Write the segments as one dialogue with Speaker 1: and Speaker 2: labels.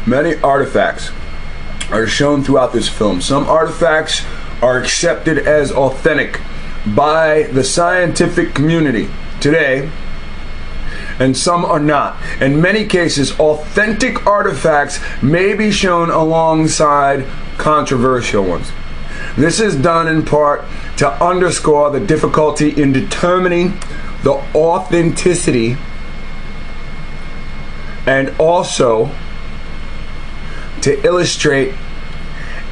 Speaker 1: Many artifacts are shown throughout this film. Some artifacts are accepted as authentic by the scientific community today, and some are not. In many cases, authentic artifacts may be shown alongside controversial ones. This is done in part to underscore the difficulty in determining the authenticity, and also to illustrate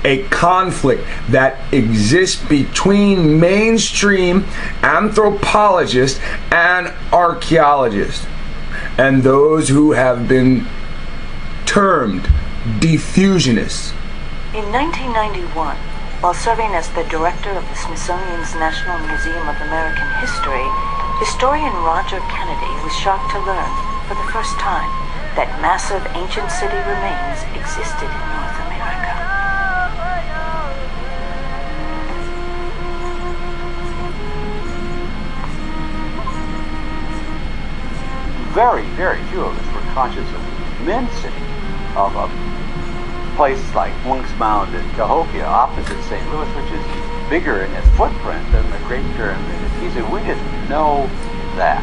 Speaker 1: a conflict that exists between mainstream anthropologists and archaeologists, and those who have been termed diffusionists.
Speaker 2: In 1991, while serving as the director of the Smithsonian's National Museum of American History, historian Roger Kennedy was shocked to learn, for the first time, that massive ancient city remains existed in North America.
Speaker 3: Very, very few of us were conscious of the immensity of a place like Monk's Mound in Cahokia, opposite St. Louis, which is bigger in its footprint than the Great Pyramid of Giza. We didn't know that.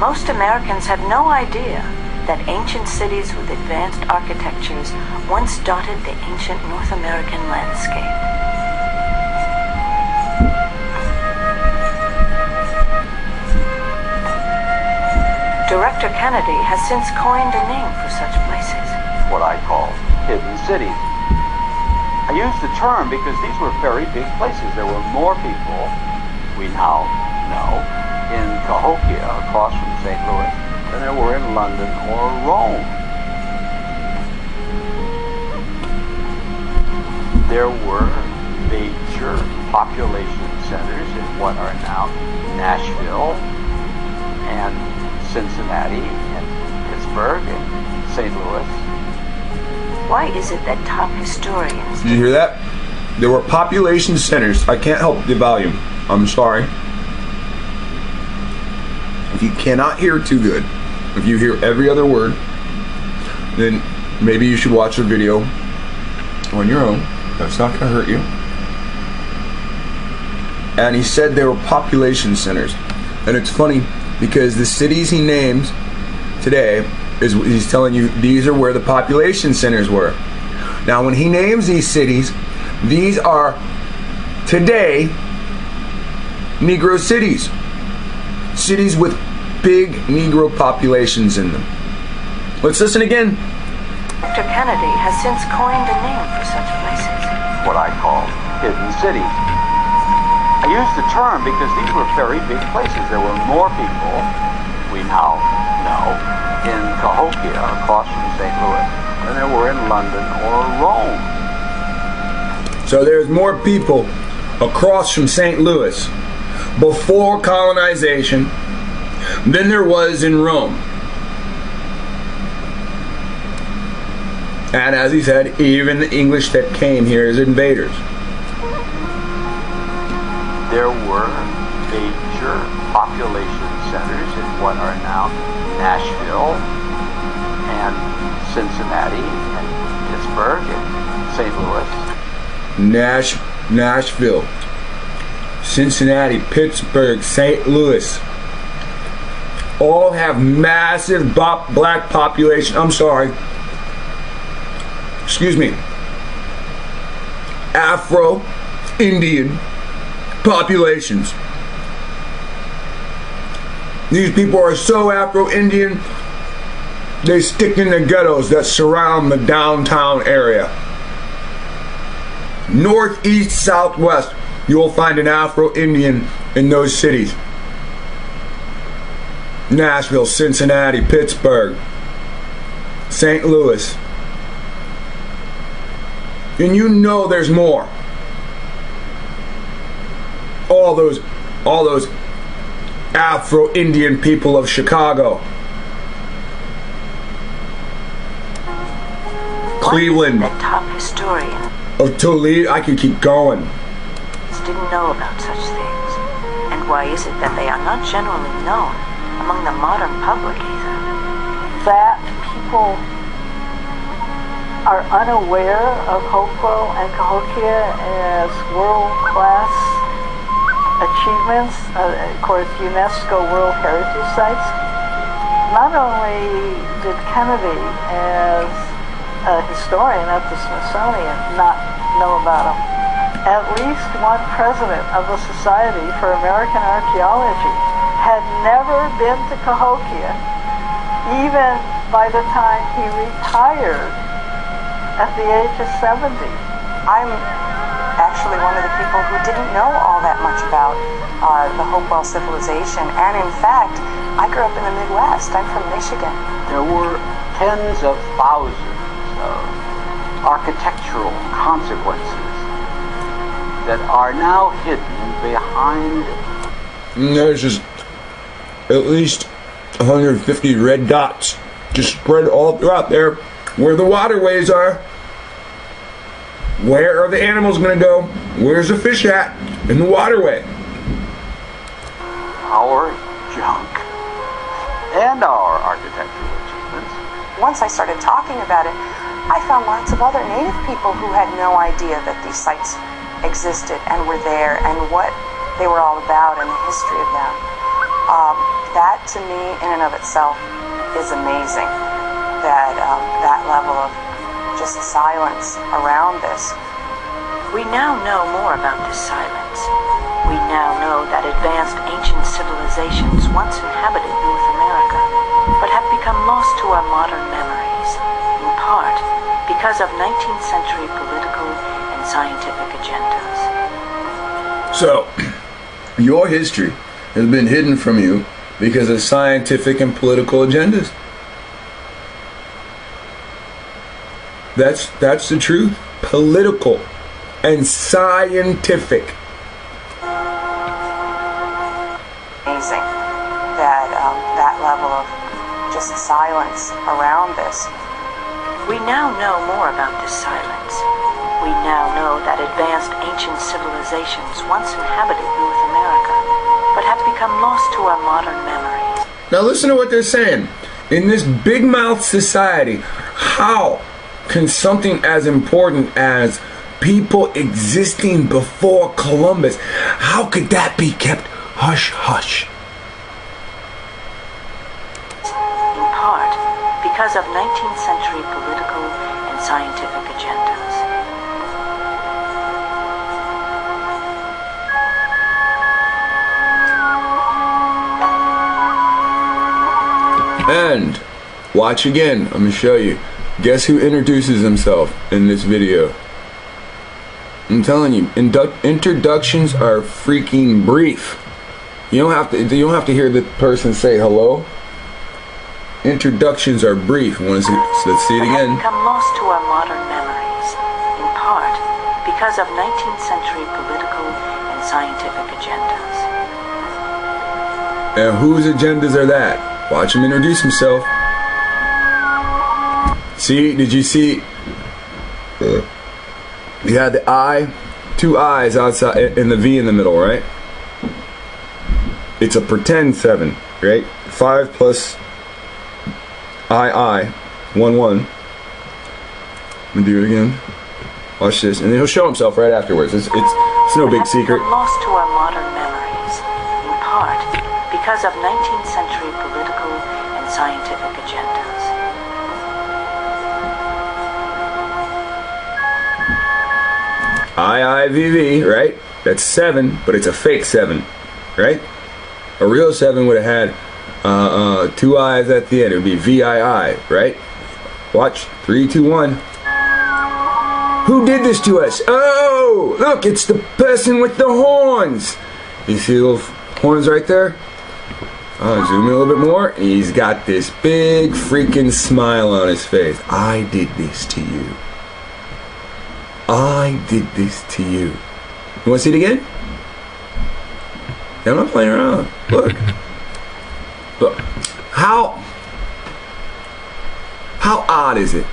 Speaker 2: Most Americans have no idea that ancient cities with advanced architectures once dotted the ancient North American landscape. Director Kennedy has since coined a name for such places.
Speaker 3: What I call hidden cities. I use the term because these were very big places. There were more people, we now know, in Cahokia, across from St. Louis, than there were in London or Rome. There were major population centers in what are now Nashville and Cincinnati and Pittsburgh and St. Louis.
Speaker 2: Why is it that top historians...
Speaker 1: Did you hear that? There were population centers. I can't help the volume. I'm sorry. If you cannot hear too good, if you hear every other word, then maybe you should watch the video on your own. That's not going to hurt you. And he said there were population centers. And it's funny because the cities he names today, he's telling you these are where the population centers were. Now when he names these cities, these are today Negro cities. Cities with big Negro populations in them. Let's listen again.
Speaker 2: Dr. Kennedy has since coined a name for such places.
Speaker 3: What I call hidden cities. I use the term because these were very big places. There were more people, we now know, in Cahokia, across from St. Louis, than there were in London or Rome.
Speaker 1: So there's more people across from St. Louis before colonization than there was in Rome. And as he said, even the English that came here as invaders.
Speaker 3: There were major population centers in what are now Nashville and Cincinnati and Pittsburgh and St. Louis.
Speaker 1: Nashville, Cincinnati, Pittsburgh, St. Louis all have massive black population. I'm sorry. Excuse me. Afro-Indian populations. These people are so Afro-Indian, they stick in the ghettos that surround the downtown area. North, east, southwest, you will find an Afro-Indian in those cities. Nashville, Cincinnati, Pittsburgh, St. Louis. And you know there's more. All those Afro-Indian people of Chicago, Cleveland,
Speaker 2: the top historian
Speaker 1: of Toledo. I could keep going.
Speaker 2: Didn't know about such things, and why is it that they are not generally known among the modern public either?
Speaker 3: That people
Speaker 4: are unaware of Hopewell and Cahokia as world-class achievements, of course, UNESCO World Heritage Sites. Not only did Kennedy, as a historian at the Smithsonian, not know about them, at least one president of the Society for American Archaeology had never been to Cahokia, even by the time he retired at the age of 70.
Speaker 2: I'm actually one of the people who didn't know all that much about the Hopewell civilization, and in fact, I grew up in the Midwest. I'm from Michigan.
Speaker 3: There were tens of thousands of architectural consequences that are now hidden behind.
Speaker 1: There's just at least 150 red dots just spread all throughout there where the waterways are. Where are the animals going to go? Where's the fish at? In the waterway.
Speaker 3: Our junk and our architectural achievements.
Speaker 2: Once I started talking about it, I found lots of other Native people who had no idea that these sites existed and were there and what they were all about and the history of them. That to me in and of itself is amazing, that that level of just silence around this. We now know more about this silence. We now know that advanced ancient civilizations once inhabited North America, but have become lost to our modern memories, in part because of 19th century political and scientific agendas.
Speaker 1: So, your history has been hidden from you because of scientific and political agendas. That's the truth. Political and scientific.
Speaker 2: Amazing that that level of just silence around this. We now know more about this silence. We now know that advanced ancient civilizations once inhabited North America, but have become lost to our modern memories.
Speaker 1: Now listen to what they're saying. In this big mouth society, how can something as important as people existing before Columbus, how could that be kept hush hush?
Speaker 2: In part because of 19th century political and scientific agendas.
Speaker 1: And watch again. I'm going to show you. Guess who introduces himself in this video? I'm telling you, introductions are freaking brief. You don't have to hear the person say hello. Introductions are brief. Let's see it again.
Speaker 2: Have become lost to our modern memories, in part because of 19th century political and scientific agendas.
Speaker 1: And whose agendas are that? Watch him introduce himself. See, did you see? You had the I, two I's outside, and the V in the middle, right? It's a pretend 7, right? 5 plus I, 1, 1. Let me do it again. Watch this, and then he'll show himself right afterwards. It's no big secret.
Speaker 2: Lost to our modern memories, in part because of 19th century political and scientific agendas.
Speaker 1: I-I-V-V, right? That's 7, but it's a fake 7, right? A real 7 would have had 2 I's at the end. It would be V-I-I, right? Watch. 3, 2, 1. Who did this to us? Oh, look, it's the person with the horns. You see those horns right there? Zoom in a little bit more. He's got this big freaking smile on his face. I did this to you. I did this to you. You want to see it again? I'm not playing around. Look. Look. How odd is it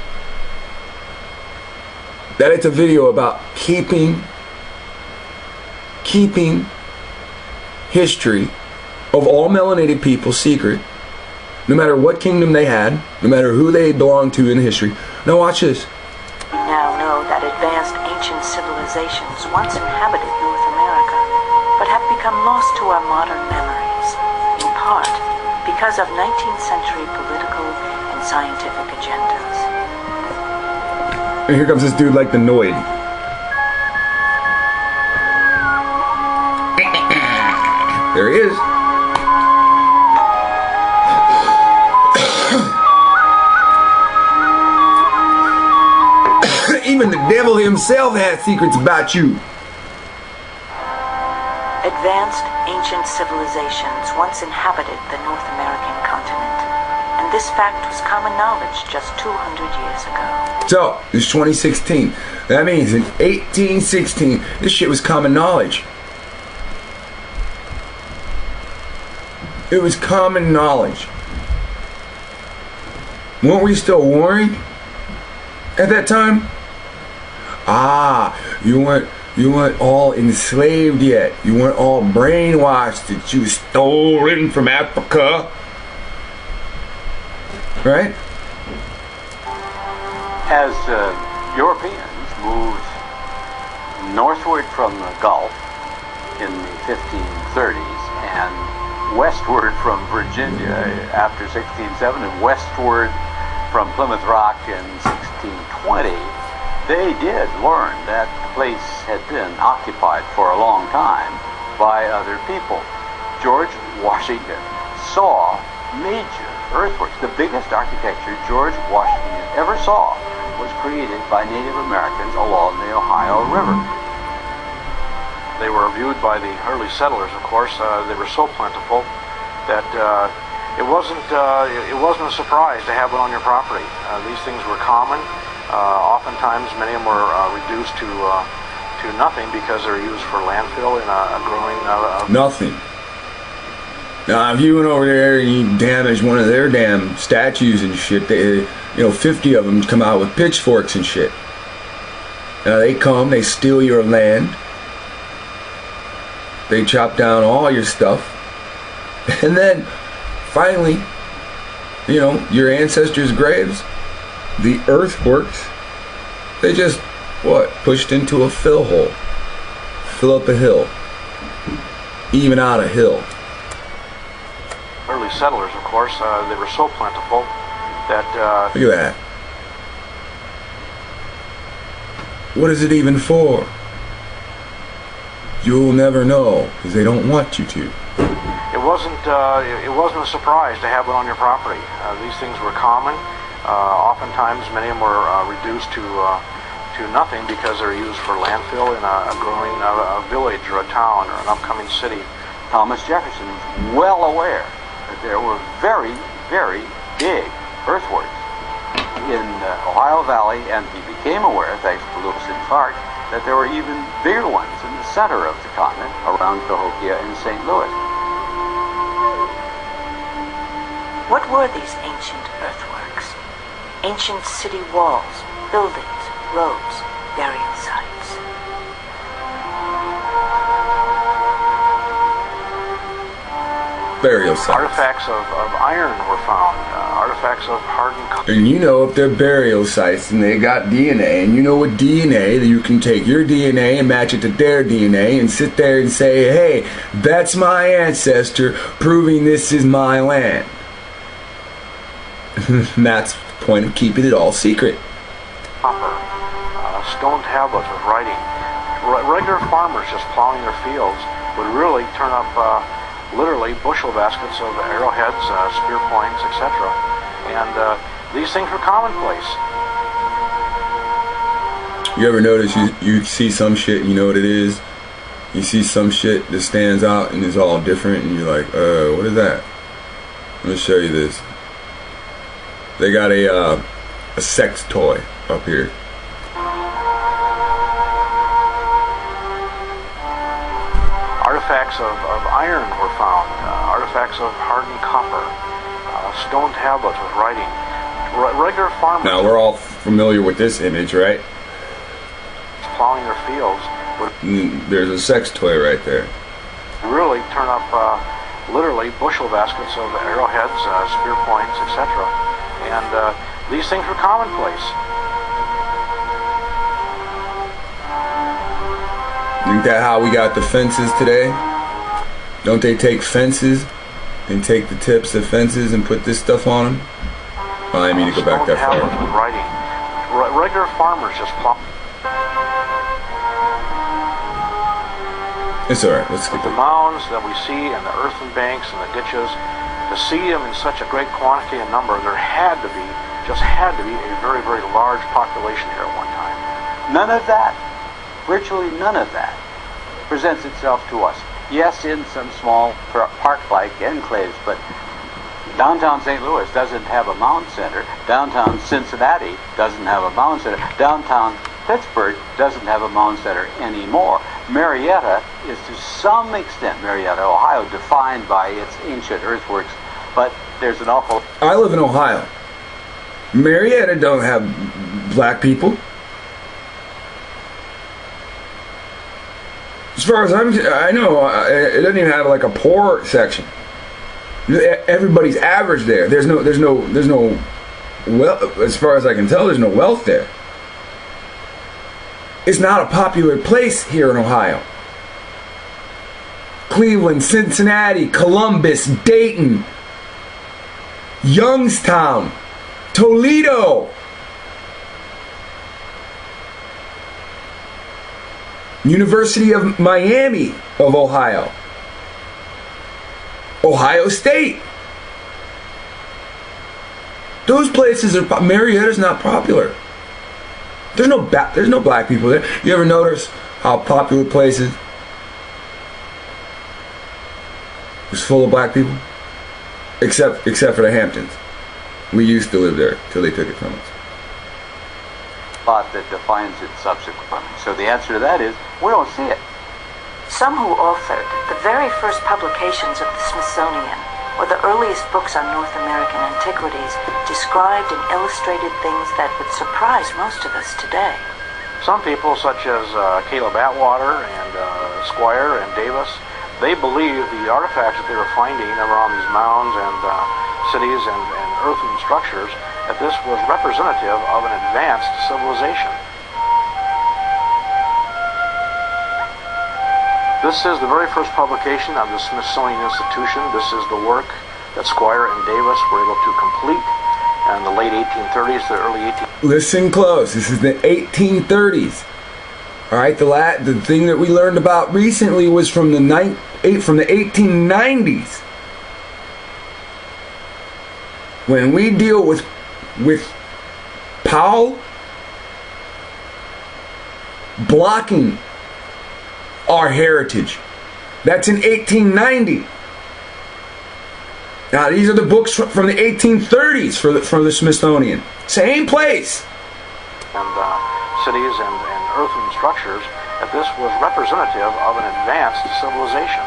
Speaker 1: that it's a video about keeping history of all melanated people secret, no matter what kingdom they had, no matter who they belonged to in history. Now watch this.
Speaker 2: advanced ancient civilizations once inhabited North America, but have become lost to our modern memories, in part because of 19th century political and scientific agendas.
Speaker 1: And here comes this dude like the Noid. There he is. Even the devil himself has secrets about you.
Speaker 2: Advanced ancient civilizations once inhabited the North American continent, and this fact was common knowledge just 200 years ago.
Speaker 1: So, it's 2016. That means in 1816, this shit was common knowledge. It was common knowledge. Weren't we still warring at that time? Ah, you weren't all enslaved yet. You weren't all brainwashed that you stolen from Africa. Right?
Speaker 3: As Europeans moved northward from the Gulf in the 1530s and westward from Virginia after 1607 and westward from Plymouth Rock in 1620, they did learn that the place had been occupied for a long time by other people. George Washington saw major earthworks. The biggest architecture George Washington ever saw was created by Native Americans along the Ohio River.
Speaker 5: They were viewed by the early settlers, of course. They were so plentiful that it wasn't a surprise to have one on your property. These things were common. Oftentimes, many of them were reduced to nothing because they're used for landfill in a growing.
Speaker 1: Nothing. Now, if you went over there and you damaged one of their damn statues and shit, 50 of them come out with pitchforks and shit. Now they come, they steal your land, they chop down all your stuff, and then finally, your ancestors' graves, the earthworks, they just pushed into a fill hole, fill up a hill, even out a hill.
Speaker 5: Early settlers, of course, they were so plentiful that
Speaker 1: look at that. What is it even for? You'll never know because they don't want you to.
Speaker 5: It wasn't a surprise to have one on your property. These things were common. Oftentimes, many of them were reduced to nothing because they're used for landfill in a growing village or a town or an upcoming city.
Speaker 3: Thomas Jefferson was well aware that there were very, very big earthworks in the Ohio Valley, and he became aware, thanks to Lewis and Clark, that there were even bigger ones in the center of the continent around Cahokia and St. Louis.
Speaker 2: What were these ancient earthworks? Ancient city walls, buildings, roads, burial sites.
Speaker 1: Burial sites.
Speaker 5: Artifacts of iron were found. Artifacts of hardened copper.
Speaker 1: And if they're burial sites and they got DNA, and with DNA, that you can take your DNA and match it to their DNA and sit there and say, hey, that's my ancestor proving this is my land. And that's the point of keeping it all secret.
Speaker 5: Copper, stone tablets with writing. Regular farmers just plowing their fields would really turn up literally bushel baskets of arrowheads, spear points, etc. And these things were commonplace.
Speaker 1: You ever notice you see some shit, you know what it is? You see some shit that stands out and is all different, and you're like, what is that? Let me show you this. They got a sex toy up here.
Speaker 5: Artifacts of iron were found. Artifacts of hardened copper. Stone tablets with writing. Regular farmers.
Speaker 1: Now we're all familiar with this image, right?
Speaker 5: Plowing their fields.
Speaker 1: There's a sex toy right there.
Speaker 5: Really turn up literally bushel baskets of arrowheads, spear points, etc. And these things were commonplace.
Speaker 1: Isn't that how we got the fences today? Don't they take fences and take the tips of fences and put this stuff on them? Oh, I didn't mean to go back that far.
Speaker 5: Writing. Regular farmers just plow.
Speaker 1: It's alright, let's skip
Speaker 5: The
Speaker 1: it.
Speaker 5: mounds that we see and the earthen banks and the ditches, to see them in such a great quantity and number, there had to be a very, very large population here at one time.
Speaker 3: None of that, virtually none of that, presents itself to us. Yes, in some small park-like enclaves, but downtown St. Louis doesn't have a mound center. Downtown Cincinnati doesn't have a mound center. Downtown Pittsburgh doesn't have a mound center anymore. Marietta is to some extent, Marietta, Ohio, defined by its ancient earthworks, but there's an awful...
Speaker 1: I live in Ohio. Marietta don't have black people. As far as I know, it doesn't even have like a poor section. Everybody's average there. There's no wealth. As far as I can tell, there's no wealth there. It's not a popular place here in Ohio. Cleveland, Cincinnati, Columbus, Dayton, Youngstown, Toledo, University of Miami of Ohio, Ohio State. Those places are... Marietta's not popular. There's no black people there. You ever notice how popular places is full of black people? Except for the Hamptons. We used to live there till they took it from us.
Speaker 3: Thought that defines it subsequently. So the answer to that is, we don't see it.
Speaker 2: Some who authored the very first publications of the Smithsonian, or the earliest books on North American antiquities, described and illustrated things that would surprise most of us today.
Speaker 5: Some people, such as Caleb Atwater and Squire and Davis, they believe the artifacts that they were finding around these mounds and cities and earthen structures, that this was representative of an advanced civilization. This is the very first publication of the Smithsonian Institution. This is the work that Squire and Davis were able to complete in the late 1830s to the early 1830s.
Speaker 1: Listen close. This is the 1830s. All right, the thing that we learned about recently was from the 1890s. When we deal with Powell blocking our heritage, that's in 1890. Now these are the books from the 1830s from the Smithsonian. Same place.
Speaker 5: And cities and earthen structures, that this was representative of an advanced civilization.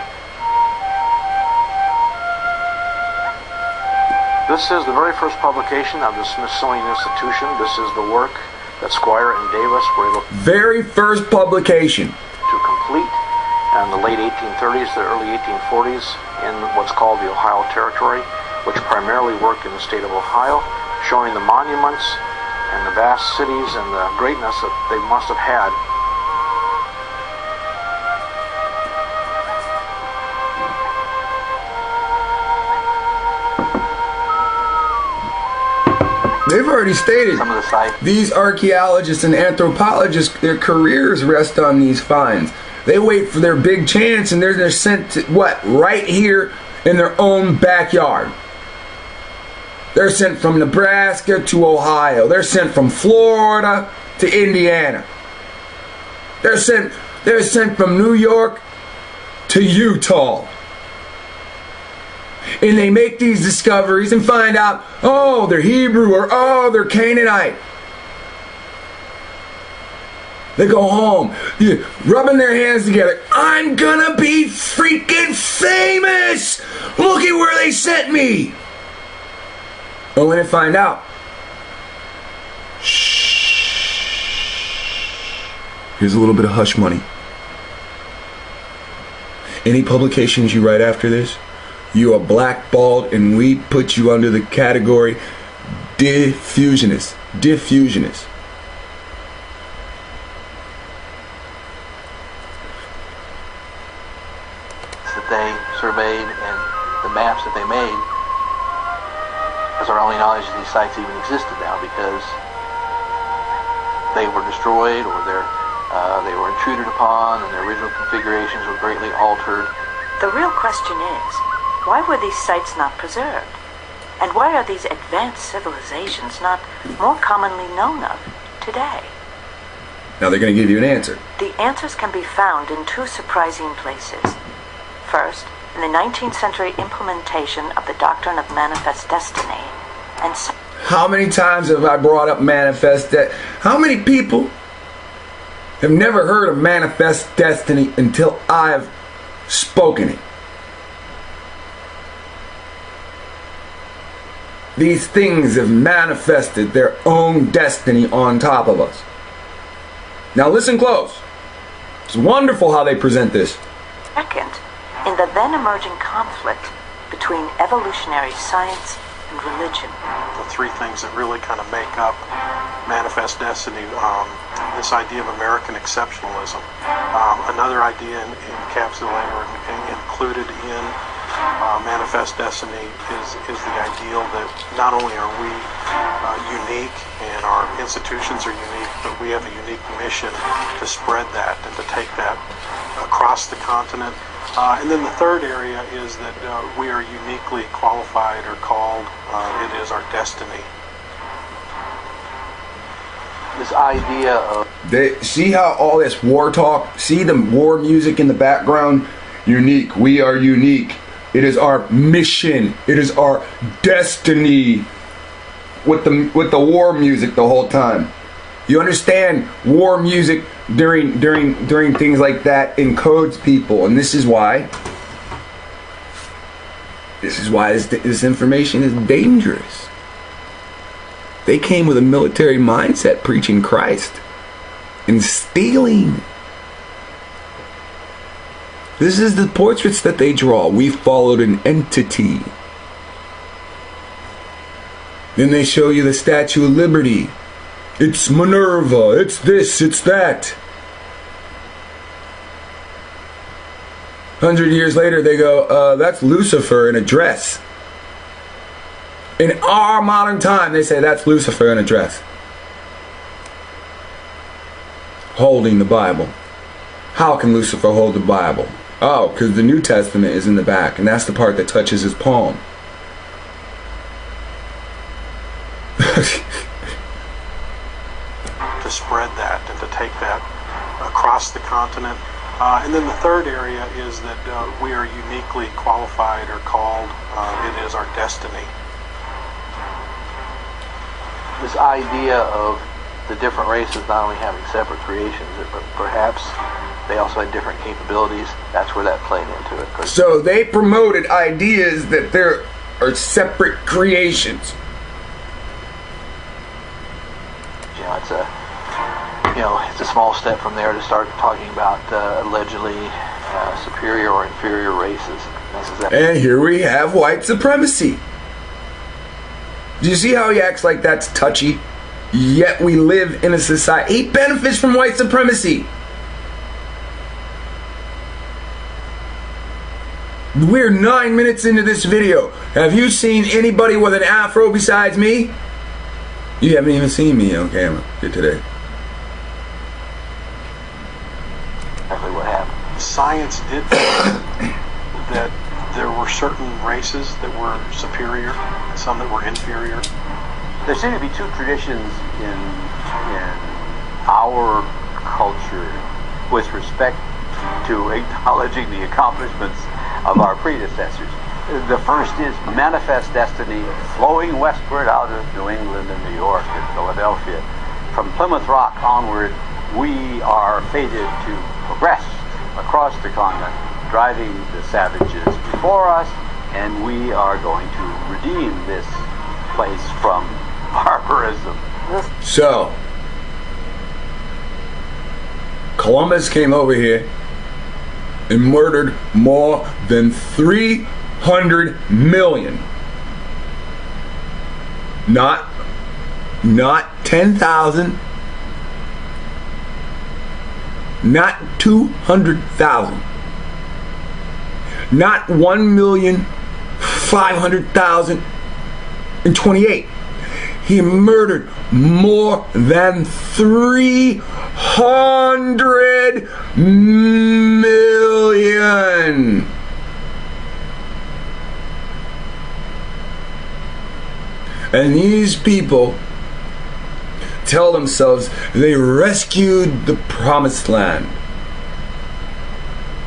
Speaker 5: This is the very first publication of the Smithsonian Institution. This is the work that Squire and Davis were able
Speaker 1: very first publication
Speaker 5: to complete in the late 1830s to the early 1840s in what's called the Ohio Territory, which primarily worked in the state of Ohio, showing the monuments and the vast cities and the greatness that they must have had.
Speaker 1: They've already stated
Speaker 3: Some of the sites.
Speaker 1: These archaeologists and anthropologists, their careers rest on these finds. They wait for their big chance, and they're sent to, what, right here in their own backyard. They're sent from Nebraska to Ohio. They're sent from Florida to Indiana. They're sent from New York to Utah. And they make these discoveries and find out, oh, they're Hebrew, or oh, they're Canaanite. They go home, rubbing their hands together. I'm gonna be freaking famous! Look at where they sent me! Only to find out, shh, here's a little bit of hush money. Any publications you write after this, you are blackballed, and we put you under the category diffusionist. Diffusionist.
Speaker 6: Because our only knowledge of these sites even existed now because they were destroyed or they were intruded upon and their original configurations were greatly altered.
Speaker 2: The real question is, why were these sites not preserved? And why are these advanced civilizations not more commonly known of today?
Speaker 1: Now they're going to give you an answer.
Speaker 2: The answers can be found in two surprising places. First, in the 19th century implementation of the doctrine of manifest destiny, and
Speaker 1: how many times have I brought up manifest destiny? How many people have never heard of manifest destiny until I've spoken it? These things have manifested their own destiny on top of us. Now listen close. It's wonderful how they present this.
Speaker 2: Second, in the then emerging conflict between evolutionary science and religion.
Speaker 5: The three things that really kind of make up manifest destiny, this idea of American exceptionalism. Another idea encapsulated or included in manifest destiny is the ideal that not only are we unique and our institutions are unique, but we have a unique mission to spread that and to take that across the continent. And then the third area is that we are uniquely qualified or called. It is our destiny.
Speaker 6: This idea of...
Speaker 1: See how all this war talk, see the war music in the background? Unique. We are unique. It is our mission. It is our destiny. With the war music the whole time. You understand? War music during things like that encodes people, and this is why this information is dangerous. They came with a military mindset, preaching Christ and stealing. This is the portraits that they draw. We followed an entity. Then they show you the Statue of Liberty. It's Minerva. It's this. It's that. 100 years later, they go, that's Lucifer in a dress. In our modern time, they say that's Lucifer in a dress. Holding the Bible. How can Lucifer hold the Bible? Oh, because the New Testament is in the back, and that's the part that touches his palm.
Speaker 5: To spread that and to take that across the continent. And then the third area is that we are uniquely qualified or called. It is our destiny.
Speaker 6: This idea of the different races not only having separate creations, but perhaps they also had different capabilities. That's where that played into it.
Speaker 1: So they promoted ideas that there are separate creations.
Speaker 6: It's a small step from there to start talking about allegedly superior or inferior races.
Speaker 1: And here we have white supremacy. Do you see how he acts like that's touchy? Yet we live in a society. He benefits from white supremacy. We're 9 minutes into this video. Have you seen anybody with an afro besides me? You haven't even seen me on camera here today.
Speaker 6: Exactly what happened.
Speaker 5: Science did that there were certain races that were superior and some that were inferior.
Speaker 3: There seem to be two traditions in our culture with respect to acknowledging the accomplishments of our predecessors. The first is manifest destiny flowing westward out of New England and New York and Philadelphia. From Plymouth Rock onward, we are fated to progress across the continent, driving the savages before us, and we are going to redeem this place from barbarism.
Speaker 1: So, Columbus came over here and murdered more than 300 million. Not 10,000. Not 200,000. Not 1,500,000. In 28, he murdered more than 300 million. And these people tell themselves they rescued the promised land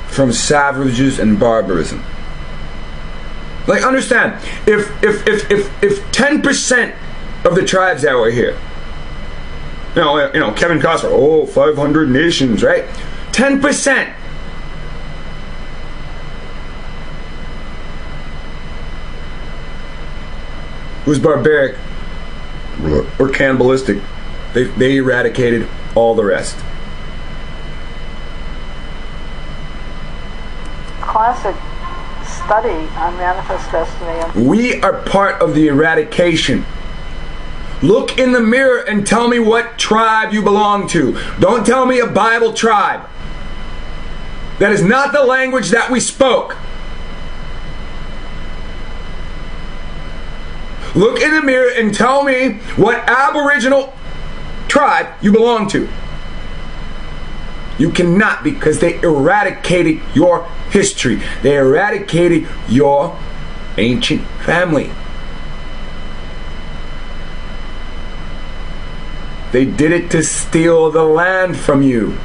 Speaker 1: from savages and barbarism. Like, understand, if 10% of the tribes that were here, you know, Kevin Costner, 500 nations, right? 10% was barbaric or cannibalistic. They eradicated all the rest.
Speaker 4: Classic study on Manifest Destiny.
Speaker 1: We are part of the eradication. Look in the mirror and tell me what tribe you belong to. Don't tell me a Bible tribe. That is not the language that we spoke. Look in the mirror and tell me what Aboriginal tribe you belong to. You cannot, because they eradicated your history. They eradicated your ancient family. They did it to steal the land from you.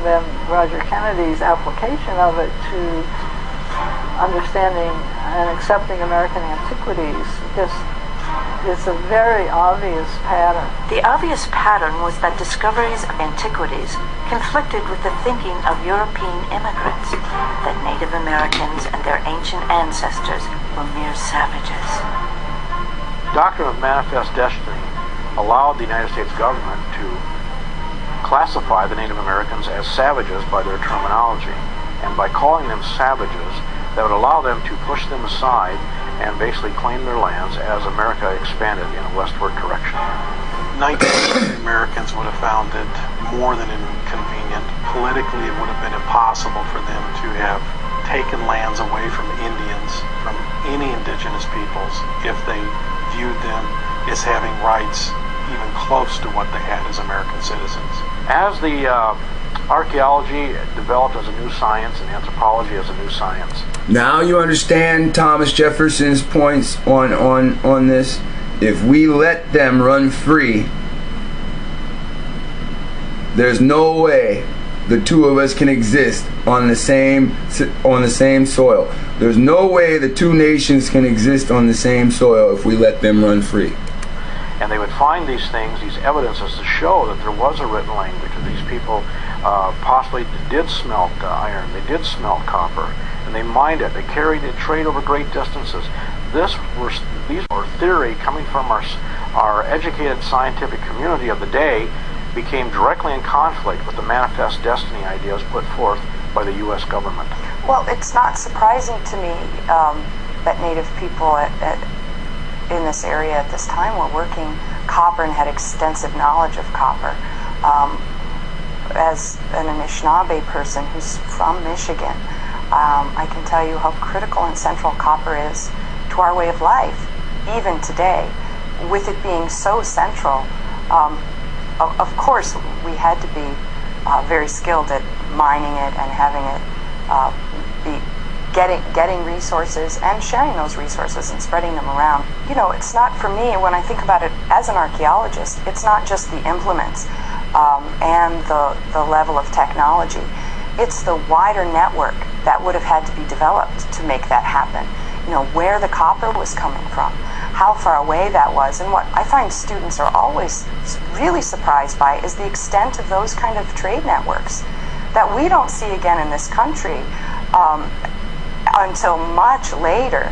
Speaker 4: Then Roger Kennedy's application of it to understanding and accepting American antiquities just is a very obvious pattern.
Speaker 2: The obvious pattern was that discoveries of antiquities conflicted with the thinking of European immigrants, that Native Americans and their ancient ancestors were mere savages.
Speaker 5: The doctrine of manifest destiny allowed the United States government to classify the Native Americans as savages by their terminology. And by calling them savages, that would allow them to push them aside and basically claim their lands as America expanded in a westward direction.
Speaker 7: 19th Americans would have found it more than inconvenient. Politically, it would have been impossible for them to have taken lands away from Indians, from any indigenous peoples, if they viewed them as having rights even close to what they had as American citizens.
Speaker 5: As the archaeology developed as a new science and anthropology as a new science.
Speaker 1: Now you understand Thomas Jefferson's points on this. If we let them run free, there's no way the two of us can exist on the same soil. There's no way the two nations can exist on the same soil if we let them run free.
Speaker 5: And they would find these things, these evidences to show that there was a written language, that these people possibly did smelt iron, they did smelt copper, and they mined it, they carried it, trade over great distances. These were theory coming from our educated scientific community of the day, became directly in conflict with the manifest destiny ideas put forth by the U.S. government.
Speaker 2: Well, it's not surprising to me that Native people in this area at this time were working copper and had extensive knowledge of copper. As an Anishinaabe person who's from Michigan, I can tell you how critical and central copper is to our way of life, even today. With it being so central, of course we had to be very skilled at mining it and having it be getting resources and sharing those resources and spreading them around. You know, it's not, for me, when I think about it as an archaeologist, it's not just the implements and the level of technology. It's the wider network that would have had to be developed to make that happen. You know, where the copper was coming from, how far away that was, and what I find students are always really surprised by is the extent of those kind of trade networks that we don't see again in this country until much later.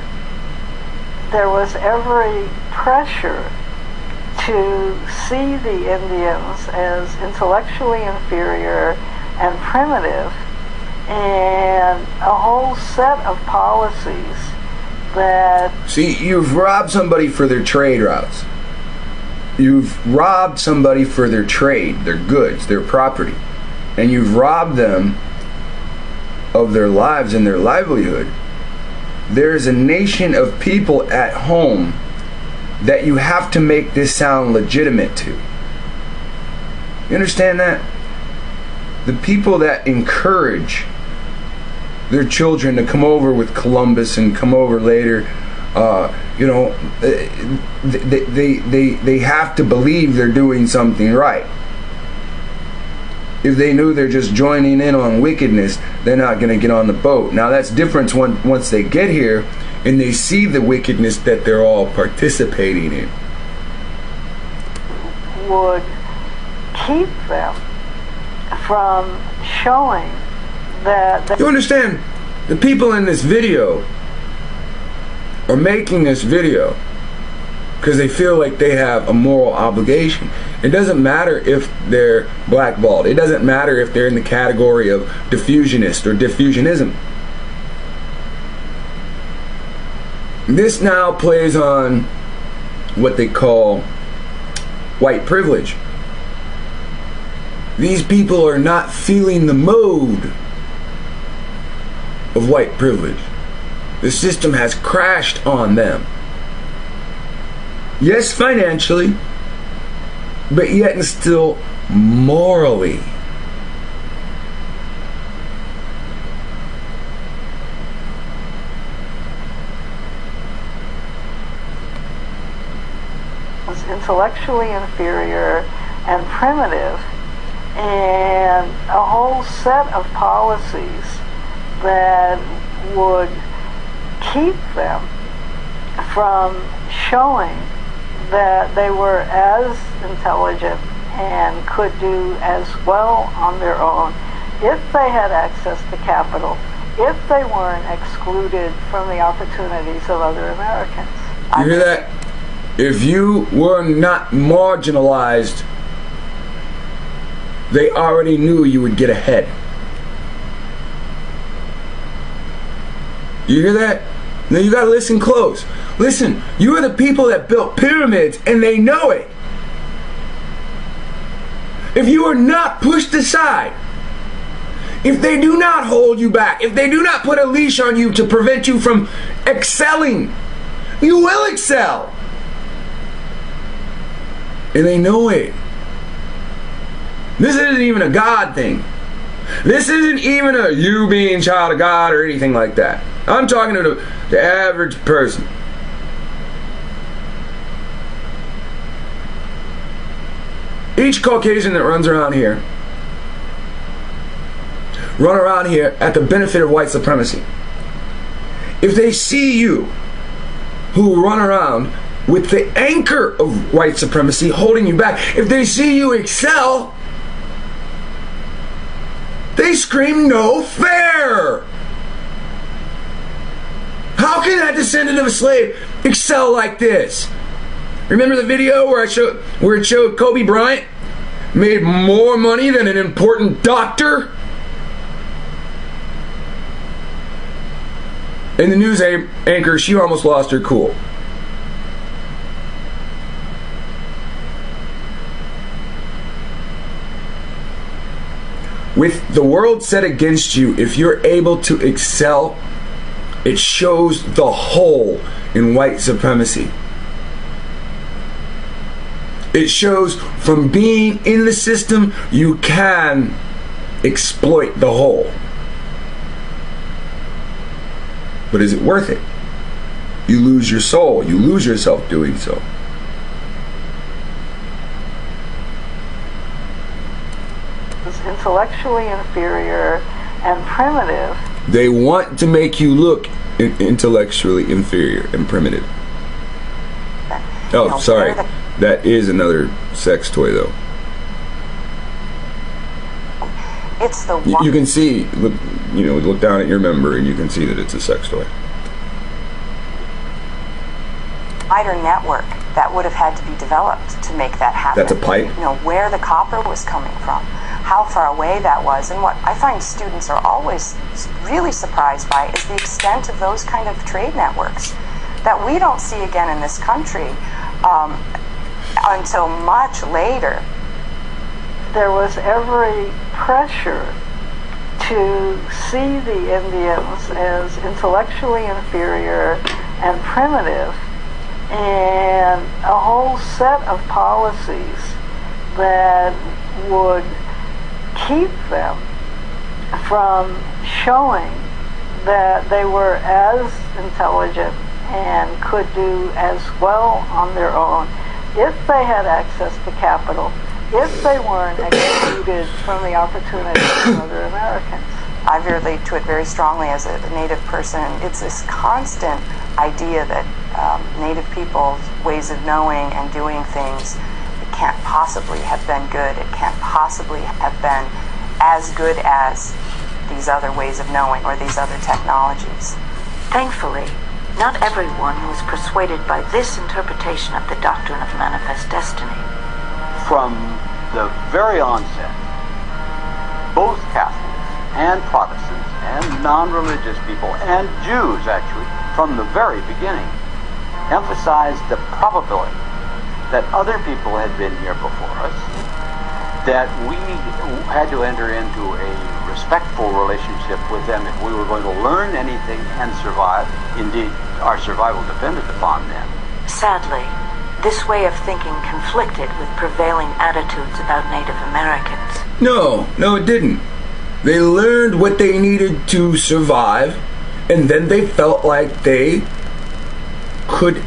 Speaker 4: There was every pressure to see the Indians as intellectually inferior and primitive, and a whole set of policies that...
Speaker 1: See, you've robbed somebody for their trade routes. You've robbed somebody for their trade, their goods, their property. And you've robbed them of their lives and their livelihood. There's a nation of people at home that you have to make this sound legitimate to. You understand that? The people that encourage their children to come over with Columbus and come over later, they have to believe they're doing something right. If they knew they're just joining in on wickedness, they're not going to get on the boat. Now that's different once they get here and they see the wickedness that they're all participating in.
Speaker 4: Would keep them from showing that
Speaker 1: you understand, the people in this video are making this video because they feel like they have a moral obligation. It doesn't matter if they're blackballed. It doesn't matter if they're in the category of diffusionist or diffusionism. This now plays on what they call white privilege. These people are not feeling the mode of white privilege. The system has crashed on them. Yes, financially, but yet and still morally.
Speaker 4: Was intellectually inferior and primitive, and a whole set of policies that would keep them from showing that they were as intelligent and could do as well on their own if they had access to capital, if they weren't excluded from the opportunities of other Americans.
Speaker 1: You hear that? If you were not marginalized, they already knew you would get ahead. You hear that? Now you gotta listen close. Listen, you are the people that built pyramids and they know it. If you are not pushed aside, if they do not hold you back, if they do not put a leash on you to prevent you from excelling, you will excel. And they know it. This isn't even a God thing. This isn't even a you being child of God or anything like that. I'm talking to the average person. Each Caucasian that runs around here at the benefit of white supremacy. If they see you who run around with the anchor of white supremacy holding you back, if they see you excel, they scream no fair. How can that descendant of a slave excel like this? Remember the video where it showed Kobe Bryant made more money than an important doctor? And the news anchor, she almost lost her cool. With the world set against you, if you're able to excel, it shows the hole in white supremacy. It shows from being in the system, you can exploit the hole. But is it worth it? You lose your soul. You lose yourself doing so.
Speaker 4: Intellectually inferior and primitive.
Speaker 1: They want to make you look intellectually inferior and primitive. Oh, sorry. That is another sex toy, though.
Speaker 2: It's the
Speaker 1: you can see, look down at your member, and you can see that it's a sex toy.
Speaker 2: wider network that would have had to be developed to make that happen.
Speaker 1: That's a pipe?
Speaker 2: You know, where the copper was coming from, how far away that was, and what I find students are always really surprised by is the extent of those kind of trade networks that we don't see again in this country until much later.
Speaker 4: There was every pressure to see the Indians as intellectually inferior and primitive, and a whole set of policies that would keep them from showing that they were as intelligent and could do as well on their own if they had access to capital, if they weren't excluded from the opportunities of other Americans.
Speaker 2: I relate to it very strongly as a Native person. It's this constant idea that Native people's ways of knowing and doing things, it can't possibly have been good. It can't possibly have been as good as these other ways of knowing or these other technologies. Thankfully, not everyone was persuaded by this interpretation of the doctrine of manifest destiny.
Speaker 3: From the very onset, both Catholics and Protestants and non-religious people and Jews, actually, from the very beginning, emphasized the probability that other people had been here before us, that we had to enter into a respectful relationship with them if we were going to learn anything and survive. Indeed, our survival depended upon them.
Speaker 2: Sadly, this way of thinking conflicted with prevailing attitudes about Native Americans.
Speaker 1: No, it didn't. They learned what they needed to survive, and then they felt like they could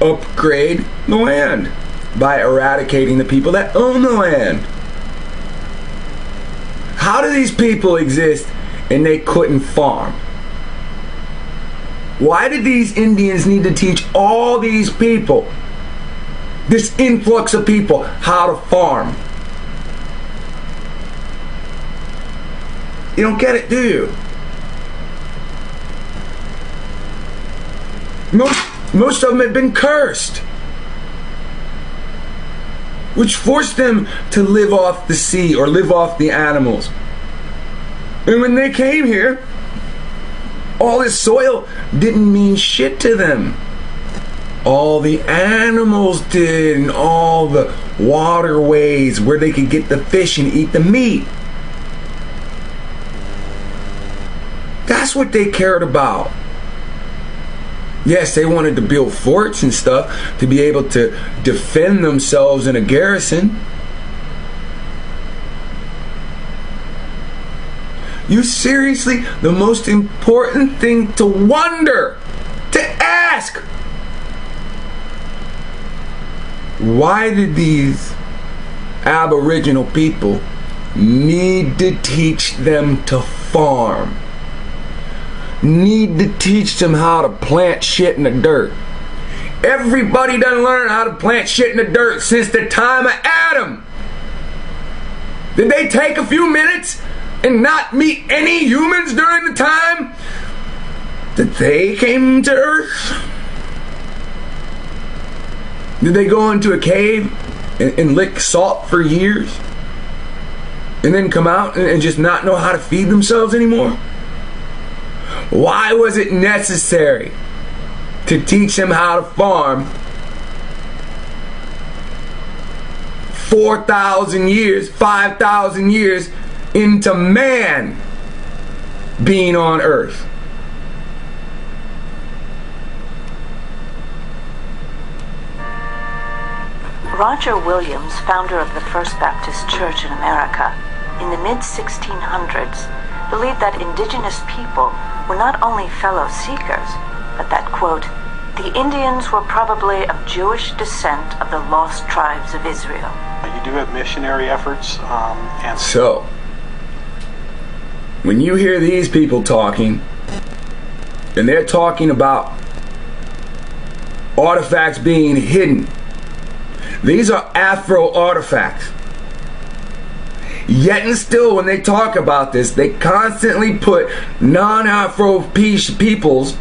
Speaker 1: upgrade the land by eradicating the people that own the land. How do these people exist and they couldn't farm? Why did these Indians need to teach all these people, this influx of people, how to farm? You don't get it, do you? Most of them had been cursed, which forced them to live off the sea or live off the animals. And when they came here, all this soil didn't mean shit to them. All the animals did, and all the waterways where they could get the fish and eat the meat. That's what they cared about. Yes, they wanted to build forts and stuff to be able to defend themselves in a garrison. You seriously, the most important thing to wonder, to ask, why did these Aboriginal people need to teach them to farm? Need to teach them how to plant shit in the dirt? Everybody done learned how to plant shit in the dirt since the time of Adam. Did they take a few minutes and not meet any humans during the time that they came to Earth? Did they go into a cave and lick salt for years and then come out and just not know how to feed themselves anymore? Why was it necessary to teach them how to farm 4,000 years, 5,000 years into man being on Earth?
Speaker 2: Roger Williams, founder of the First Baptist Church in America, in the mid-1600s, believed that indigenous people were not only fellow seekers, but that, quote, the Indians were probably of Jewish descent of the lost tribes of Israel.
Speaker 7: You do have missionary efforts, and
Speaker 1: so, when you hear these people talking, and they're talking about artifacts being hidden, these are Afro artifacts. Yet and still, when they talk about this, they constantly put non-Afro peoples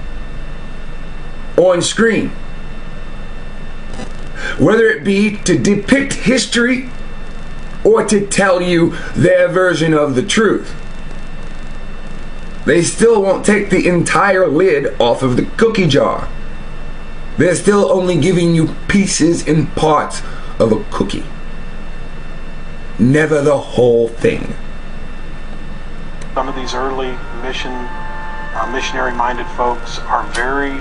Speaker 1: on screen. Whether it be to depict history or to tell you their version of the truth. They still won't take the entire lid off of the cookie jar. They're still only giving you pieces and parts of a cookie. Never the whole thing.
Speaker 7: some of these early missionary-minded folks are very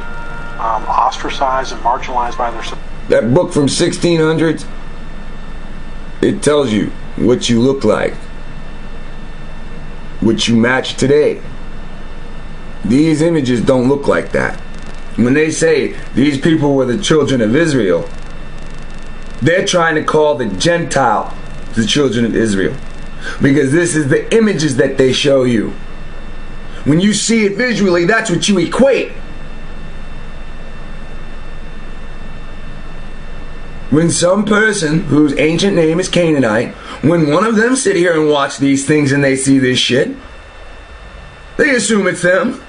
Speaker 7: ostracized and marginalized by their
Speaker 1: That book from 1600s, it tells you what you look like, what you match today. These images don't look like that. When they say these people were the children of Israel, they're trying to call the Gentile the children of Israel, because this is the images that they show you. When you see it visually, that's what you equate. When some person whose ancient name is Canaanite, when one of them sit here and watch these things and they see this shit, they assume it's them.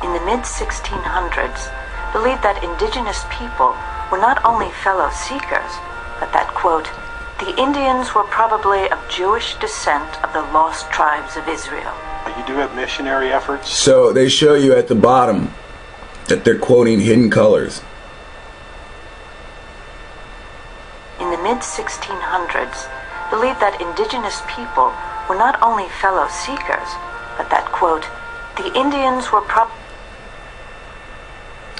Speaker 2: In the mid-1600s, believed that indigenous people were not only fellow seekers, but that, quote, the Indians were probably of Jewish descent of the lost tribes of Israel.
Speaker 7: You do have missionary efforts.
Speaker 1: So they show you at the bottom that they're quoting hidden colors.
Speaker 2: In the mid-1600s, believed that indigenous people were not only fellow seekers, but that, quote, the Indians were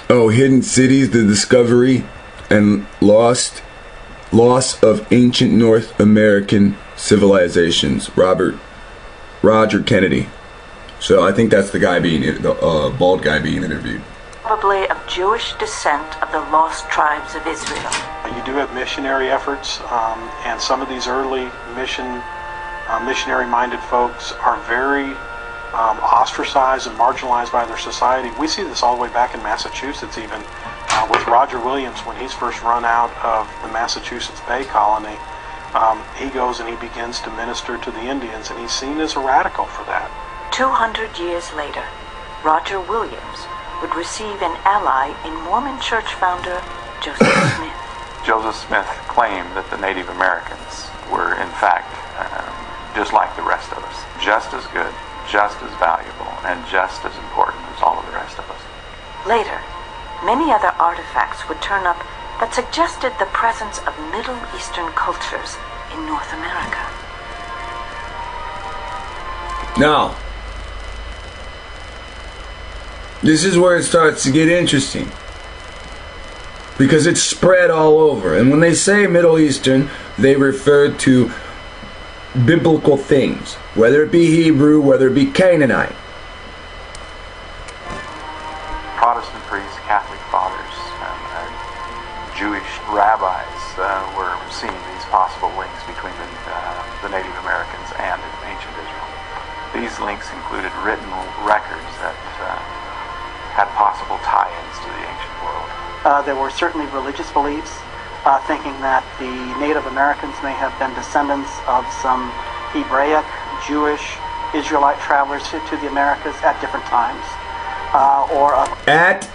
Speaker 1: Oh, hidden cities, the discovery and loss of ancient North American civilizations. Roger Kennedy. So I think that's the guy the bald guy being interviewed.
Speaker 2: Probably of Jewish descent of the lost tribes of Israel.
Speaker 7: You do have missionary efforts, and some of these early missionary-minded folks are very ostracized and marginalized by their society. We see this all the way back in Massachusetts, even with Roger Williams when he's first run out of the Massachusetts Bay Colony. He goes and he begins to minister to the Indians, and he's seen as a radical for that.
Speaker 2: 200 years later, Roger Williams would receive an ally in Mormon church founder Joseph Smith.
Speaker 8: Joseph Smith claimed that the Native Americans were, in fact, just like the rest of us, just as good, just as valuable, and just as important as all of the rest of us.
Speaker 2: Later, many other artifacts would turn up that suggested the presence of Middle Eastern cultures in North America.
Speaker 1: Now, this is where it starts to get interesting, because it's spread all over. And when they say Middle Eastern, they refer to biblical things, whether it be Hebrew, whether it be Canaanite.
Speaker 8: Protestant priests, Catholic fathers, Jewish rabbis were seeing these possible links between the Native Americans and ancient Israel. These links included written records that had possible tie-ins to the ancient world.
Speaker 9: There were certainly religious beliefs, thinking that the Native Americans may have been descendants of some Hebraic, Jewish, Israelite travelers to the Americas at different times.
Speaker 1: At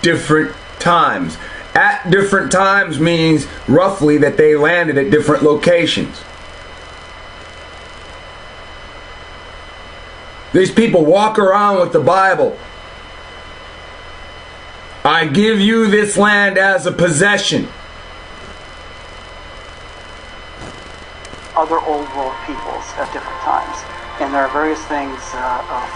Speaker 1: different times. At different times means roughly that they landed at different locations. These people walk around with the Bible. I give you this land as a possession.
Speaker 9: Other old world peoples at different times. And there are various things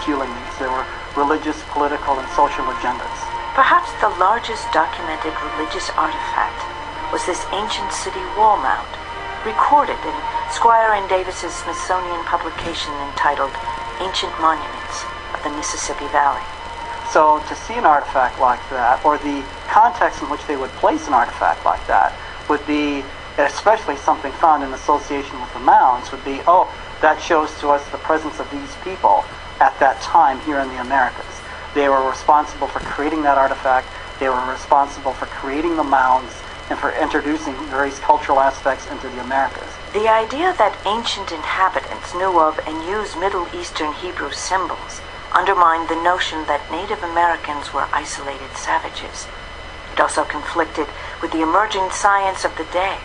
Speaker 9: fueling these. There were religious, political, and social agendas.
Speaker 2: Perhaps the largest documented religious artifact was this ancient city wall mound, recorded in Squire and Davis's Smithsonian publication entitled Ancient Monuments of the Mississippi Valley.
Speaker 9: So to see an artifact like that, or the context in which they would place an artifact like that, would be, especially something found in association with the mounds, would be, oh, that shows to us the presence of these people at that time here in the Americas. They were responsible for creating that artifact. They were responsible for creating the mounds and for introducing various cultural aspects into the Americas.
Speaker 2: The idea that ancient inhabitants knew of and used Middle Eastern Hebrew symbols undermined the notion that Native Americans were isolated savages. It also conflicted with the emerging science of the day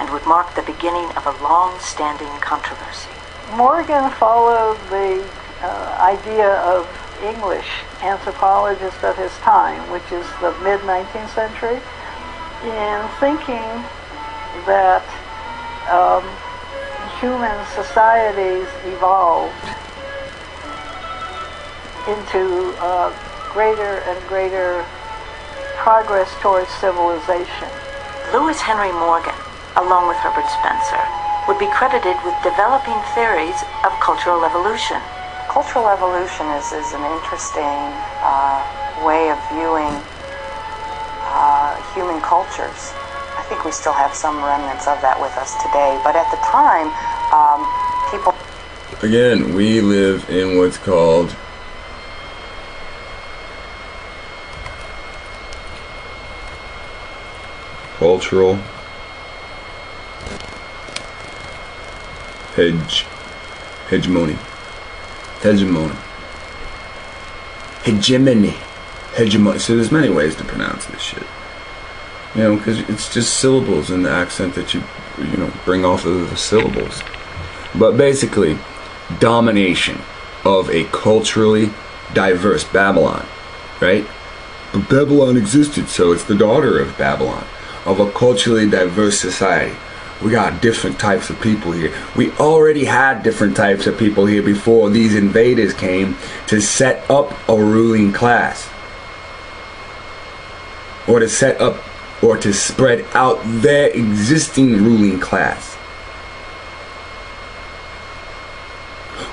Speaker 2: and would mark the beginning of a long-standing controversy.
Speaker 4: Morgan followed the idea of English anthropologists of his time, which is the mid-19th century, in thinking that human societies evolved into greater and greater progress towards civilization.
Speaker 2: Lewis Henry Morgan, along with Herbert Spencer, would be credited with developing theories of cultural evolution.
Speaker 10: Cultural evolution is an interesting way of viewing human cultures. I think we still have some remnants of that with us today, but at the time, people...
Speaker 1: Again, we live in what's called cultural hegemony. So there's many ways to pronounce this shit. You know, because it's just syllables and the accent that you bring off of the syllables. But basically, domination of a culturally diverse Babylon, right? But Babylon existed, so it's the daughter of Babylon, of a culturally diverse society. We got different types of people here. We already had different types of people here before these invaders came to set up a ruling class. Or to set up or to spread out their existing ruling class.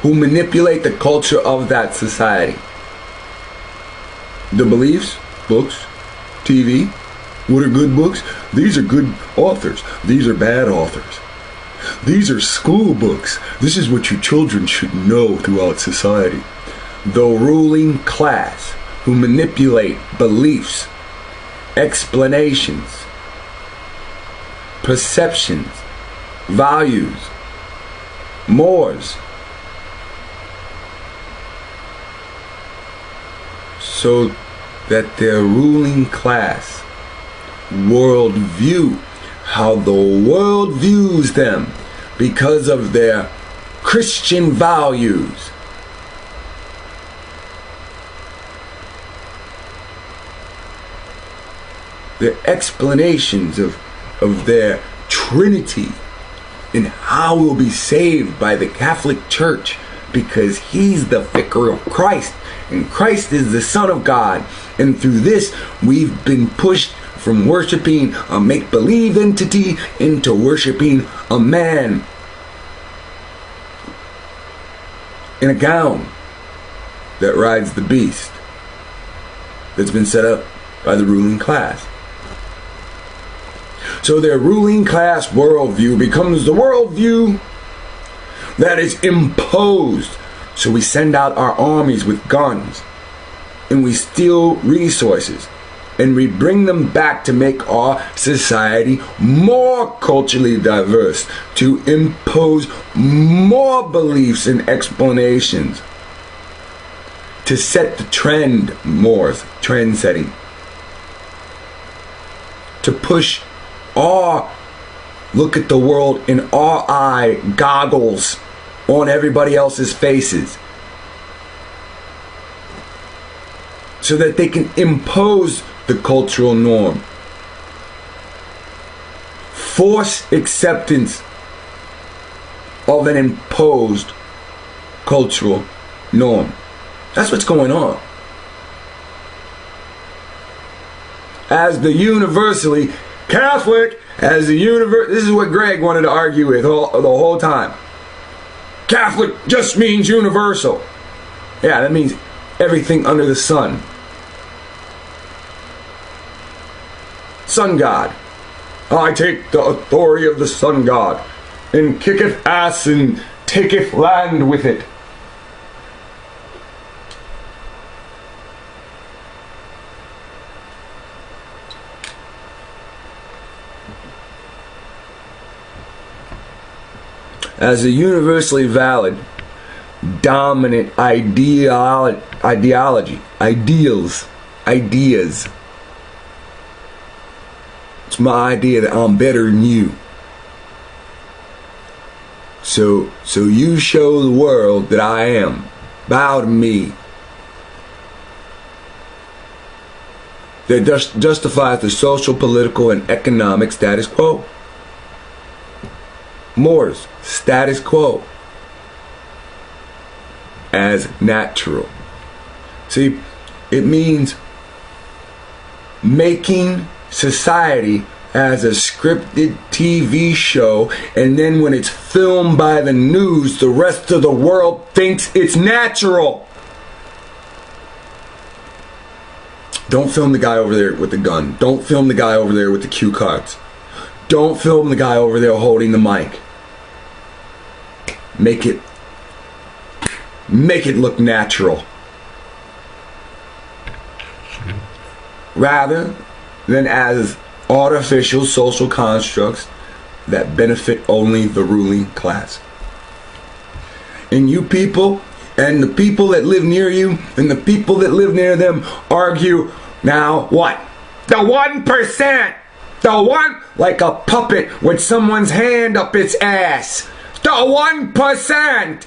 Speaker 1: Who manipulate the culture of that society. The beliefs, books, TV. What are good books? These are good authors. These are bad authors. These are school books. This is what your children should know throughout society. The ruling class who manipulate beliefs, explanations, perceptions, values, mores. So that their ruling class worldview, how the world views them because of their Christian values. Their explanations of their Trinity and how we'll be saved by the Catholic Church because he's the vicar of Christ and Christ is the Son of God, and through this we've been pushed from worshiping a make-believe entity into worshiping a man in a gown that rides the beast that's been set up by the ruling class. So their ruling class worldview becomes the worldview that is imposed. So we send out our armies with guns and we steal resources and we bring them back to make our society more culturally diverse, to impose more beliefs and explanations, to set the trend, trend setting, to push our look at the world in our eye goggles on everybody else's faces, so that they can impose the cultural norm, force acceptance of an imposed cultural norm. That's what's going on. As the universally Catholic, this is what Greg wanted to argue with the whole time. Catholic just means universal. Yeah, that means everything under the sun. Sun God. I take the authority of the sun God and kicketh ass and taketh land with it. As a universally valid, dominant ideas. It's my idea that I'm better than you. So you show the world that I am. Bow to me. That justifies the social, political, and economic status quo. Moore's status quo as natural. See, it means making society as a scripted TV show, and then when it's filmed by the news, the rest of the world thinks it's natural. Don't film the guy over there with the gun. Don't film the guy over there with the cue cards. Don't film the guy over there holding the mic. Make it look natural. Rather than as artificial social constructs that benefit only the ruling class. And you people, and the people that live near you, and the people that live near them argue, now what? The 1%! The one, like a puppet with someone's hand up its ass. The 1%!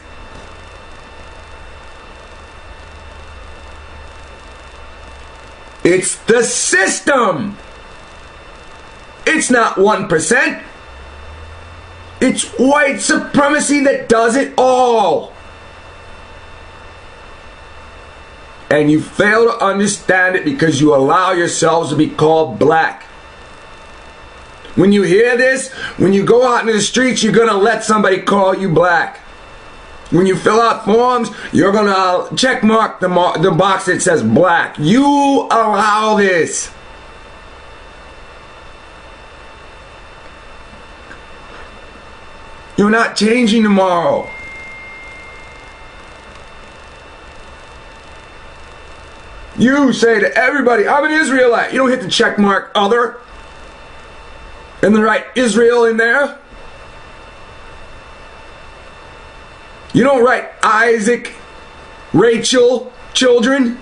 Speaker 1: It's the system! It's not 1%. It's white supremacy that does it all. And you fail to understand it because you allow yourselves to be called black. When you hear this, when you go out into the streets, you're going to let somebody call you black. When you fill out forms, you're going to check mark the box that says black. You allow this. You're not changing tomorrow. You say to everybody, I'm an Israelite. You don't hit the check mark other and then write Israel in there. You don't write Isaac, Rachel, children,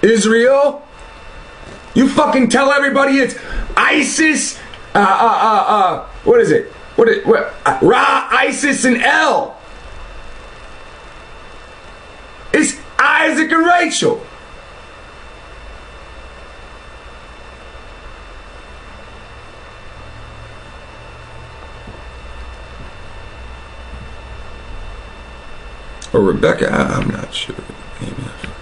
Speaker 1: Israel. You fucking tell everybody it's ISIS, what is it? Ra, Isis, and El. It's Isaac and Rachel. Or Rebecca, I'm not sure. Maybe I forgot.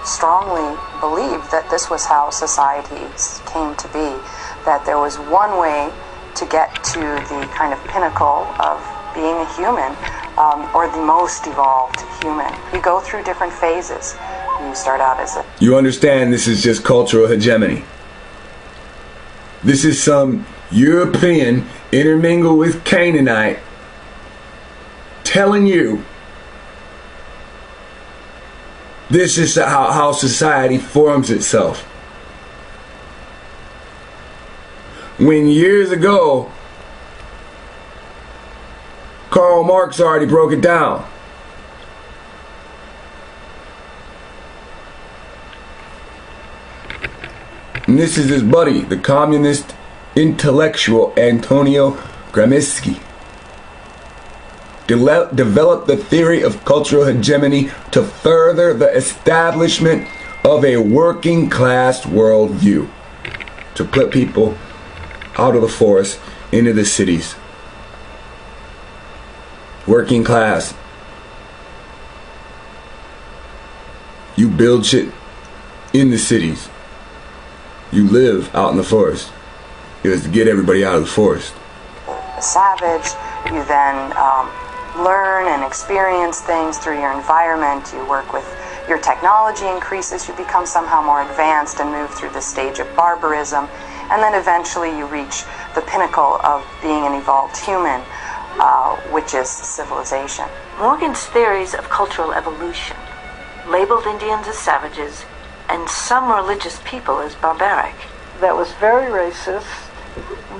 Speaker 10: Strongly believed that this was how societies came to be, that there was one way to get to the kind of pinnacle of being a human, or the most evolved human. You go through different phases. You start out as a...
Speaker 1: You understand this is just cultural hegemony. This is some European intermingled with Canaanite telling you this is how society forms itself. When years ago, Karl Marx already broke it down. And this is his buddy, the communist intellectual Antonio Gramsci. Developed the theory of cultural hegemony to further the establishment of a working class worldview, to put people out of the forest into the cities. Working class. You build shit in the cities. You live out in the forest. It was to get everybody out of the forest.
Speaker 10: Savage, you then learn and experience things through your environment. You work with your technology increases, you become somehow more advanced and move through the stage of barbarism, and then eventually you reach the pinnacle of being an evolved human, which is civilization.
Speaker 2: Morgan's theories of cultural evolution labeled Indians as savages and some religious people as barbaric.
Speaker 4: That was very racist,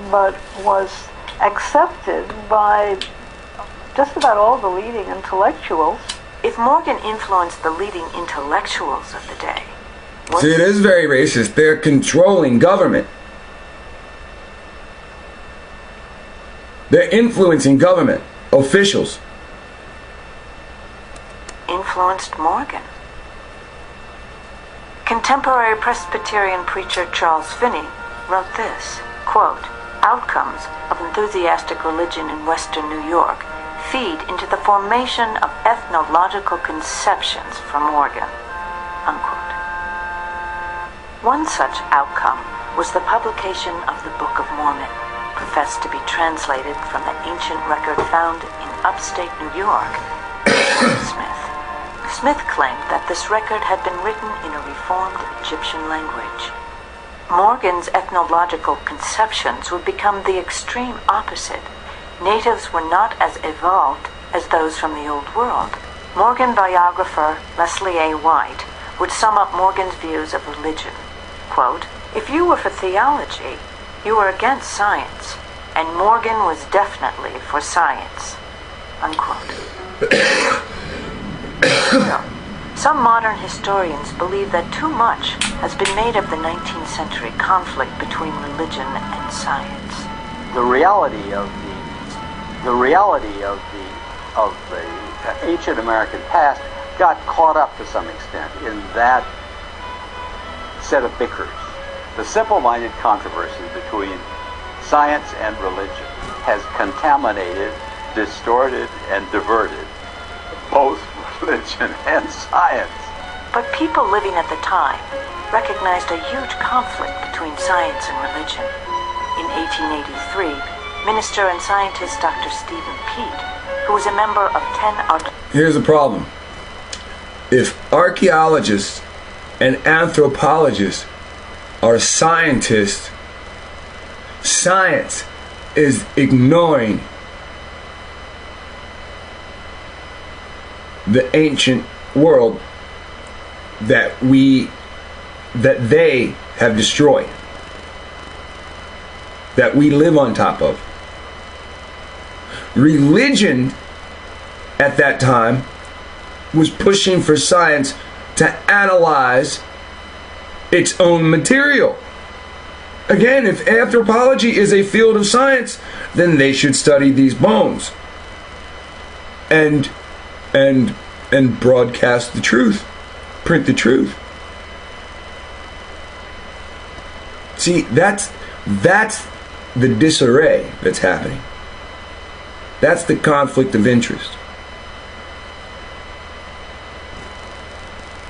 Speaker 4: but was accepted by just about all the leading intellectuals.
Speaker 2: If Morgan influenced the leading intellectuals of the day...
Speaker 1: See, it is very racist. They're controlling government. They're influencing government officials.
Speaker 2: Influenced Morgan. Contemporary Presbyterian preacher Charles Finney wrote this, quote, outcomes of enthusiastic religion in Western New York feed into the formation of ethnological conceptions for Morgan, unquote. One such outcome was the publication of the Book of Mormon, professed to be translated from the ancient record found in upstate New York by Smith. Smith claimed that this record had been written in a reformed Egyptian language. Morgan's ethnological conceptions would become the extreme opposite. Natives were not as evolved as those from the Old World. Morgan biographer Leslie A. White would sum up Morgan's views of religion. Quote, "If you were for theology, you were against science, and Morgan was definitely for science." Unquote. Still, some modern historians believe that too much has been made of the 19th century conflict between religion and science.
Speaker 3: The reality of the ancient American past got caught up to some extent in that set of bickers. The simple-minded controversy between science and religion has contaminated, distorted, and diverted both religion and science.
Speaker 2: But people living at the time recognized a huge conflict between science and religion. In 1883, minister and scientist Dr. Stephen Peet, who was a member of 10...
Speaker 1: Here's the problem. If archaeologists and anthropologists are scientists, science is ignoring the ancient world that they have destroyed, that we live on top of. Religion at that time was pushing for science to analyze its own material. Again, if anthropology is a field of science, then they should study these bones and broadcast the truth, print the truth. See, that's the disarray that's happening. That's the conflict of interest.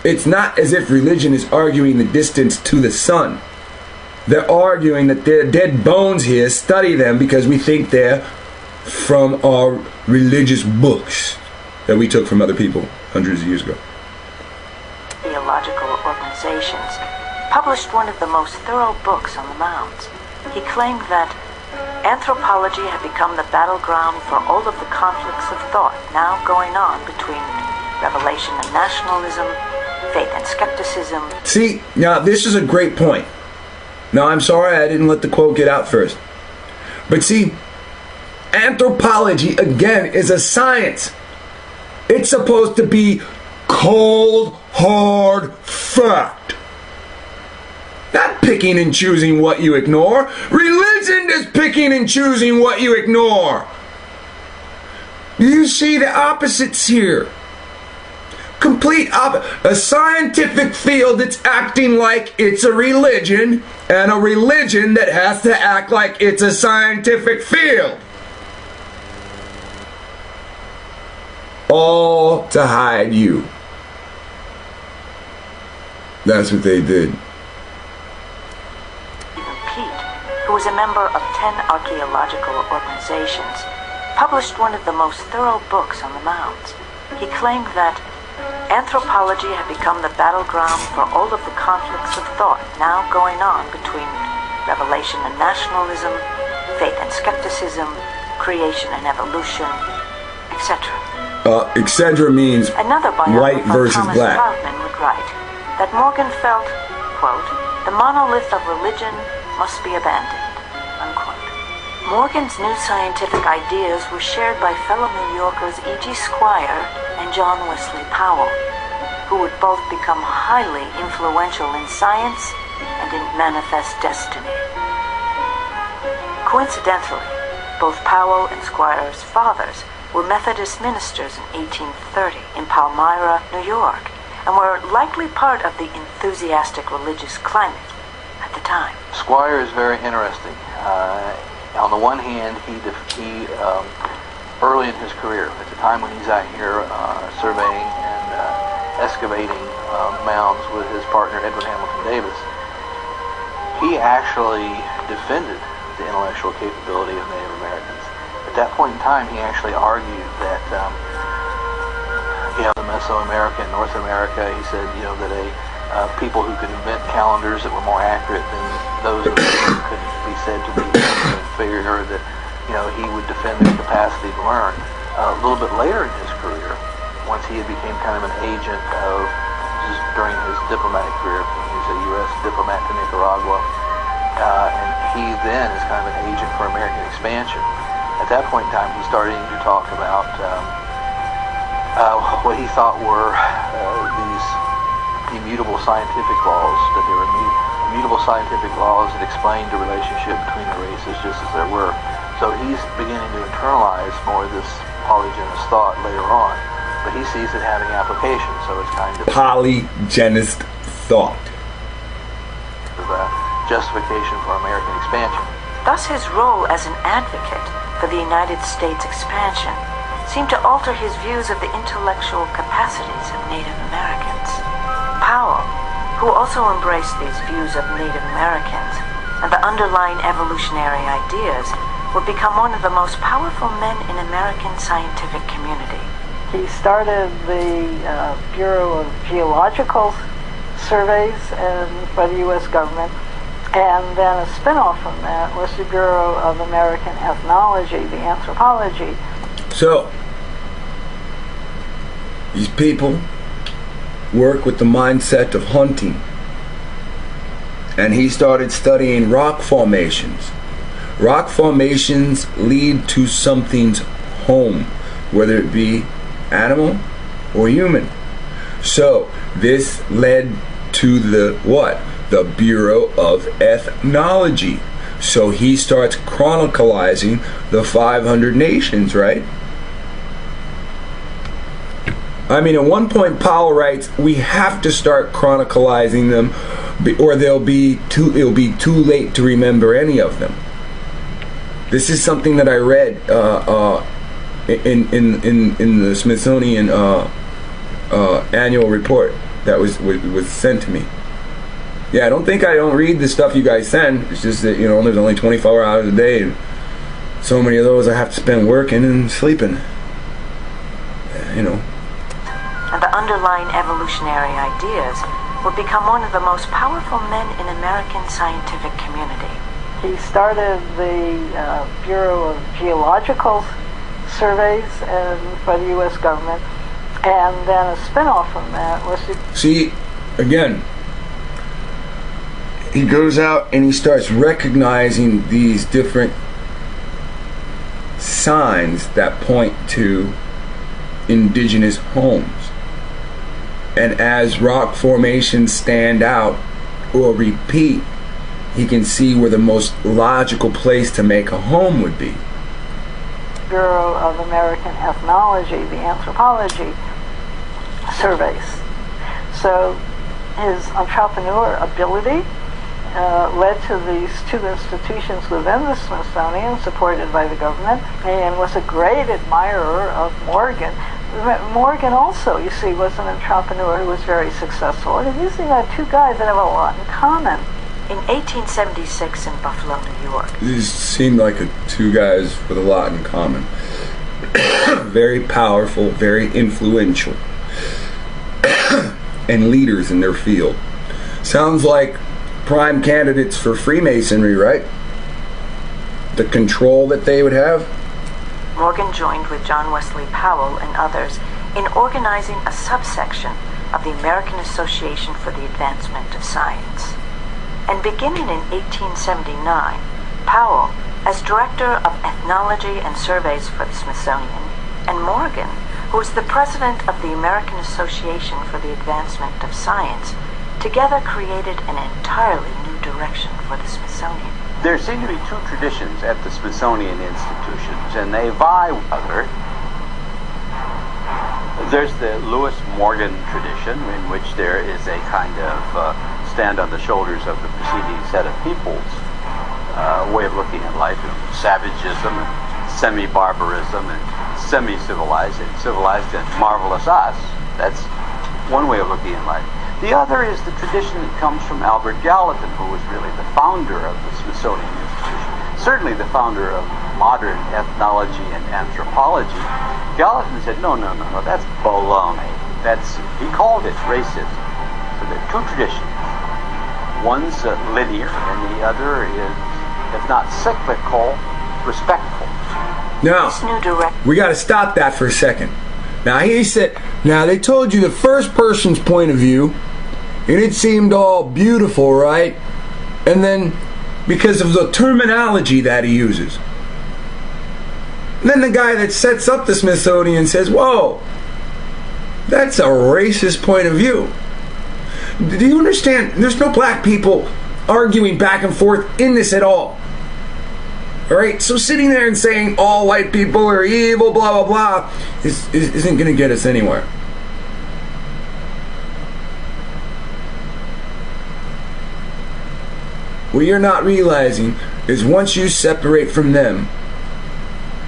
Speaker 1: It's not as if religion is arguing the distance to the sun. They're arguing that there are dead bones here, study them because we think they're from our religious books that we took from other people hundreds of years ago.
Speaker 2: Theological organizations published one of the most thorough books on the mounds. He claimed that anthropology had become the battleground for all of the conflicts of thought now going on between revelation and nationalism, faith and skepticism.
Speaker 1: See, now this is a great point. Now, I'm sorry I didn't let the quote get out first. But see, anthropology, again, is a science. It's supposed to be cold, hard fact. Not picking and choosing what you ignore. Religion is picking and choosing what you ignore. You see the opposites here. Complete a scientific field that's acting like it's a religion, and a religion that has to act like it's a scientific field. All to hide you. That's what they did.
Speaker 2: Pete, who was a member of 10 archaeological organizations, published one of the most thorough books on the mounds. He claimed that anthropology had become the battleground for all of the conflicts of thought now going on between revelation and nationalism, faith and skepticism, creation and evolution, etc.
Speaker 1: Etc. means
Speaker 2: Another
Speaker 1: white versus
Speaker 2: Thomas
Speaker 1: black.
Speaker 2: Troutman would write that Morgan felt, quote, "the monolith of religion must be abandoned," unquote. Morgan's new scientific ideas were shared by fellow New Yorkers E.G. Squire and John Wesley Powell, who would both become highly influential in science and in manifest destiny. Coincidentally, both Powell and Squire's fathers were Methodist ministers in 1830 in Palmyra, New York, and were likely part of the enthusiastic religious climate at the time.
Speaker 6: Squire is very interesting. On the one hand, he early in his career, at the time when he's out here surveying and excavating mounds with his partner Edwin Hamilton Davis, he actually defended the intellectual capability of Native Americans. At that point in time, he actually argued that the Mesoamerica and North America, he said, that people who could invent calendars that were more accurate than those of who could be said to be inferior, that he would defend their capacity to learn. A little bit later in his career, once he had became kind of an agent of, during his diplomatic career, he was a U.S. diplomat to Nicaragua, and he then is kind of an agent for American expansion. At that point in time, he's starting to talk about what he thought were these immutable scientific laws, that they were immutable scientific laws that explained the relationship between the races just as there were. So he's beginning to internalize more of this polygenist thought later on, but he sees it having application, so it's kind of
Speaker 1: polygenist thought.
Speaker 6: The justification for American expansion.
Speaker 2: Thus his role as an advocate for the United States expansion seemed to alter his views of the intellectual capacities of Native Americans. Powell, who also embraced these views of Native Americans and the underlying evolutionary ideas, would become one of the most powerful men in American scientific community.
Speaker 4: He started the Bureau of Geological Surveys by the U.S. government, and then a spin-off from that was the Bureau of American Ethnology, the anthropology.
Speaker 1: So, these people work with the mindset of hunting, and he started studying rock formations. Rock formations lead to something's home, whether it be animal or human. So this led to the Bureau of Ethnology. So he starts chronicalizing the 500 nations, right? I mean, at one point Powell writes, we have to start chronicalizing them, or it'll be too late to remember any of them. This is something that I read in the Smithsonian annual report that was sent to me. Yeah, I don't read the stuff you guys send. It's just that there's only 24 hours a day, and so many of those I have to spend working and sleeping.
Speaker 2: And the underlying evolutionary ideas would become one of the most powerful men in American scientific community.
Speaker 4: He started the Bureau of Geological Surveys by the U.S. government, and then a spin-off from that was the...
Speaker 1: See, again, he goes out and he starts recognizing these different signs that point to indigenous homes. And as rock formations stand out or repeat, he can see where the most logical place to make a home would be.
Speaker 4: Bureau of American Ethnology, the anthropology surveys. So his entrepreneur ability led to these two institutions within the Smithsonian, supported by the government, and was a great admirer of Morgan. Morgan also, you see, was an entrepreneur who was very successful. And you see that two guys that have a lot in common.
Speaker 2: In 1876 in Buffalo, New York.
Speaker 1: These seemed like two guys with a lot in common. Very powerful, very influential, and leaders in their field. Sounds like prime candidates for Freemasonry, right? The control that they would have.
Speaker 2: Morgan joined with John Wesley Powell and others in organizing a subsection of the American Association for the Advancement of Science. And beginning in 1879, Powell, as Director of Ethnology and Surveys for the Smithsonian, and Morgan, who was the President of the American Association for the Advancement of Science, together created an entirely new direction for the Smithsonian.
Speaker 3: There seem to be two traditions at the Smithsonian institutions, and they vie with other. There's the Lewis Morgan tradition, in which there is a kind of stand on the shoulders of the preceding set of peoples way of looking at life, savagism and semi-barbarism and semi-civilized and civilized and marvelous us. That's one way of looking at life. The other is the tradition that comes from Albert Gallatin, who was really the founder of the Smithsonian Institution, certainly the founder of modern ethnology and anthropology. Gallatin said, no, that's baloney. He called it racism. So there are two traditions. One's linear, and the other is, if not cyclical, respectful.
Speaker 1: Now, we got to stop that for a second. Now, he said, now they told you the first person's point of view, and it seemed all beautiful, right? And then, because of the terminology that he uses, then the guy that sets up the Smithsonian says, whoa, that's a racist point of view. Do you understand? There's no black people arguing back and forth in this at all. Alright, so sitting there and saying all white people are evil, blah, blah, blah, isn't going to get us anywhere. What you're not realizing is once you separate from them,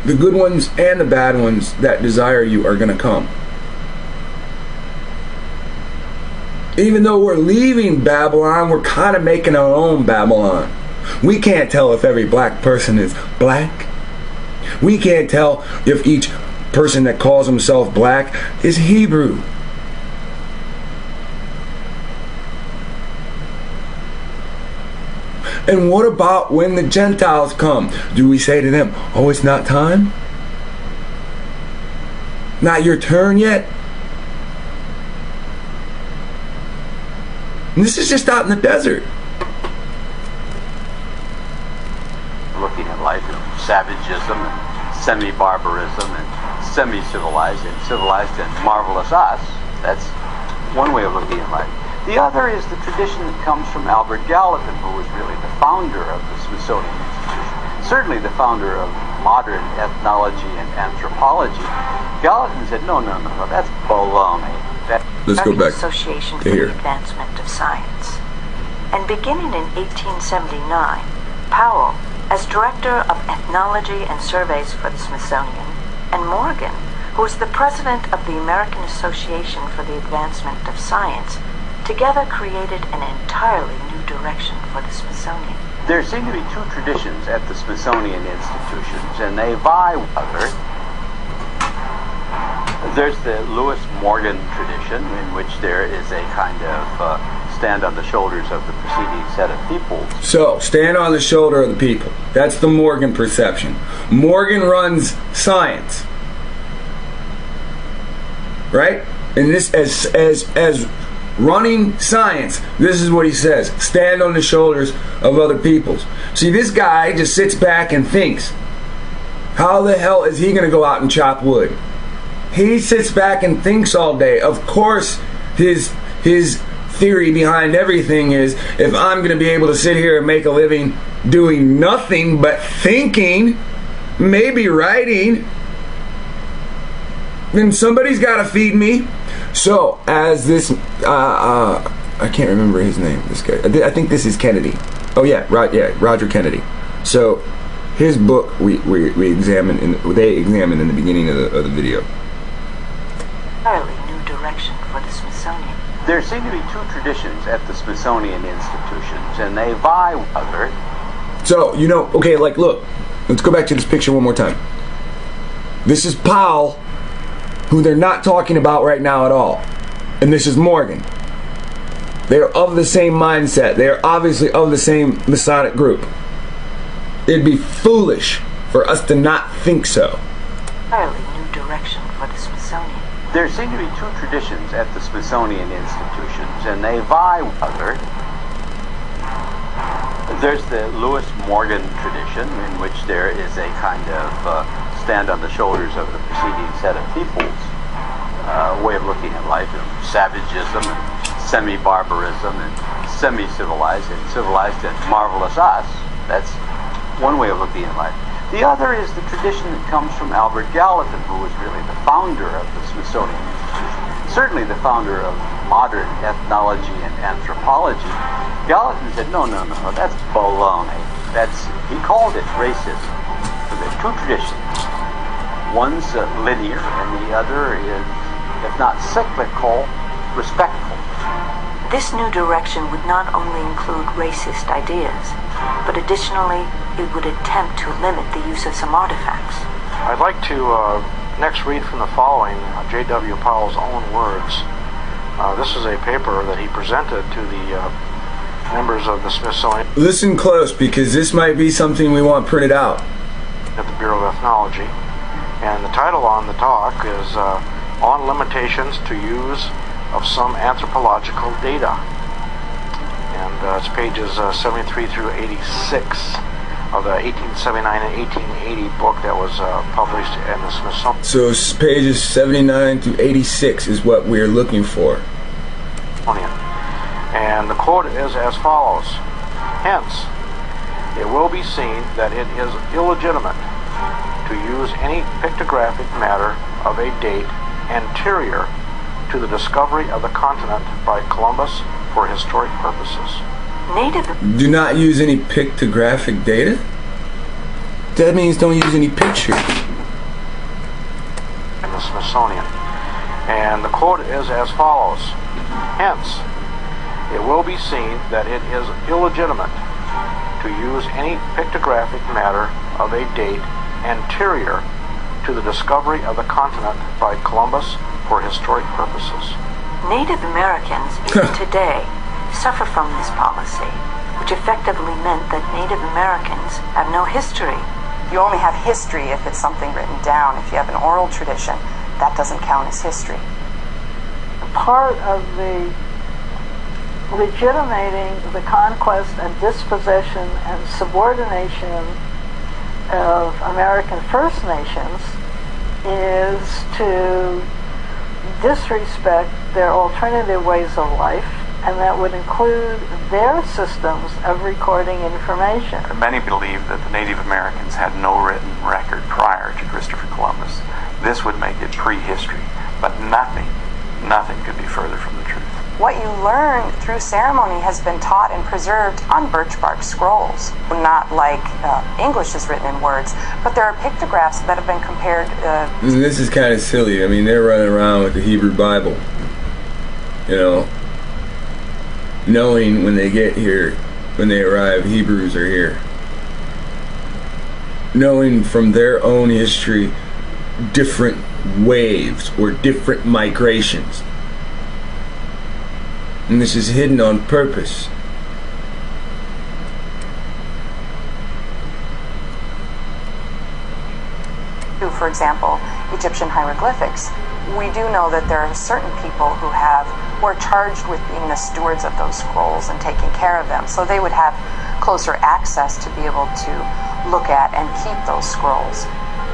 Speaker 1: the good ones and the bad ones that desire you are going to come. Even though we're leaving Babylon, we're kind of making our own Babylon. We can't tell if every black person is black. We can't tell if each person that calls himself black is Hebrew. And what about when the Gentiles come? Do we say to them, oh, it's not time? Not your turn yet? And this is just out in the desert.
Speaker 3: Looking at life, savagism and semi-barbarism and semi-civilized and civilized and marvelous us. That's one way of looking at life. The other is the tradition that comes from Albert Gallatin, who was really the founder of the Smithsonian Institution, certainly the founder of modern ethnology and anthropology. Gallatin said, no, that's baloney.
Speaker 1: Let's go back
Speaker 2: Association
Speaker 1: to
Speaker 2: for
Speaker 1: here.
Speaker 2: the Advancement of Science. And beginning in 1879, Powell, as Director of Ethnology and Surveys for the Smithsonian, and Morgan, who was the President of the American Association for the Advancement of Science, together created an entirely new direction for the Smithsonian.
Speaker 3: There seem to be two traditions at the Smithsonian institutions, and they vie with other. There's the Lewis Morgan tradition, in which there is a kind of stand on the shoulders of the preceding set of peoples.
Speaker 1: So, stand on the shoulder of the people. That's the Morgan perception. Morgan runs science. Right? And this, as running science, this is what he says. Stand on the shoulders of other peoples. See, this guy just sits back and thinks, how the hell is he going to go out and chop wood? He sits back and thinks all day. Of course, his theory behind everything is, if I'm going to be able to sit here and make a living doing nothing but thinking, maybe writing, then somebody's got to feed me. So, as this, I can't remember his name, this guy. I think this is Kennedy. Oh yeah, Roger Kennedy. So, his book we examined, they examined in the beginning of the video.
Speaker 2: Entirely new direction for the Smithsonian.
Speaker 3: There seem to be two traditions at the Smithsonian institutions, and they vie with other.
Speaker 1: So, okay, like, look, let's go back to this picture one more time. This is Powell, who they're not talking about right now at all. And this is Morgan. They're of the same mindset. They're obviously of the same Masonic group. It'd be foolish for us to not think so.
Speaker 2: Entirely new direction for the Smithsonian.
Speaker 3: There seem to be two traditions at the Smithsonian institutions, and they vie with other. There's the Lewis Morgan tradition, in which there is a kind of stand on the shoulders of the preceding set of peoples way of looking at life, savagism and semi-barbarism and semi-civilized and civilized and marvelous us. That's one way of looking at life. The other is the tradition that comes from Albert Gallatin, who was really the founder of the Smithsonian Institution, certainly the founder of modern ethnology and anthropology. Gallatin said, no, that's baloney. he called it racism. So there are two traditions. One's linear, and the other is, if not cyclical, respectful.
Speaker 2: This new direction would not only include racist ideas, but additionally, it would attempt to limit the use of some artifacts.
Speaker 5: I'd like to next read from the following, J.W. Powell's own words. This is a paper that he presented to the members of the Smithsonian.
Speaker 1: Listen close, because this might be something we want printed out.
Speaker 5: At the Bureau of Ethnology. And the title on the talk is On Limitations to Use of Some Anthropological Data. And it's pages 73 through 86 of the 1879 and 1880 book that was published in the Smithsonian.
Speaker 1: So pages 79 through 86 is what we're looking for.
Speaker 5: And the quote is as follows. Hence, it will be seen that it is illegitimate to use any pictographic matter of a date anterior to the discovery of the continent by Columbus for historic purposes.
Speaker 1: Do not use any pictographic data? That means don't use any pictures.
Speaker 5: In the Smithsonian. And the quote is as follows. Hence, it will be seen that it is illegitimate to use any pictographic matter of a date anterior to the discovery of the continent by Columbus for historic purposes.
Speaker 2: Native Americans, even today, suffer from this policy, which effectively meant that Native Americans have no history.
Speaker 10: You only have history if it's something written down. If you have an oral tradition, that doesn't count as history.
Speaker 4: Part of the legitimating the conquest and dispossession and subordination of American First Nations is to disrespect their alternative ways of life, and that would include their systems of recording information.
Speaker 8: Many believe that the Native Americans had no written record prior to Christopher Columbus. This would make it prehistory, but nothing could be further from the truth.
Speaker 10: What you learn through ceremony has been taught and preserved on birch bark scrolls. Not like English is written in words, but there are pictographs that have been compared.
Speaker 1: This is kind of silly. I mean, they're running around with the Hebrew Bible, you know, knowing when they get here, when they arrive, Hebrews are here. Knowing from their own history different waves or different migrations. And this is hidden on purpose.
Speaker 10: For example, Egyptian hieroglyphics. We do know that there are certain people who are charged with being the stewards of those scrolls and taking care of them. So they would have closer access to be able to look at and keep those scrolls.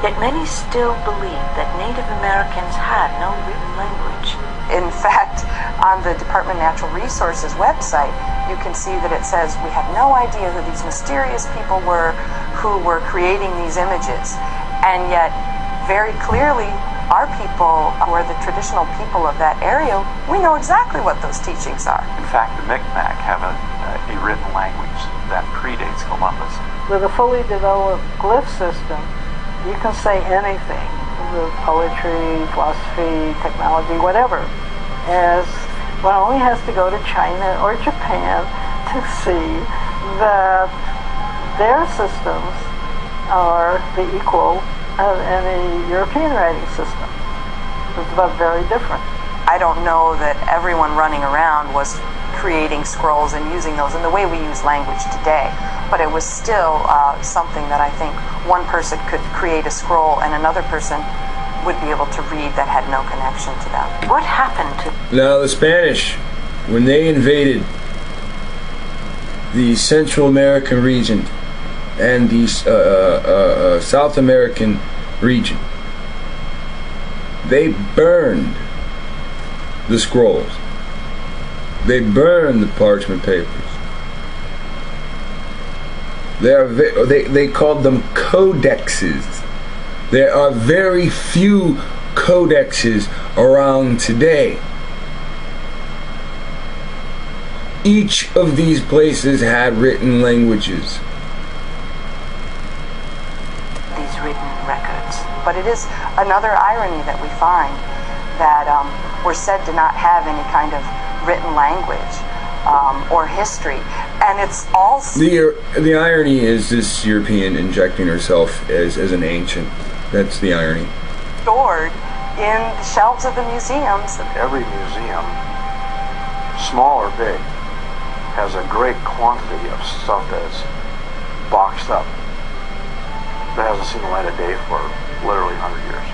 Speaker 2: Yet many still believe that Native Americans had no written language.
Speaker 10: In fact, on the Department of Natural Resources website, you can see that it says we have no idea who these mysterious people were who were creating these images. And yet, very clearly, our people, who are the traditional people of that area, we know exactly what those teachings are.
Speaker 8: In fact, the Micmac have a written language that predates Columbus.
Speaker 4: With a fully developed glyph system, you can say anything, with poetry, philosophy, technology, whatever, as one only has to go to China or Japan to see that their systems are the equal of any European writing system. It's about very different.
Speaker 10: I don't know that everyone running around was creating scrolls and using those in the way we use language today, but it was still something that I think one person could create a scroll and another person would be able to read that had no connection to them.
Speaker 2: What happened to...
Speaker 1: Now the Spanish, when they invaded the Central American region and the South American region, they burned the scrolls. They burned the parchment papers. They called them codexes. There are very few codexes around today. Each of these places had written languages.
Speaker 10: But it is another irony that we find that we're said to not have any kind of written language or history, and it's also
Speaker 1: the irony is this European injecting herself as an ancient. That's the irony.
Speaker 10: Stored in the shelves of the museums.
Speaker 5: Every museum, small or big, has a great quantity of stuff that's boxed up that hasn't seen the light of day for literally 100 years.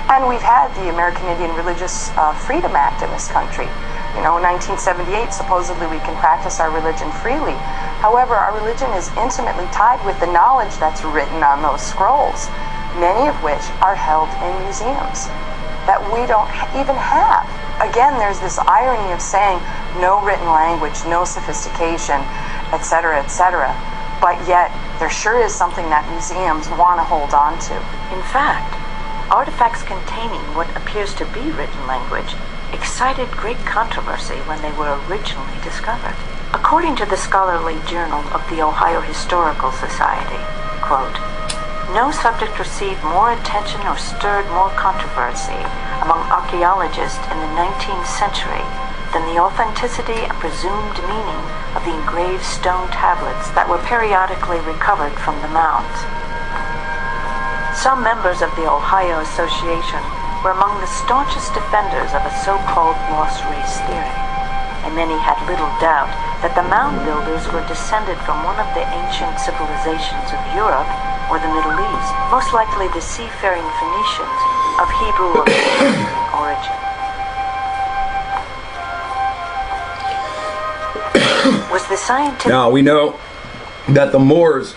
Speaker 10: And we've had the American Indian Religious Freedom Act in this country. You know, in 1978, supposedly we can practice our religion freely. However, our religion is intimately tied with the knowledge that's written on those scrolls, many of which are held in museums that we don't even have. Again, there's this irony of saying no written language, no sophistication, etc., etc., but yet there sure is something that museums want to hold on to.
Speaker 2: In fact, artifacts containing what appears to be written language excited great controversy when they were originally discovered. According to the scholarly Journal of the Ohio Historical Society, quote, "No subject received more attention or stirred more controversy among archaeologists in the 19th century than the authenticity and presumed meaning of the engraved stone tablets that were periodically recovered from the mounds. Some members of the Ohio Association were among the staunchest defenders of a so-called lost race theory, and many had little doubt that the mound builders were descended from one of the ancient civilizations of Europe or the Middle East, most likely the seafaring Phoenicians of Hebrew or Arabian origin. Was the scientific...
Speaker 1: Now we know that the Moors,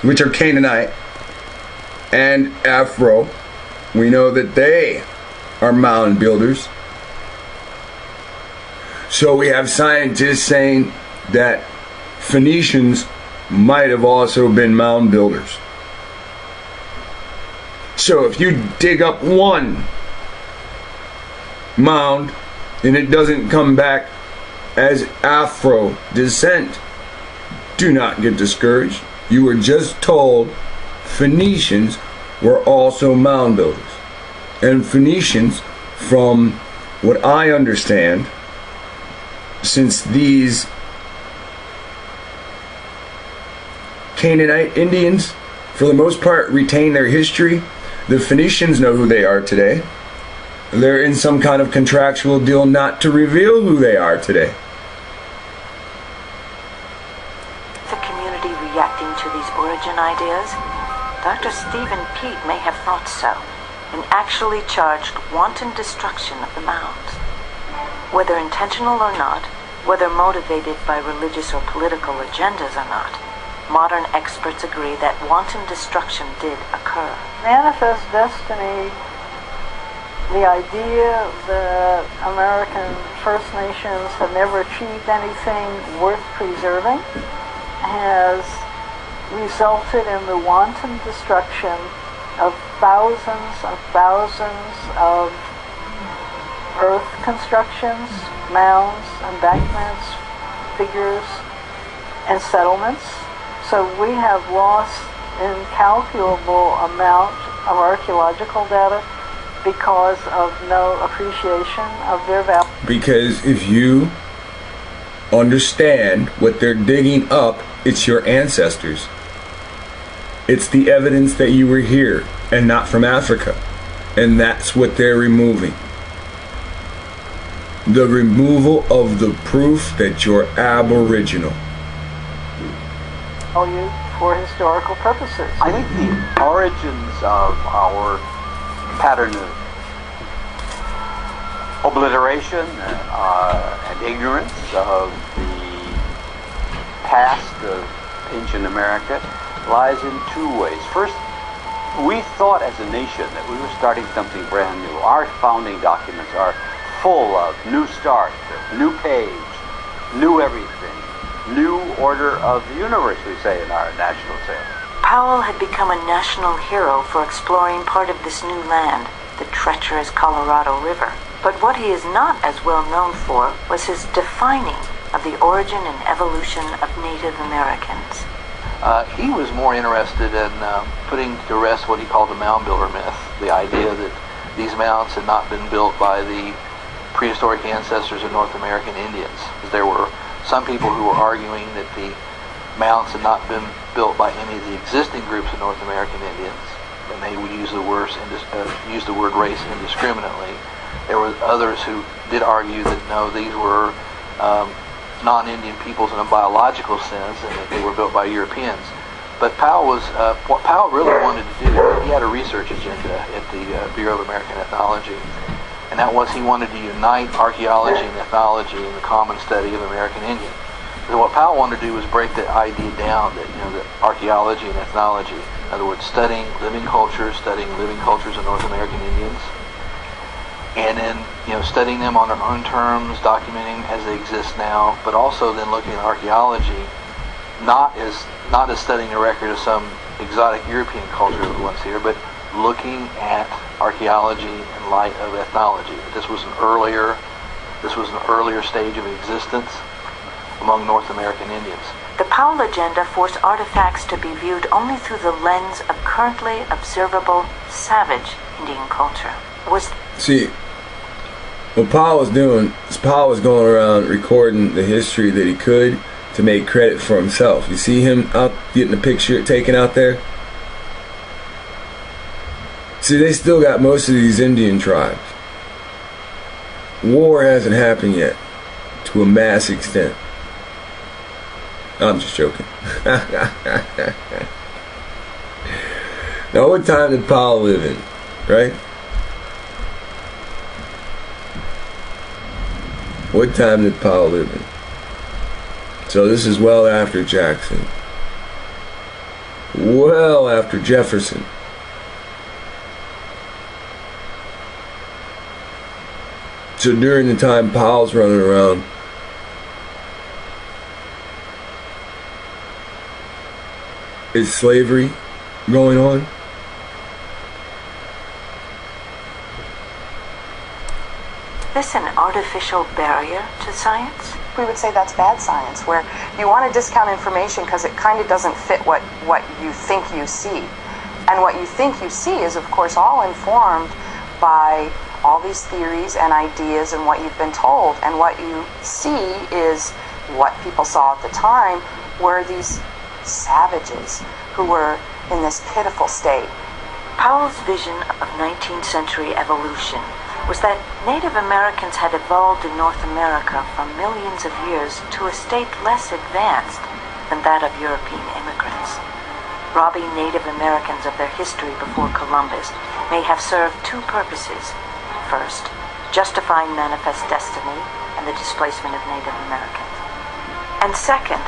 Speaker 1: which are Canaanite, and Afro, we know that they are mound builders. So we have scientists saying that Phoenicians might have also been mound builders. So if you dig up one mound and it doesn't come back as Afro descent, do not get discouraged. You were just told Phoenicians were also mound builders. And Phoenicians, from what I understand, since these Canaanite Indians, for the most part, retain their history, the Phoenicians know who they are today. They're in some kind of contractual deal not to reveal who they are today.
Speaker 2: The community reacting to these origin ideas? Dr. Stephen Peet may have thought so, and actually charged wanton destruction of the mounds. Whether intentional or not, whether motivated by religious or political agendas or not, modern experts agree that wanton destruction did occur.
Speaker 4: Manifest destiny, the idea that American First Nations have never achieved anything worth preserving, has resulted in the wanton destruction of thousands of earth constructions, mounds, embankments, figures, and settlements. So we have lost an incalculable amount of archaeological data because of no appreciation of their value.
Speaker 1: Because if you understand what they're digging up, it's your ancestors. It's the evidence that you were here and not from Africa. And that's what they're removing. The removal of the proof that you're Aboriginal.
Speaker 4: Value for historical purposes.
Speaker 3: I think the origins of our pattern of obliteration and ignorance of the past of ancient America lies in two ways. First, we thought as a nation that we were starting something brand new. Our founding documents are full of new start, new page, new everything, new order of the universe, we say in our national tale.
Speaker 2: Powell had become a national hero for exploring part of this new land, the treacherous Colorado River. But what he is not as well known for was his defining of the origin and evolution of Native Americans.
Speaker 6: he was more interested in putting to rest what he called the mound builder myth, the idea that these mounds had not been built by the prehistoric ancestors of North American Indians. There were some people who were arguing that the mounds had not been built by any of the existing groups of North American Indians, and they would use the word race indiscriminately. There were others who did argue that no, these were non-Indian peoples in a biological sense, and that they were built by Europeans. But what Powell really wanted to do, he had a research agenda at the Bureau of American Ethnology, and that was he wanted to unite archaeology and ethnology in the common study of American Indian. So what Powell wanted to do was break the idea down that, that archaeology and ethnology, in other words, studying living cultures of North American Indians, and then studying them on their own terms, documenting as they exist now, but also then looking at archaeology not as studying the record of some exotic European culture that was once here, but looking at archaeology in light of ethnology. This was an earlier stage of existence among North American Indians.
Speaker 2: The Powell agenda forced artifacts to be viewed only through the lens of currently observable savage Indian culture.
Speaker 1: See, what Powell was doing is Powell was going around recording the history that he could to make credit for himself. You see him out getting the picture taken out there? See, they still got most of these Indian tribes. War hasn't happened yet to a mass extent. I'm just joking. Now, what time did Powell live in, right? What time did Powell live in? So this is well after Jackson. Well after Jefferson. So during the time Powell's running around, is slavery going on?
Speaker 2: Is this an artificial barrier to science?
Speaker 10: We would say that's bad science, where you want to discount information because it kind of doesn't fit what you think you see. And what you think you see is, of course, all informed by all these theories and ideas and what you've been told. And what you see is what people saw at the time were these savages who were in this pitiful state.
Speaker 2: Powell's vision of 19th century evolution was that Native Americans had evolved in North America for millions of years to a state less advanced than that of European immigrants. Robbing Native Americans of their history before Columbus may have served two purposes. First, justifying manifest destiny and the displacement of Native Americans. And second,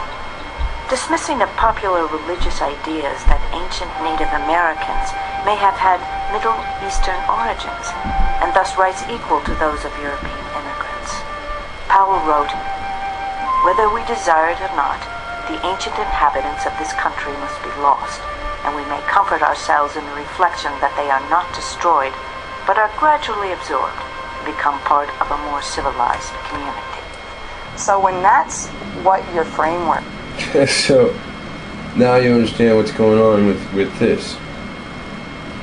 Speaker 2: dismissing of popular religious ideas that ancient Native Americans may have had Middle Eastern origins, and thus rights equal to those of European immigrants. Powell wrote, "Whether we desire it or not, the ancient inhabitants of this country must be lost, and we may comfort ourselves in the reflection that they are not destroyed, but are gradually absorbed and become part of a more civilized community."
Speaker 10: So when that's what your framework...
Speaker 1: So now you understand what's going on with this,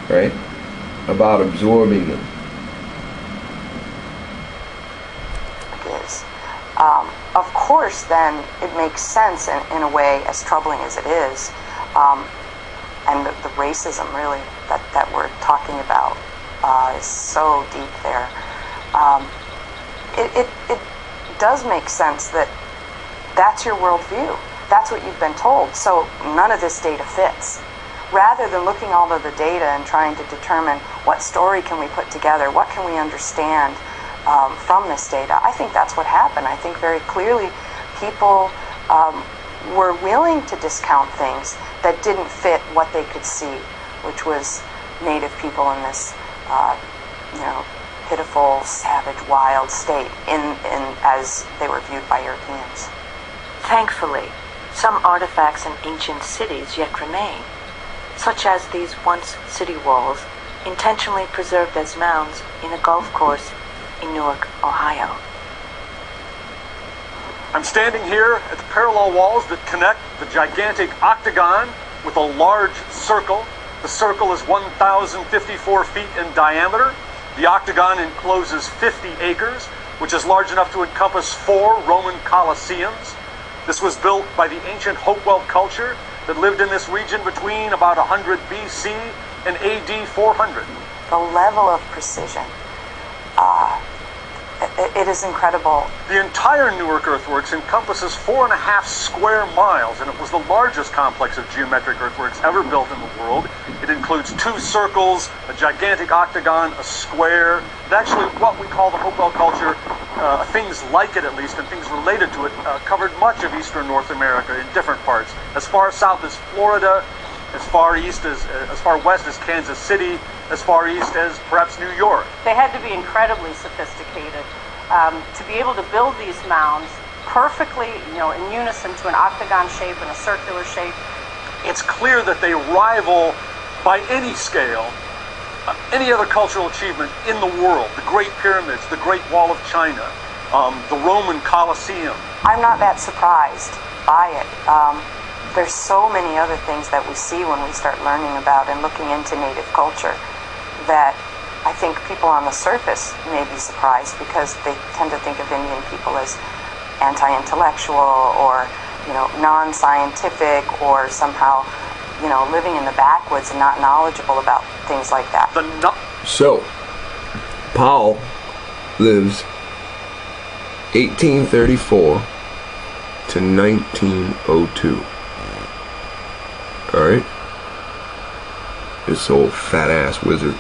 Speaker 1: right? About absorbing them.
Speaker 10: Is. Of course, then, it makes sense in a way, as troubling as it is, and the racism, really, that we're talking about is so deep there. It does make sense that that's your worldview. That's what you've been told. So none of this data fits. Rather than looking all of the data and trying to determine what story can we put together, what can we understand from this data, I think that's what happened. I think very clearly people were willing to discount things that didn't fit what they could see, which was Native people in this, pitiful, savage, wild state as they were viewed by Europeans.
Speaker 2: Thankfully, some artifacts in ancient cities yet remain, such as these once city walls, intentionally preserved as mounds in a golf course in Newark, Ohio.
Speaker 11: I'm standing here at the parallel walls that connect the gigantic octagon with a large circle. The circle is 1,054 feet in diameter. The octagon encloses 50 acres, which is large enough to encompass 4 Roman Colosseums. This was built by the ancient Hopewell culture that lived in this region between about 100 BC and AD 400.
Speaker 10: The level of precision, it is incredible.
Speaker 11: The entire Newark earthworks encompasses 4.5 square miles, and it was the largest complex of geometric earthworks ever built in the world. It includes 2 circles, a gigantic octagon, a square. It actually, what we call the Hopewell culture, things like it at least, and things related to it, covered much of eastern North America in different parts. As far south as Florida, as far west as Kansas City, as far east as perhaps New York.
Speaker 12: They had to be incredibly sophisticated to be able to build these mounds perfectly, in unison to an octagon shape and a circular shape.
Speaker 11: It's clear that they rival, by any scale, any other cultural achievement in the world. The Great Pyramids, the Great Wall of China, the Roman Colosseum.
Speaker 10: I'm not that surprised by it. There's so many other things that we see when we start learning about and looking into native culture that I think people on the surface may be surprised, because they tend to think of Indian people as anti-intellectual or, non-scientific, or somehow, living in the backwoods and not knowledgeable about things like that.
Speaker 1: So, Powell lives 1834 to 1902. Alright? This old fat-ass wizard.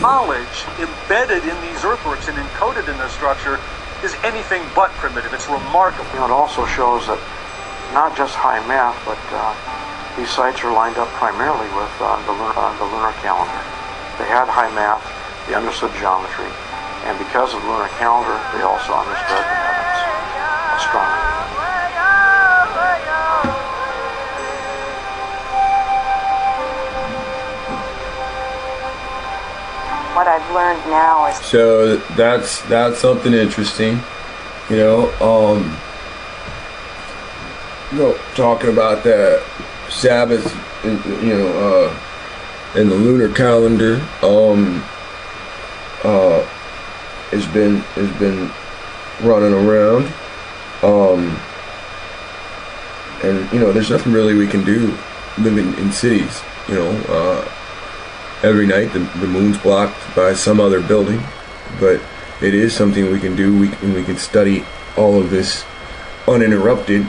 Speaker 11: Knowledge embedded in these earthworks and encoded in their structure is anything but primitive. It's remarkable.
Speaker 5: It also shows that not just high math, but these sites are lined up primarily with the lunar calendar. They had high math, they understood geometry, and because of the lunar calendar, they also understood the heavens, astronomy.
Speaker 10: What I've learned now is...
Speaker 1: So that's something interesting, talking about the Sabbath, and the lunar calendar, has been running around, and there's nothing really we can do living in cities, Every night the moon's blocked by some other building, but it is something we can do. We can study all of this uninterrupted,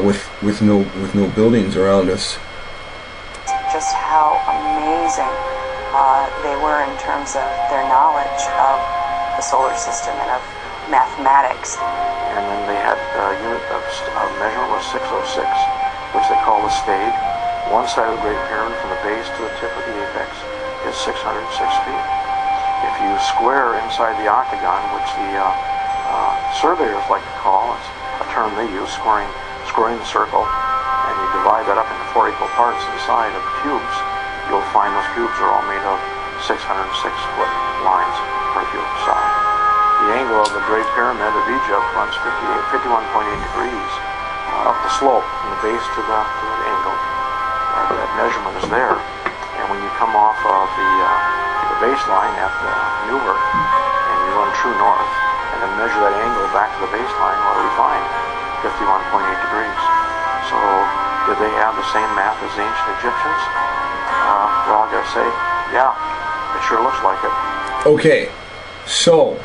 Speaker 1: with no buildings around us.
Speaker 10: Just how amazing they were in terms of their knowledge of the solar system and of mathematics.
Speaker 5: And then they had a unit of measurement was 606, which they call the stade. One side of the Great Pyramid, from the base to the tip of the apex, is 606 feet. If you square inside the octagon, which the surveyors like to call, it's a term they use, squaring the circle, and you divide that up into 4 equal parts inside of cubes, you'll find those cubes are all made of 606-foot lines per cube side. The angle of the Great Pyramid of Egypt runs 51.8 degrees up the slope, from the base to the angle. That measurement is there, and when you come off of the baseline at Newark and you run true north and then measure that angle back to the baseline, what do we find? 51.8 degrees. So did they have the same math as the ancient Egyptians? Well, I gotta say, yeah, it sure looks like it.
Speaker 1: Okay, so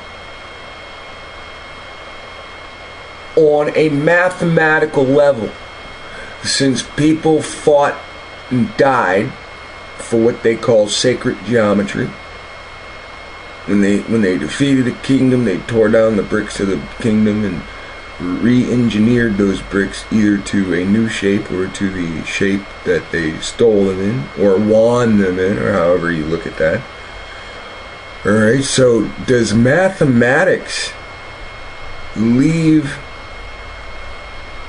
Speaker 1: on a mathematical level, since people fought and died for what they call sacred geometry, when they defeated a kingdom, they tore down the bricks of the kingdom and re-engineered those bricks either to a new shape or to the shape that they stole them in or won them in, or however you look at that. Alright, so does mathematics leave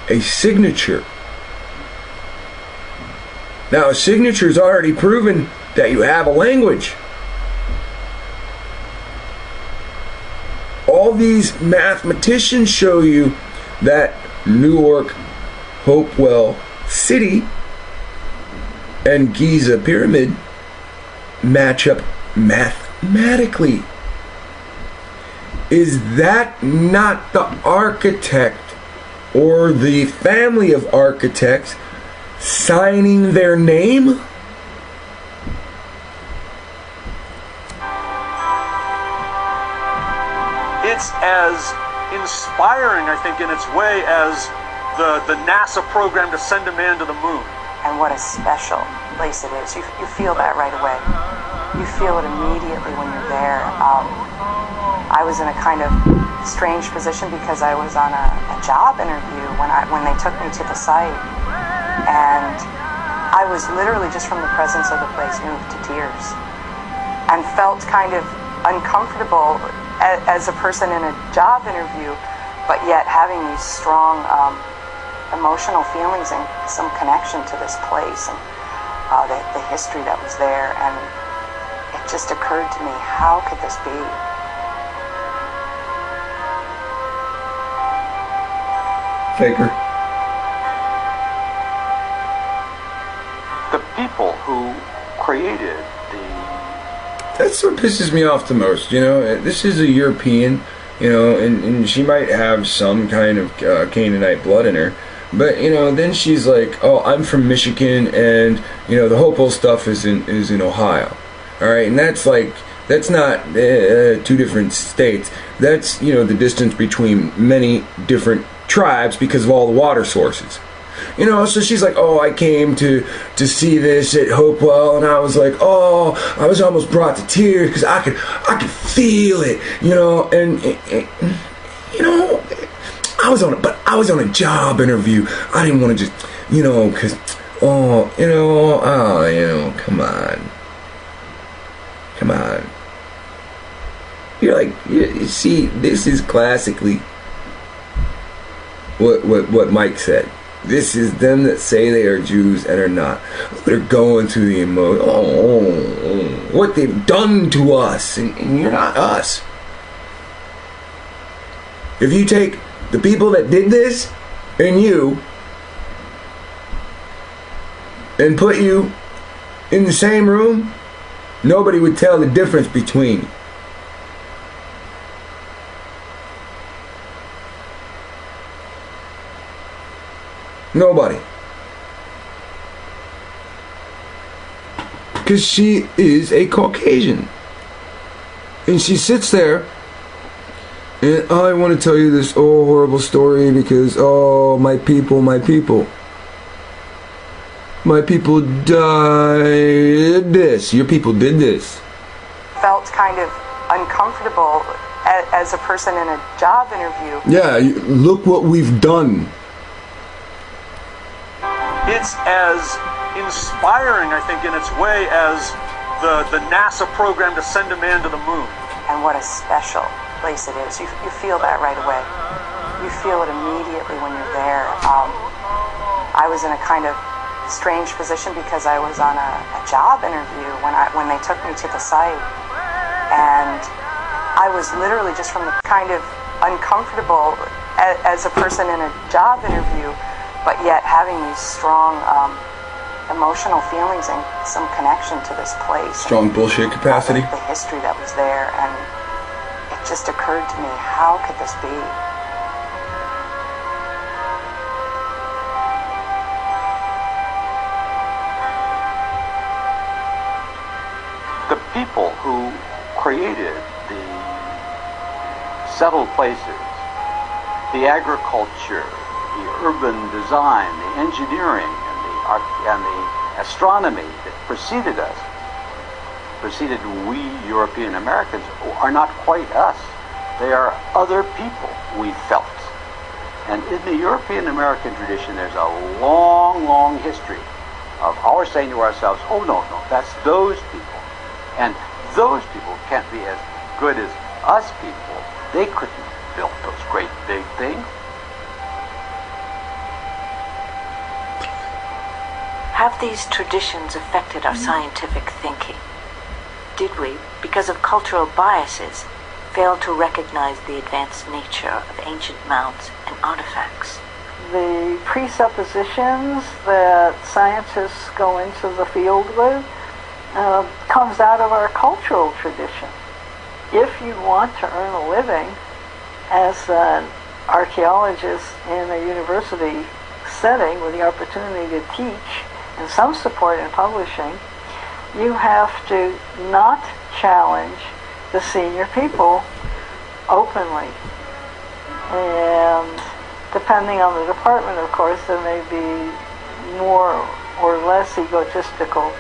Speaker 1: a signature? Now, a signature is already proven that you have a language. All these mathematicians show you that Newark, Hopewell City, and Giza Pyramid match up mathematically? Is that not the architect or the family of architects signing their name?
Speaker 11: It's as inspiring, I think, in its way as the NASA program to send a man to the moon.
Speaker 10: And what a special place it is. You feel that right away. You feel it immediately when you're there. I was in a kind of strange position because I was on a job interview when they took me to the site, and I was literally just from the presence of the place moved to tears and felt kind of uncomfortable as a person in a job interview, but yet having these strong emotional feelings and some connection to this place and the history that was there. And it just occurred to me, how could this be?
Speaker 1: Faker.
Speaker 3: The people who created
Speaker 1: That's what pisses me off the most. You know, this is a European, you know, and she might have some kind of Canaanite blood in her. But, you know, then she's like, oh, I'm from Michigan, and, you know, the Hopewell stuff is in Ohio. All right, and that's like, that's not two different states. That's, you know, the distance between many different tribes because of all the water sources. You know, so she's like, oh, I came to see this at Hopewell, and I was like, oh, I was almost brought to tears because I could feel it, you know, and you know, I was on a job interview. I didn't want to just, you know, because, you know, come on. You're like, you see, this is classically what Mike said. This is them that say they are Jews and are not. They're going through the emotion. What they've done to us, and you're not us. If you take the people that did this and you and put you in the same room, nobody would tell the difference between you. Nobody. Because she is a Caucasian. And she sits there, and I want to tell you this horrible story because, my people died this. Your people did this.
Speaker 10: Felt kind of uncomfortable as a person in a job interview.
Speaker 1: Yeah, look what we've done.
Speaker 11: It's as inspiring, I think, in its way as the NASA program to send a man to the moon.
Speaker 10: And what a special place it is. You feel that right away. You feel it immediately when you're there. I was in a kind of strange position because I was on a job interview when they took me to the site, and I was literally just from the kind of uncomfortable as a person in a job interview, but yet having these strong emotional feelings and some connection to this place.
Speaker 1: Strong bullshit capacity.
Speaker 10: The history that was there, and it just occurred to me, how could this be?
Speaker 3: The people who created the settled places, the agriculture, the urban design, the engineering, and the astronomy that preceded us, preceded we European Americans, are not quite us. They are other people we felt. And in the European American tradition, there's a long, long history of our saying to ourselves, oh no, that's those people. And those people can't be as good as us people. They couldn't build those great big things.
Speaker 2: Have these traditions affected our scientific thinking? Did we, because of cultural biases, fail to recognize the advanced nature of ancient mounds and artifacts?
Speaker 4: the presuppositions that scientists go into the field with comes out of our cultural tradition. If you want to earn a living as an archaeologist in a university setting with the opportunity to teach and some support in publishing, you have to not challenge the senior people openly. And depending on the department, of course, there may be more or less egotistical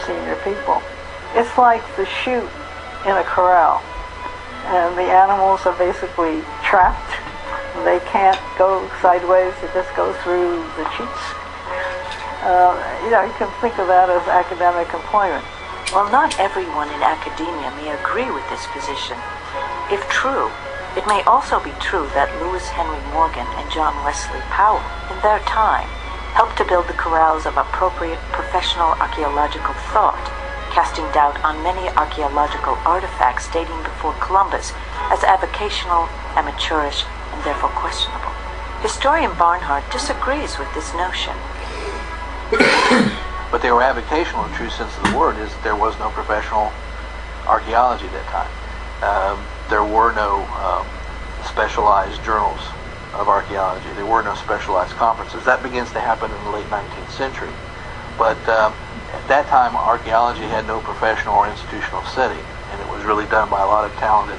Speaker 4: senior people. It's like the chute in a corral, and the animals are basically trapped. They can't go sideways, they just go through the chutes. You can think of that as academic employment.
Speaker 2: While not everyone in academia may agree with this position, if true, it may also be true that Lewis Henry Morgan and John Wesley Powell, in their time, helped to build the corrals of appropriate professional archaeological thought, casting doubt on many archaeological artifacts dating before Columbus as avocational, amateurish, and therefore questionable. Historian Barnhart disagrees with this notion.
Speaker 6: But they were avocational in true sense of the word, is there was no professional archaeology at that time. There were no specialized journals of archaeology. There were no specialized conferences. That begins to happen in the late 19th century. But at that time, archaeology had no professional or institutional setting, and it was really done by a lot of talented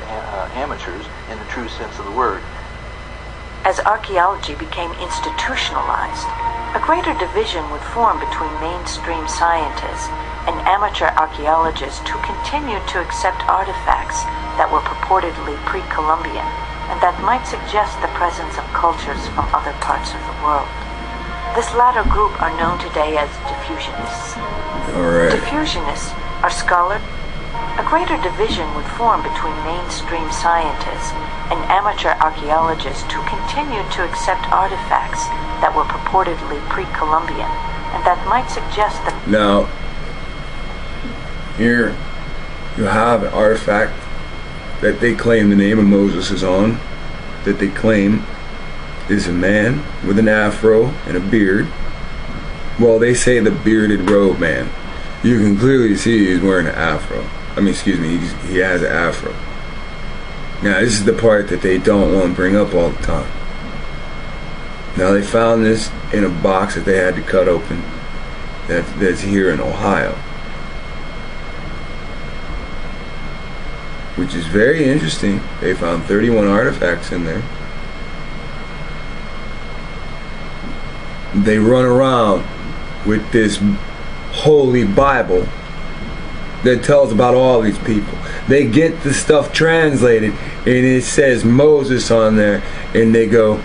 Speaker 6: amateurs in the true sense of the word.
Speaker 2: As archaeology became institutionalized, a greater division would form between mainstream scientists and amateur archaeologists who continued to accept artifacts that were purportedly pre-Columbian and that might suggest the presence of cultures from other parts of the world. This latter group are known today as diffusionists.
Speaker 1: All right.
Speaker 2: Diffusionists are scholars. A greater division would form between mainstream scientists and amateur archaeologists who continued to accept artifacts that were purportedly pre-Columbian and that might suggest that...
Speaker 1: Now, here you have an artifact that they claim the name of Moses is on, that they claim is a man with an afro and a beard. Well, they say the bearded robe man. You can clearly see he's wearing an afro. He has an afro. Now, this is the part that they don't want to bring up all the time. Now, they found this in a box that they had to cut open that's here in Ohio. Which is very interesting. They found 31 artifacts in there. They run around with this holy Bible that tells about all these people. They get the stuff translated and it says Moses on there, and they go,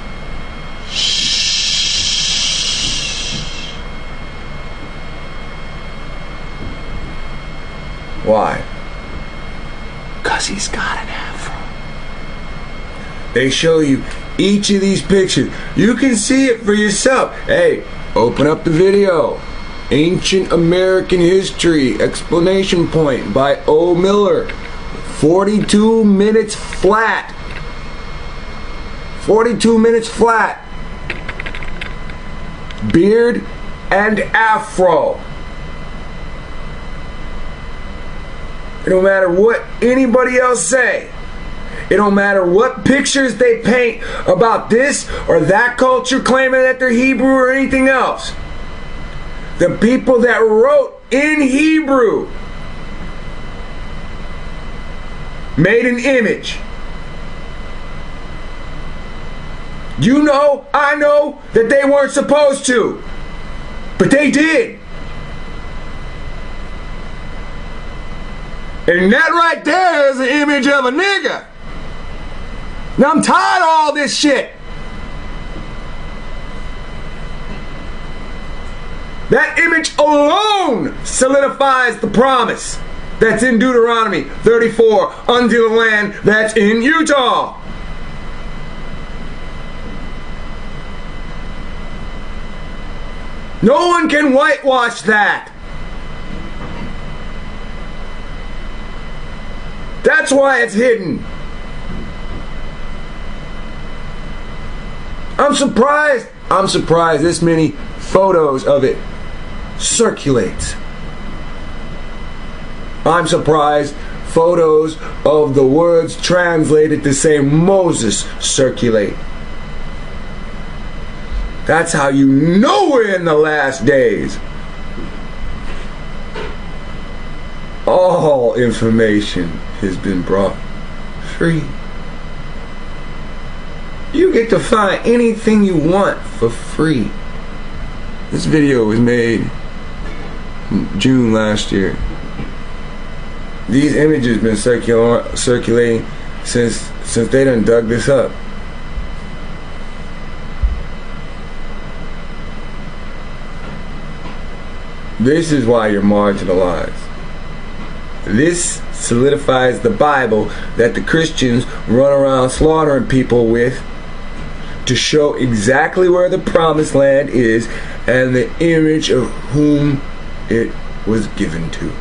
Speaker 1: why? Because he's got an afro. They show you each of these pictures. You can see it for yourself. Hey, open up the video. Ancient American History, Explanation Point by O. Miller. 42 minutes flat. 42 minutes flat. Beard and afro. It don't matter what anybody else say. It don't matter what pictures they paint about this or that culture claiming that they're Hebrew or anything else. The people that wrote in Hebrew made an image. You know, I know that they weren't supposed to, but they did. And that right there is an image of a nigga. Now I'm tired of all this shit. That image alone solidifies the promise that's in Deuteronomy 34 unto the land that's in Utah. No one can whitewash that. That's why it's hidden. I'm surprised I'm surprised this many photos of it circulates. I'm surprised photos of the words translated to say Moses circulate. That's how you know we're in the last days. All information has been brought free. You get to find anything you want for free. This video was made in June last year. These images been circulating since they done dug this up. This is why you're marginalized. This solidifies the Bible that the Christians run around slaughtering people with to show exactly where the promised land is and the image of whom it was given to.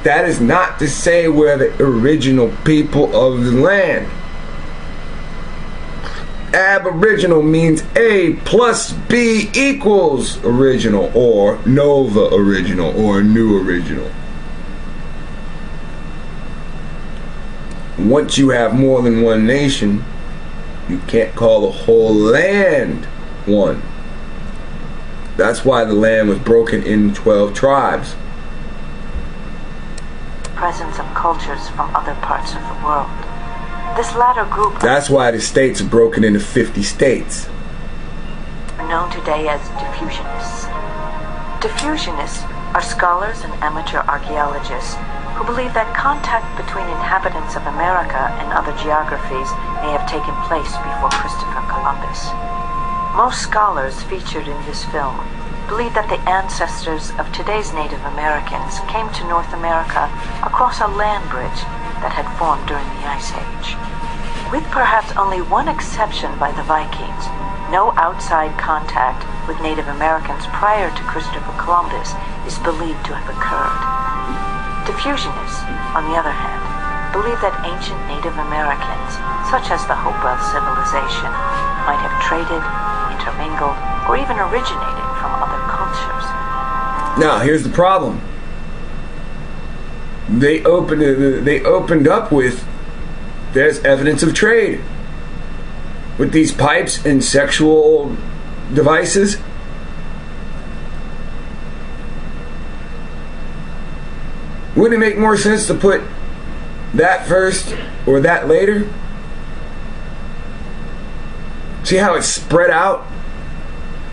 Speaker 1: That is not to say we're the original people of the land. Aboriginal means A plus B equals original, or Nova original, or new original. Once you have more than one nation, you can't call the whole land one. That's why the land was broken into 12 tribes.
Speaker 2: Presence of cultures from other parts of the world. This latter group,
Speaker 1: that's why the states are broken into 50 states.
Speaker 2: Are known today as diffusionists. Diffusionists are scholars and amateur archaeologists who believe that contact between inhabitants of America and other geographies may have taken place before Christopher Columbus. Most scholars featured in this film believe that the ancestors of today's Native Americans came to North America across a land bridge that had formed during the Ice Age. With perhaps only one exception by the Vikings, no outside contact with Native Americans prior to Christopher Columbus is believed to have occurred. Diffusionists, on the other hand, believe that ancient Native Americans, such as the Hopewell civilization, might have traded, intermingled, or even originated from other cultures.
Speaker 1: Now, here's the problem. They opened up with, there's evidence of trade with these pipes and sexual devices. Wouldn't it make more sense to put that first or that later? See how it's spread out?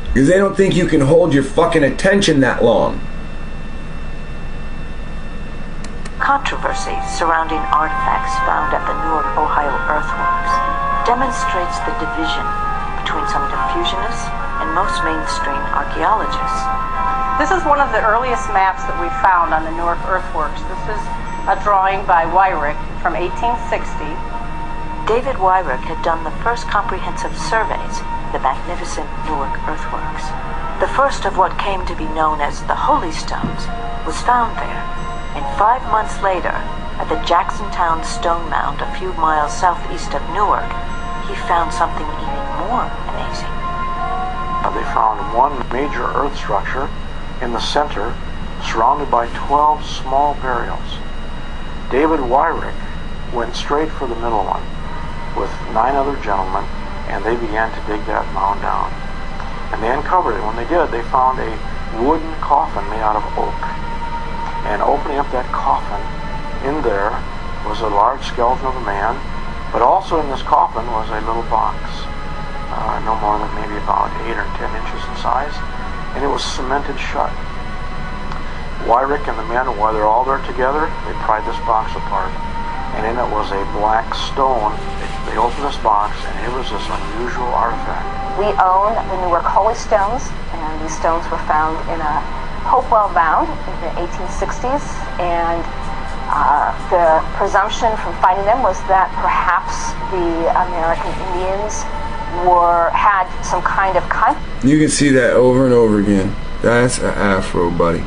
Speaker 1: Because they don't think you can hold your fucking attention that long.
Speaker 2: Controversy surrounding artifacts found at the Newark, Ohio earthworks demonstrates the division between some diffusionists and most mainstream archaeologists.
Speaker 12: This is one of the earliest maps that we found on the Newark earthworks. This is a drawing by Wyrick from 1860.
Speaker 2: David Wyrick had done the first comprehensive surveys of the magnificent Newark earthworks. The first of what came to be known as the Holy Stones was found there, and 5 months later, at the Jacksontown Stone Mound a few miles southeast of Newark, he found something even more amazing.
Speaker 5: They found one major earth structure in the center, surrounded by 12 small burials. David Wyrick went straight for the middle one with 9 other gentlemen, and they began to dig that mound down. And they uncovered it. When they did, they found a wooden coffin made out of oak. And opening up that coffin, in there was a large skeleton of a man, but also in this coffin was a little box, no more than maybe about 8 or 10 inches in size, and it was cemented shut. Wyrick and the men, while they're all there together, they pried this box apart, and in it was a black stone. They opened this box, and here was this unusual artifact.
Speaker 13: We own the Newark Holy Stones, and these stones were found in a Hopewell mound in the 1860s, and the presumption from finding them was that perhaps the American Indians had some kind of
Speaker 1: You can see that over and over again. That's an afro, buddy.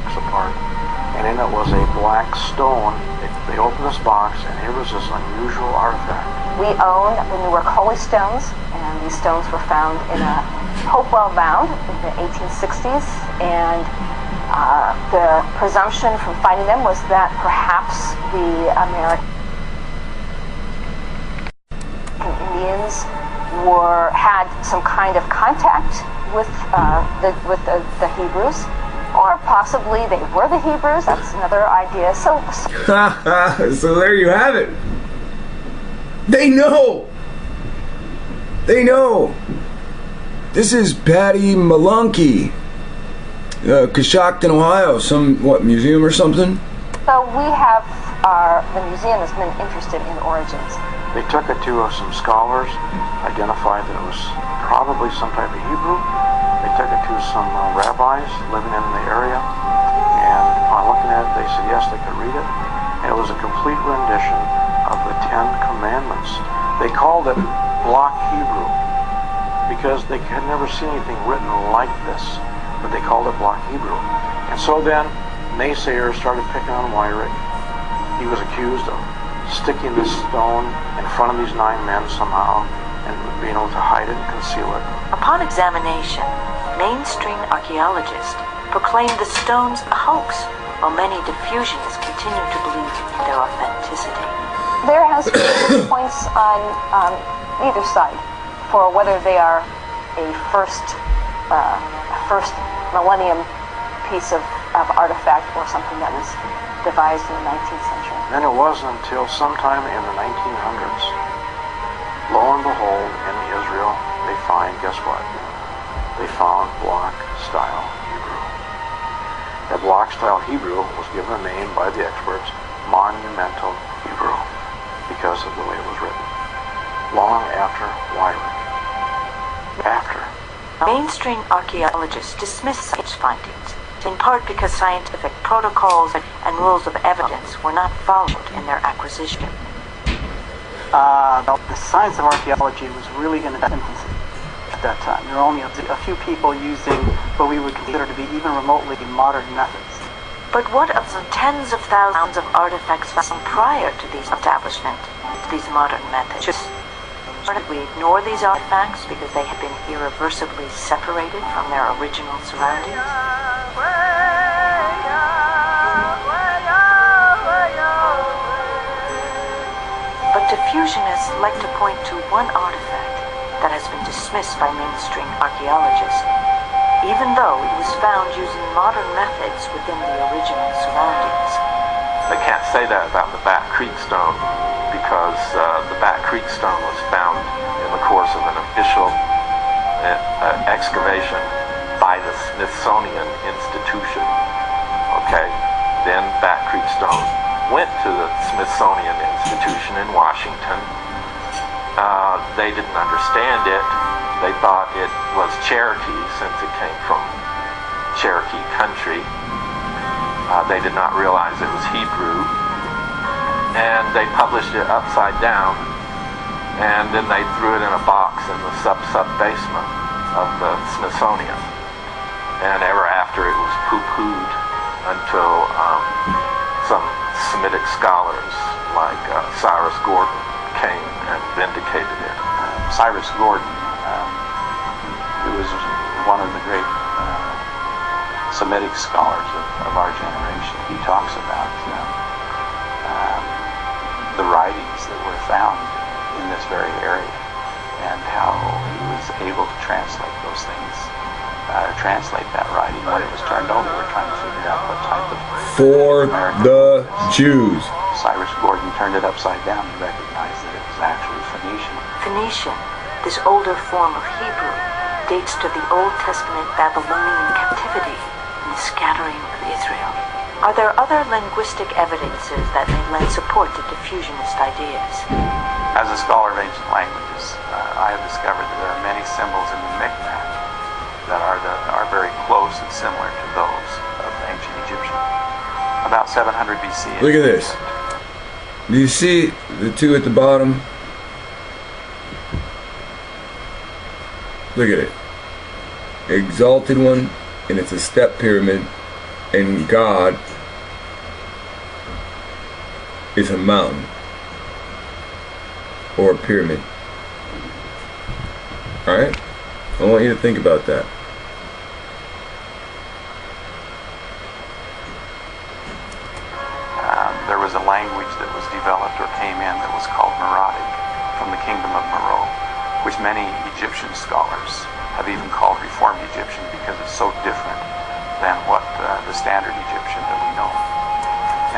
Speaker 5: Apart. And and in it was a black stone. They opened this box, and here was this unusual artifact.
Speaker 13: We own the Newark Holy Stones, and these stones were found in a Hopewell mound in the 1860s, and the presumption from finding them was that perhaps the American Indians had some kind of contact with the Hebrews, or possibly they were the Hebrews. That's another idea. So
Speaker 1: there you have it. They know. They know. This is Patty Malunky, Coshocton, Ohio. Some museum or something?
Speaker 13: So we have the museum has been interested in origins.
Speaker 5: They took it to some scholars, identified that it was probably some type of Hebrew. They took it to some rabbis living in the area, and upon looking at it, they said yes, they could read it. And it was a complete rendition of the Ten Commandments. They called it block Hebrew because they had never seen anything written like this, but they called it block Hebrew. And so then naysayers started picking on Weyrich. He was accused of sticking this stone in front of these 9 men somehow and being able to hide it and conceal it.
Speaker 2: Upon examination, mainstream archaeologists proclaimed the stones a hoax, while many diffusionists continue to believe in their authenticity.
Speaker 13: There has been points on either side for whether they are a first millennium piece of artifact or something that was devised in the 19th century.
Speaker 5: Then it wasn't until sometime in the 1900s, lo and behold, in Israel, they find, guess what? They found block-style Hebrew. That block-style Hebrew was given a name by the experts, monumental Hebrew, because of the way it was written. Long after Weyrich. After.
Speaker 2: Mainstream archaeologists dismiss such findings, in part because scientific protocols and rules of evidence were not followed in their acquisition.
Speaker 9: The science of archaeology was really in its infancy at that time. There were only a few people using what we would consider to be even remotely modern methods.
Speaker 2: But what of the tens of thousands of artifacts found prior to these establishment, to these modern methods? Should we ignore these artifacts because they had been irreversibly separated from their original surroundings? But diffusionists like to point to one artifact that has been dismissed by mainstream archaeologists, even though it was found using modern methods within the original surroundings.
Speaker 8: They can't say that about the Bat Creek stone because the Bat Creek stone was found in the course of an official excavation by the Smithsonian Institution. Okay, then Bat Creek stone went to the Smithsonian Institution in Washington. They didn't understand it. They thought it was Cherokee since it came from Cherokee country. They did not realize it was Hebrew. And they published it upside down. And then they threw it in a box in the sub-basement of the Smithsonian. And ever after it was poo-pooed until some Semitic scholars like Cyrus Gordon came and vindicated it.
Speaker 3: Cyrus Gordon, who was one of the great Semitic scholars of our generation, he talks about the writings that were found in this very area and how he was able to translate those things, translate that writing when it was turned over. We're trying to figure out what type of
Speaker 1: for the Jews.
Speaker 3: Cyrus Gordon turned it upside down and recognized that it was actually Phoenician.
Speaker 2: Phoenician, this older form of Hebrew, dates to the Old Testament Babylonian captivity and the scattering of Israel. Are there other linguistic evidences that may lend support to diffusionist ideas?
Speaker 3: As a scholar of ancient languages, I have discovered that there are many symbols in the Micmac that are very close and similar to those of ancient Egyptian. About 700 BC.
Speaker 1: Look at this. Do you see the two at the bottom? Look at it. Exalted one, and it's a step pyramid, and God is a mountain or a pyramid. Alright? I want you to think about that.
Speaker 8: There was a language that was developed or came in that was called Marathi from the kingdom of Meroe, which many Egyptian scholars have even called Reformed Egyptian because it's so different than what the standard Egyptian that we know.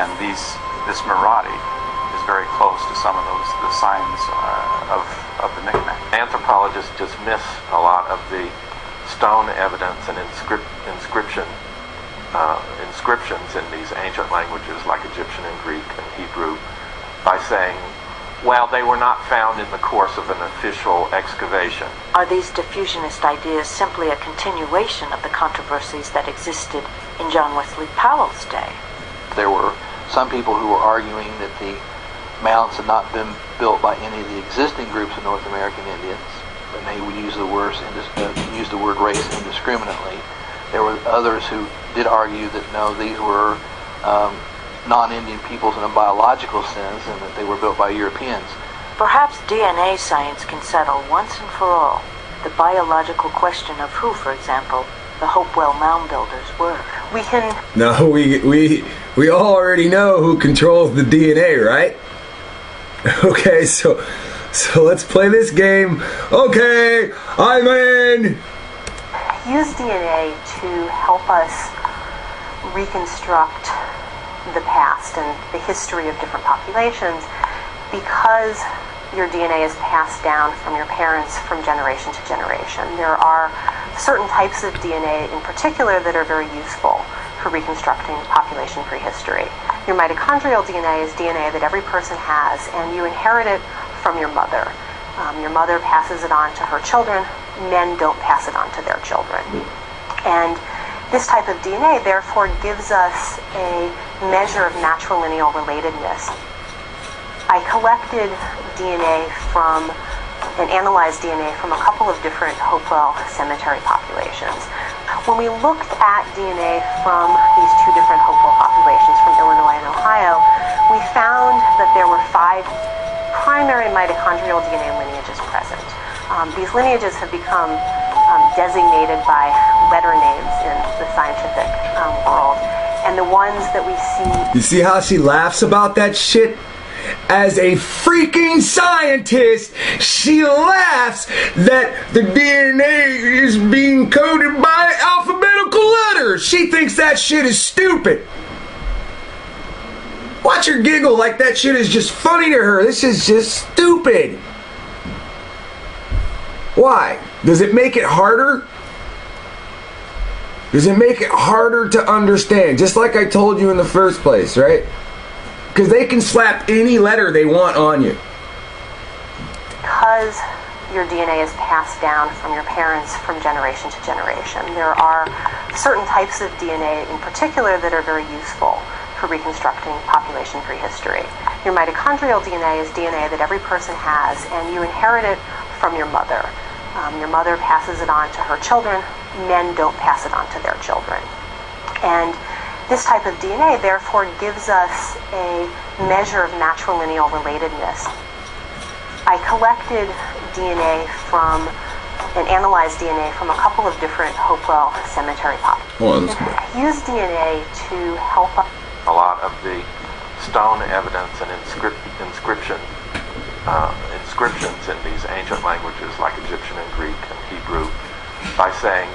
Speaker 8: And this Marathi is very close to some of the signs of the Micmac. Anthropologists dismiss a lot of the stone evidence and inscriptions in these ancient languages like Egyptian and Greek and Hebrew by saying, well, they were not found in the course of an official excavation.
Speaker 2: Are these diffusionist ideas simply a continuation of the controversies that existed in John Wesley Powell's day?
Speaker 6: There were some people who were arguing that the mounds had not been built by any of the existing groups of North American Indians, and they would use the word race indiscriminately. There were others who did argue that no, these were non-Indian peoples in a biological sense, and that they were built by Europeans.
Speaker 2: Perhaps DNA science can settle once and for all the biological question of who, for example, the Hopewell mound builders were. We can...
Speaker 1: No, we all already know who controls the DNA, right? Okay, so let's play this game. Okay, I'm in!
Speaker 13: Use DNA to help us reconstruct the past and the history of different populations, because your DNA is passed down from your parents from generation to generation. There are certain types of DNA in particular that are very useful for reconstructing population prehistory. Your mitochondrial DNA is DNA that every person has, and you inherit it from your mother. Your mother passes it on to her children. Men don't pass it on to their children. And this type of DNA, therefore, gives us a measure of matrilineal relatedness. I collected DNA from and analyzed DNA from a couple of different Hopewell cemetery populations. When we looked at DNA from these two different Hopewell populations from Illinois and Ohio, we found that there were 5 primary mitochondrial DNA lineages present. These lineages have become designated by letter names in the scientific world, and the ones that we see...
Speaker 1: You see how she laughs about that shit? As a freaking scientist, she laughs that the DNA is being coded by alphabetical letters. She thinks that shit is stupid. Watch her giggle like that shit is just funny to her. This is just stupid. Why? Does it make it harder? Does it make it harder to understand? Just like I told you in the first place, right? Because they can slap any letter they want on you.
Speaker 13: Because your DNA is passed down from your parents from generation to generation, there are certain types of DNA in particular that are very useful for reconstructing population prehistory. Your mitochondrial DNA is DNA that every person has, and you inherit it from your mother. Your mother passes it on to her children. Men don't pass it on to their children. And this type of DNA, therefore, gives us a measure of matrilineal relatedness. I collected DNA from and analyzed DNA from a couple of different Hopewell cemetery populations. Use DNA to help us.
Speaker 8: A lot of the stone evidence and inscriptions in these ancient languages like Egyptian and Greek and Hebrew by saying,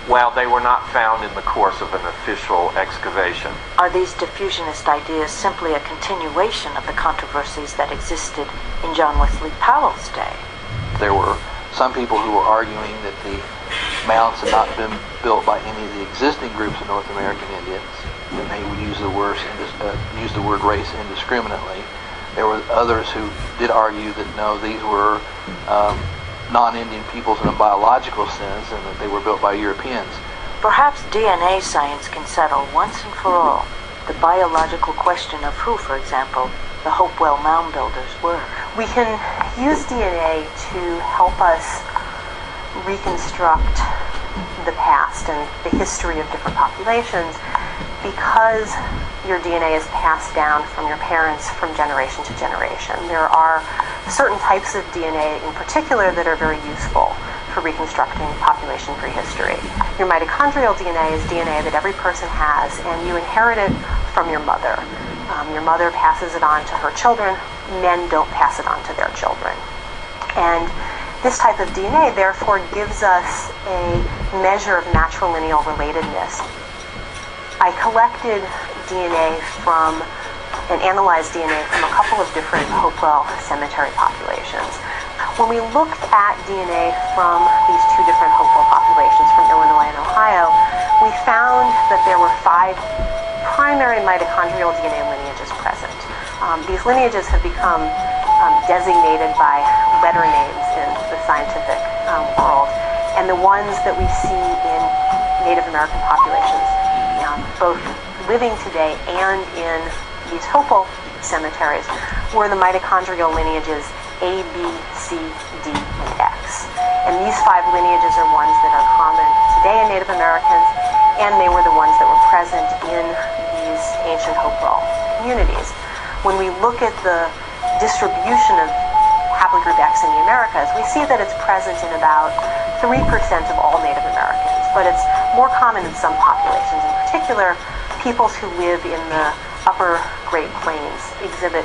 Speaker 8: well, they were not found in the course of an official excavation.
Speaker 2: Are these diffusionist ideas simply a continuation of the controversies that existed in John Wesley Powell's day?
Speaker 6: There were some people who were arguing that the mounds had not been built by any of the existing groups of North American Indians, and they would use the word race indiscriminately. There were others who did argue that no, these were non-Indian peoples in a biological sense, and that they were built by Europeans.
Speaker 2: Perhaps DNA science can settle once and for all the biological question of who, for example, the Hopewell mound builders were.
Speaker 13: We can use DNA to help us reconstruct the past and the history of different populations, because your DNA is passed down from your parents from generation to generation. There are certain types of DNA in particular that are very useful for reconstructing population prehistory. Your mitochondrial DNA is DNA that every person has, and you inherit it from your mother. Your mother passes it on to her children. Men don't pass it on to their children. And this type of DNA, therefore, gives us a measure of matrilineal relatedness. I collected DNA from and analyzed DNA from a couple of different Hopewell cemetery populations. When we looked at DNA from these two different Hopewell populations from Illinois and Ohio, we found that there were 5 primary mitochondrial DNA lineages present. These lineages have become designated by letter names in the scientific world, and the ones that we see in Native American populations, both living today and in these Hopewell cemeteries, were the mitochondrial lineages A, B, C, D, and X. And these 5 lineages are ones that are common today in Native Americans, and they were the ones that were present in these ancient Hopewell communities. When we look at the distribution of haplogroup X in the Americas, we see that it's present in about 3% of all Native Americans, but it's more common in some populations. In particular, peoples who live in the upper Great Plains exhibit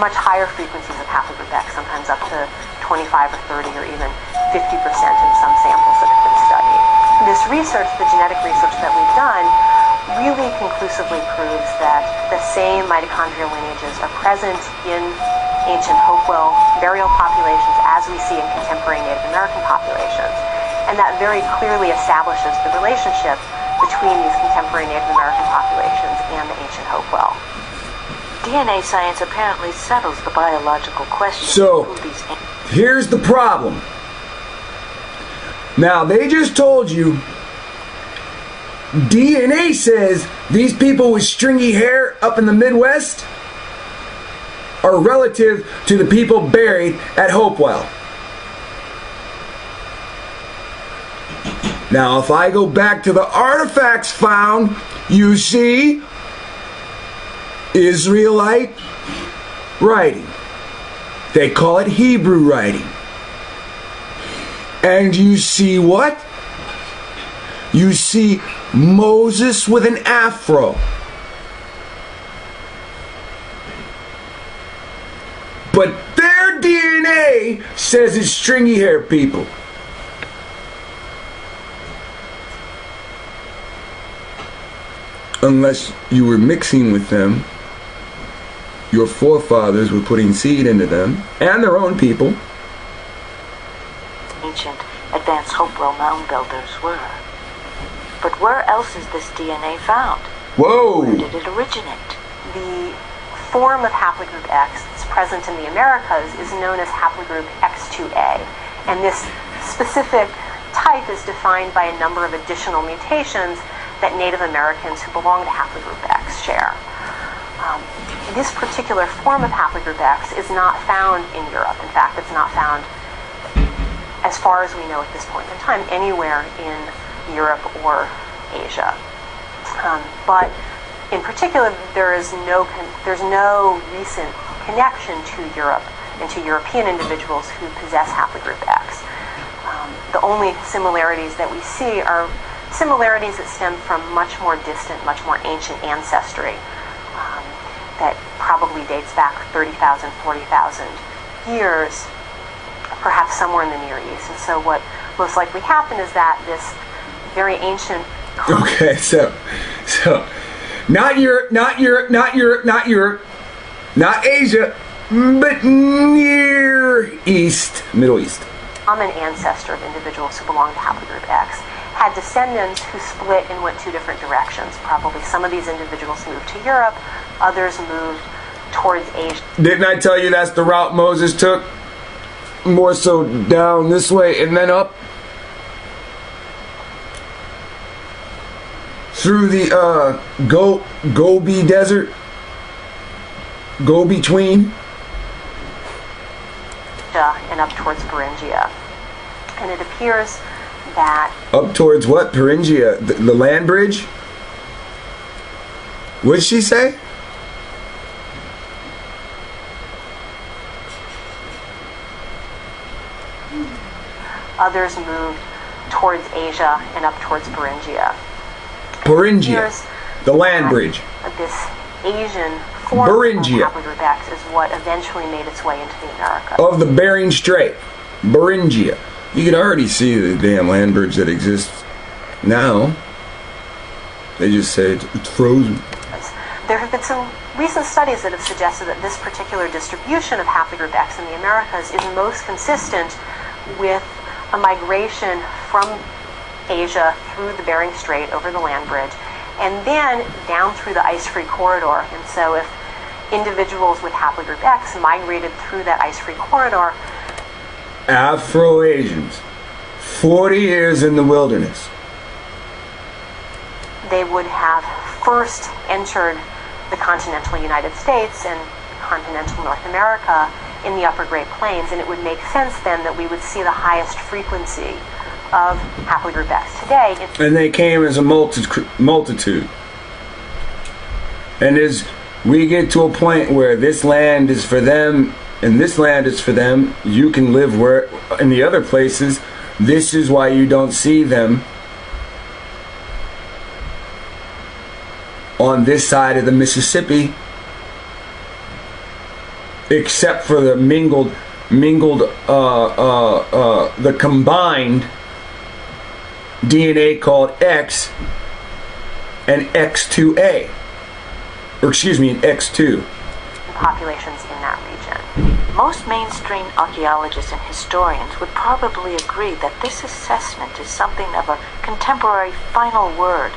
Speaker 13: much higher frequencies of haplogroup X, sometimes up to 25 or 30 or even 50% in some samples that have been studied. This research, the genetic research that we've done, really conclusively proves that the same mitochondrial lineages are present in ancient Hopewell burial populations as we see in contemporary Native American populations. And that very clearly establishes the relationship between these contemporary Native American populations and the ancient Hopewell.
Speaker 2: DNA science apparently settles the biological question.
Speaker 1: So, here's the problem. Now, they just told you DNA says these people with stringy hair up in the Midwest are relative to the people buried at Hopewell. Now, if I go back to the artifacts found, you see Israelite writing. They call it Hebrew writing. And you see what? You see Moses with an afro. But their DNA says it's stringy hair people. Unless you were mixing with them, your forefathers were putting seed into them and their own people.
Speaker 2: Ancient advanced Hopewell mound builders were. But where else is this DNA found?
Speaker 1: Whoa!
Speaker 2: Where did it originate?
Speaker 13: The form of haplogroup X that's present in the Americas is known as haplogroup X2A. And this specific type is defined by a number of additional mutations that Native Americans who belong to haplogroup X share. This particular form of haplogroup X is not found in Europe. In fact, it's not found, as far as we know at this point in time, anywhere in Europe or Asia. But in particular, there's no recent connection to Europe and to European individuals who possess haplogroup X. The only similarities that we see are similarities that stem from much more distant, much more ancient ancestry that probably dates back 30,000, 40,000 years, perhaps somewhere in the Near East. And so what most likely happened is that this very ancient...
Speaker 1: Okay, so not Europe, not Asia, but Near East, Middle East.
Speaker 13: Common ancestor of individuals who belong to haplogroup X had descendants who split and went 2 different directions. Probably some of these individuals moved to Europe, others moved towards Asia.
Speaker 1: Didn't I tell you that's the route Moses took? More so down this way and then up? Through the Gobi Desert? Go-between?
Speaker 13: And up towards Beringia. And it appears that...
Speaker 1: Up towards what? Beringia? The land bridge? What did she say?
Speaker 12: Others moved towards Asia and up towards Beringia.
Speaker 1: Beringia, the land bridge.
Speaker 12: This Asian form
Speaker 1: Beringia.
Speaker 12: of haplogroup X is what eventually made its way into the Americas.
Speaker 1: Of the Bering Strait. Beringia. You can already see the damn land bridge that exists now. They just say it's frozen.
Speaker 12: There have been some recent studies that have suggested that this particular distribution of haplogroup X in the Americas is most consistent with a migration from Asia through the Bering Strait over the land bridge and then down through the ice-free corridor. And so if individuals with haplogroup X migrated through that ice-free corridor,
Speaker 1: Afro-Asians, 40 years in the wilderness,
Speaker 12: they would have first entered the continental United States and continental North America in the upper Great Plains, and it would make sense then that we would see the highest frequency of haplogroup X today.
Speaker 1: And they came as a multitude. And as we get to a point where this land is for them and this land is for them, you can live where in the other places. This is why you don't see them on this side of the Mississippi, except for the the combined DNA called X and X2A, or excuse me, an X2.
Speaker 12: Populations in that region.
Speaker 2: Most mainstream archaeologists and historians would probably agree that this assessment is something of a contemporary final word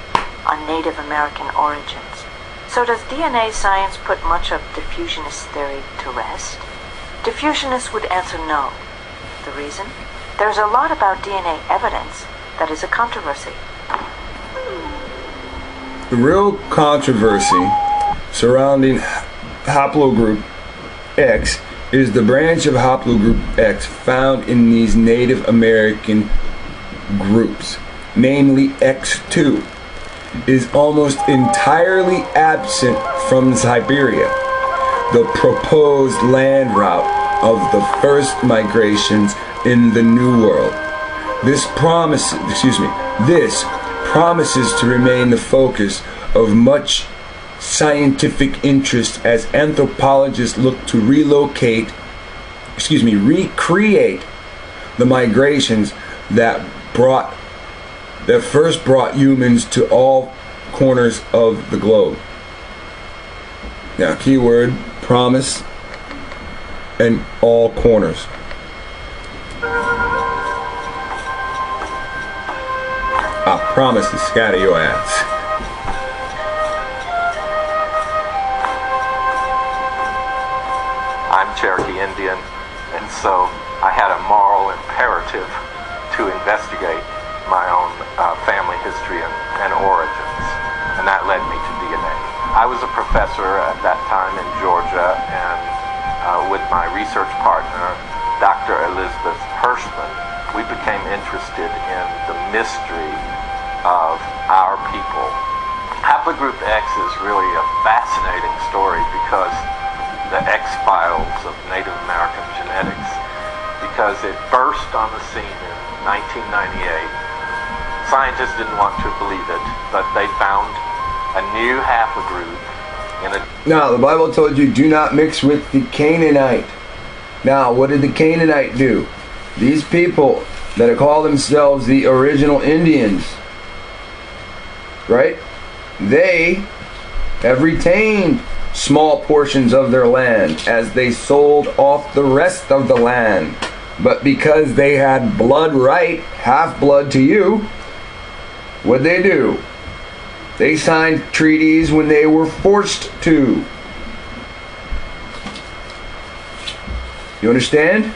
Speaker 2: on Native American origins. So does DNA science put much of diffusionist theory to rest? Diffusionists would answer no. The reason? There's a lot about DNA evidence that is a controversy.
Speaker 1: The real controversy surrounding haplogroup X is the branch of haplogroup X found in these Native American groups, namely X2, is almost entirely absent from Siberia, the proposed land route of the first migrations in the New World. This promises to remain the focus of much scientific interest as anthropologists look to recreate the migrations that first brought humans to all corners of the globe. Now, keyword, promise, and all corners. I promise to scatter your ass.
Speaker 8: I'm Cherokee Indian, and so I had a moral imperative to investigate my own family history and origins, and that led me to DNA. I was a professor at that time in Georgia, and with my research partner, Dr. Elizabeth Hirschman, we became interested in the mystery of our people. Haplogroup X is really a fascinating story because the X-Files of Native American genetics, because it burst on the scene in 1998. Scientists didn't want to believe it, but they found a new haplogroup in a...
Speaker 1: Now, the Bible told you, do not mix with the Canaanite. Now, what did the Canaanite do? These people that call themselves the original Indians, right? They have retained small portions of their land as they sold off the rest of the land. But because they had blood right, half blood to you, what'd they do? They signed treaties when they were forced to. You understand?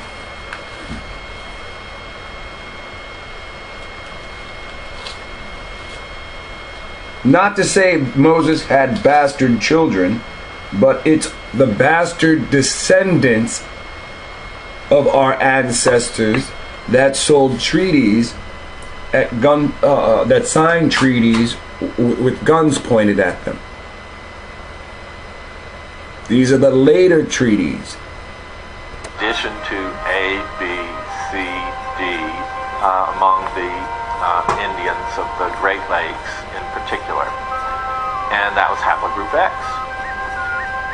Speaker 1: Not to say Moses had bastard children, but it's the bastard descendants of our ancestors that sold treaties that signed treaties with guns pointed at them. These are the later treaties.
Speaker 8: In addition to A, B, C, D, among the Indians of the Great Lakes in particular. And that was haplogroup X.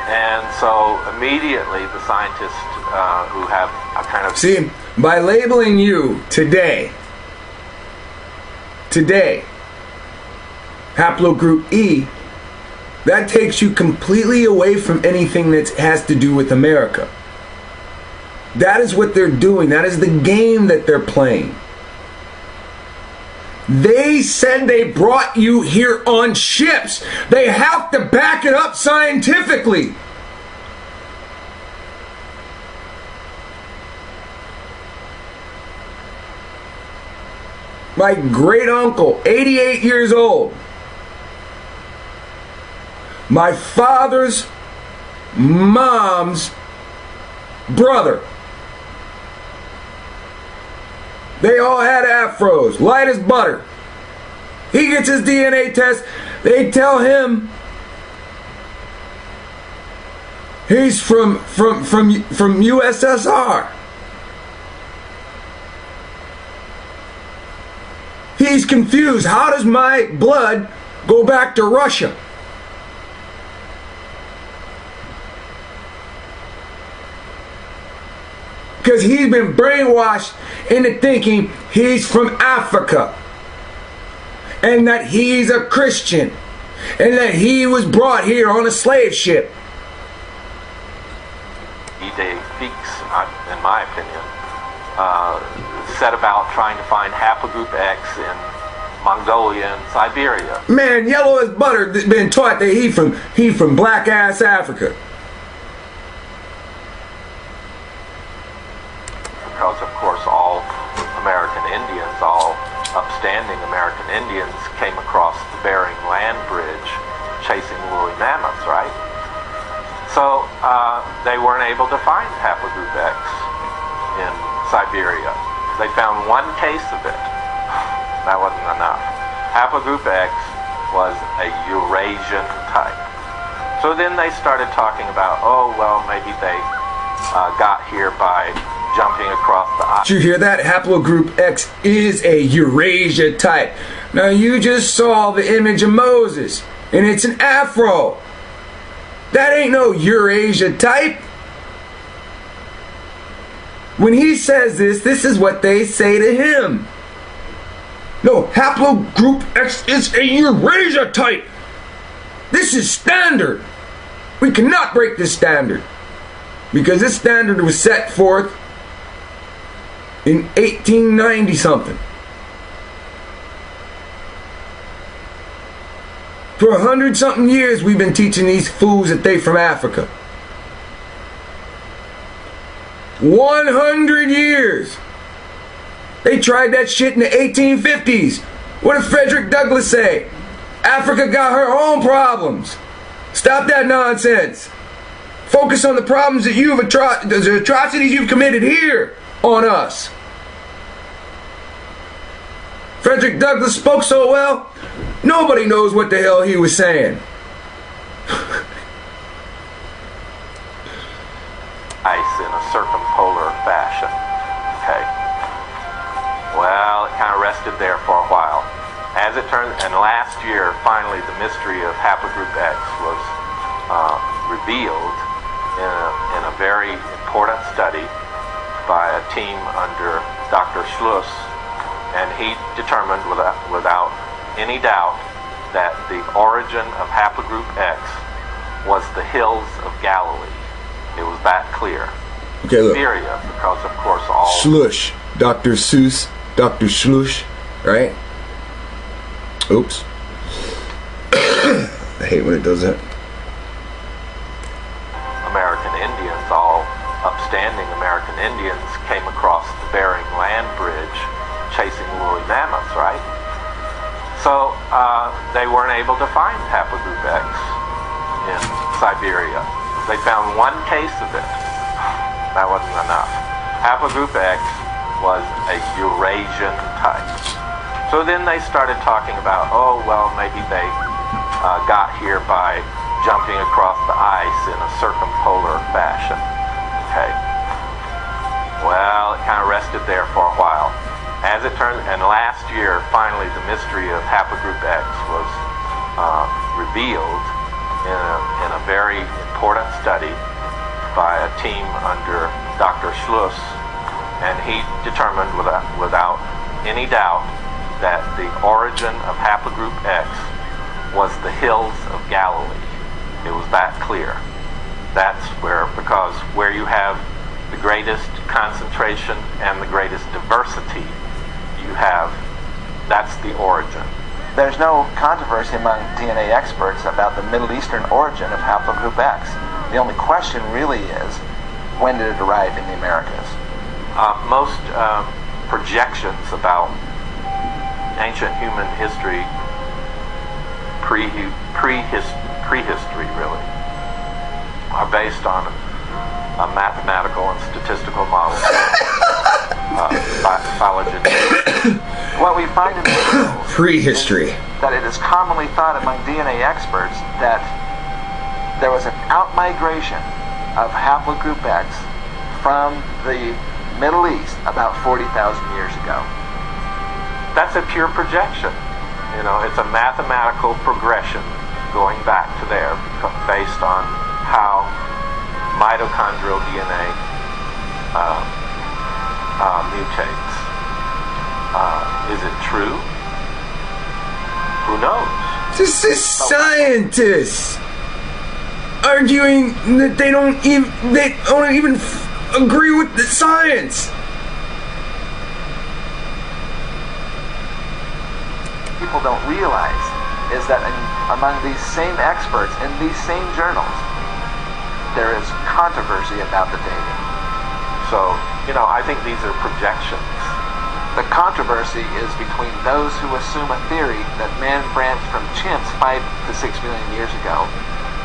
Speaker 8: And so immediately the scientists who have a kind of...
Speaker 1: See, by labeling you today, haplogroup E, that takes you completely away from anything that has to do with America. That is what they're doing. That is the game that they're playing. They said they brought you here on ships. They have to back it up scientifically. My great uncle, 88 years old. My father's mom's brother. They all had afros, light as butter. He gets his DNA test. They tell him he's from USSR. He's confused. How does my blood go back to Russia? Because he's been brainwashed into thinking he's from Africa. And that he's a Christian. And that he was brought here on a slave ship.
Speaker 8: E-Day Feeks, in my opinion, set about trying to find haplogroup X in Mongolia and Siberia.
Speaker 1: Man, yellow as butter been taught that he from black ass Africa.
Speaker 8: Because of course all American Indians, all upstanding American Indians came across the Bering Land Bridge chasing woolly mammoths, right? So they weren't able to find haplogroup X in Siberia. They found one case of it. That wasn't enough. Haplogroup X was a Eurasian type. So then they started talking about, oh, well, maybe they got here by jumping across the...
Speaker 1: Did you hear that? Haplogroup X is a Eurasia type. Now you just saw the image of Moses, and it's an afro. That ain't no Eurasia type. When he says this is what they say to him. No, haplogroup X is a Eurasia type. This is standard. We cannot break this standard. Because this standard was set forth in 1890 something. For 100 something years we've been teaching these fools that they from Africa. 100 years. They tried that shit in the 1850s. What did Frederick Douglass say? Africa got her own problems. Stop that nonsense. Focus on the problems that the atrocities you've committed here on us. Frederick Douglass spoke so well, nobody knows what the hell he was saying.
Speaker 8: Ice in a circumpolar fashion. Okay. Well, it kind of rested there for a while. As it turns, and last year, finally, the mystery of haplogroup X was revealed in a very important study by a team under Dr. Schluss, and he determined without any doubt that the origin of haplogroup X was the hills of Galilee. It was that clear.
Speaker 1: Okay, look.
Speaker 8: Syria, because of course all...
Speaker 1: Schluss. Dr. Seuss. Dr. Schluss. Right? Oops. I hate when it does that.
Speaker 8: American Indians, all upstanding American Indians, came across the Bering Land Bridge chasing woolly mammoths, right? So they weren't able to find haplogroup X in Siberia. They found one case of it. That wasn't enough. Haplogroup X was a Eurasian type. So then they started talking about, oh, well, maybe they got here by jumping across the ice in a circumpolar fashion. Okay. Well, it kind of rested there for a while. As it turned, and last year, finally, the mystery of haplogroup X was revealed in a very important study by a team under Dr. Schluss, and he determined without any doubt that the origin of haplogroup X was the hills of Galilee. It was that clear. That's because where you have the greatest concentration and the greatest diversity, that's the origin.
Speaker 6: There's no controversy among DNA experts about the Middle Eastern origin of haplogroup X. The only question really is, when did it arrive in the Americas?
Speaker 8: Most projections about ancient human history, prehistory really, are based on a mathematical and statistical model phylogenetic.
Speaker 6: What we find in the
Speaker 1: prehistory
Speaker 6: is that it is commonly thought among DNA experts that there was an outmigration of haplogroup X from the Middle East about 40,000 years ago.
Speaker 8: That's a pure projection. It's a mathematical progression going back to there based on how mitochondrial DNA mutates. Is it true? Who knows?
Speaker 1: This is scientists arguing that they don't even agree with the science.
Speaker 6: People don't realize is that among these same experts in these same journals, there is controversy about the dating.
Speaker 8: So, I think these are projections.
Speaker 6: The controversy is between those who assume a theory that man branched from chimps 5 to 6 million years ago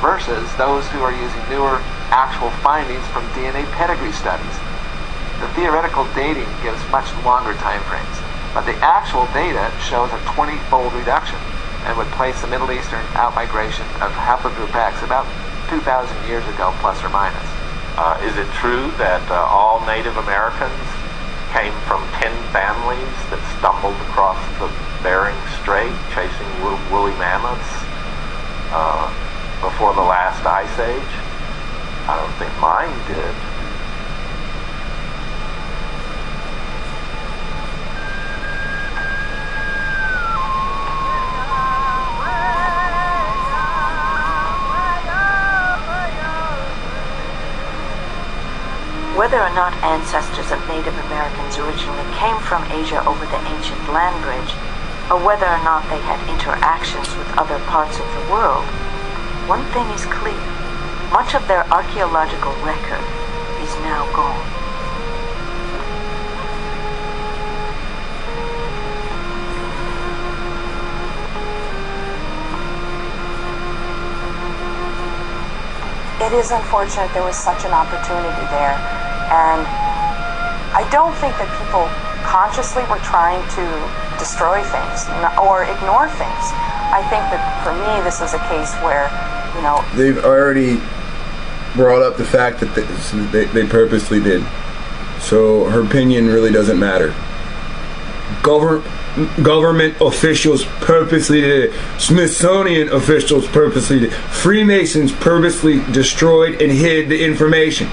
Speaker 6: versus those who are using newer actual findings from DNA pedigree studies. The theoretical dating gives much longer time frames, but the actual data shows a 20-fold reduction and would place the Middle Eastern outmigration of haplogroup X about 2,000 years ago, plus or minus.
Speaker 8: Is it true that all Native Americans came from 10 families that stumbled across the Bering Strait chasing woolly mammoths before the last ice age? I don't think mine did.
Speaker 2: Whether or not ancestors of Native Americans originally came from Asia over the ancient land bridge, or whether or not they had interactions with other parts of the world, one thing is clear. Much of their archaeological record is now gone.
Speaker 10: It is unfortunate there was such an opportunity there, and I don't think that people consciously were trying to destroy things or ignore things. I think that for me this is a case where,
Speaker 1: they've already brought up the fact that they purposely did. So her opinion really doesn't matter. Government officials purposely did it. Smithsonian officials purposely did it. Freemasons purposely destroyed and hid the information.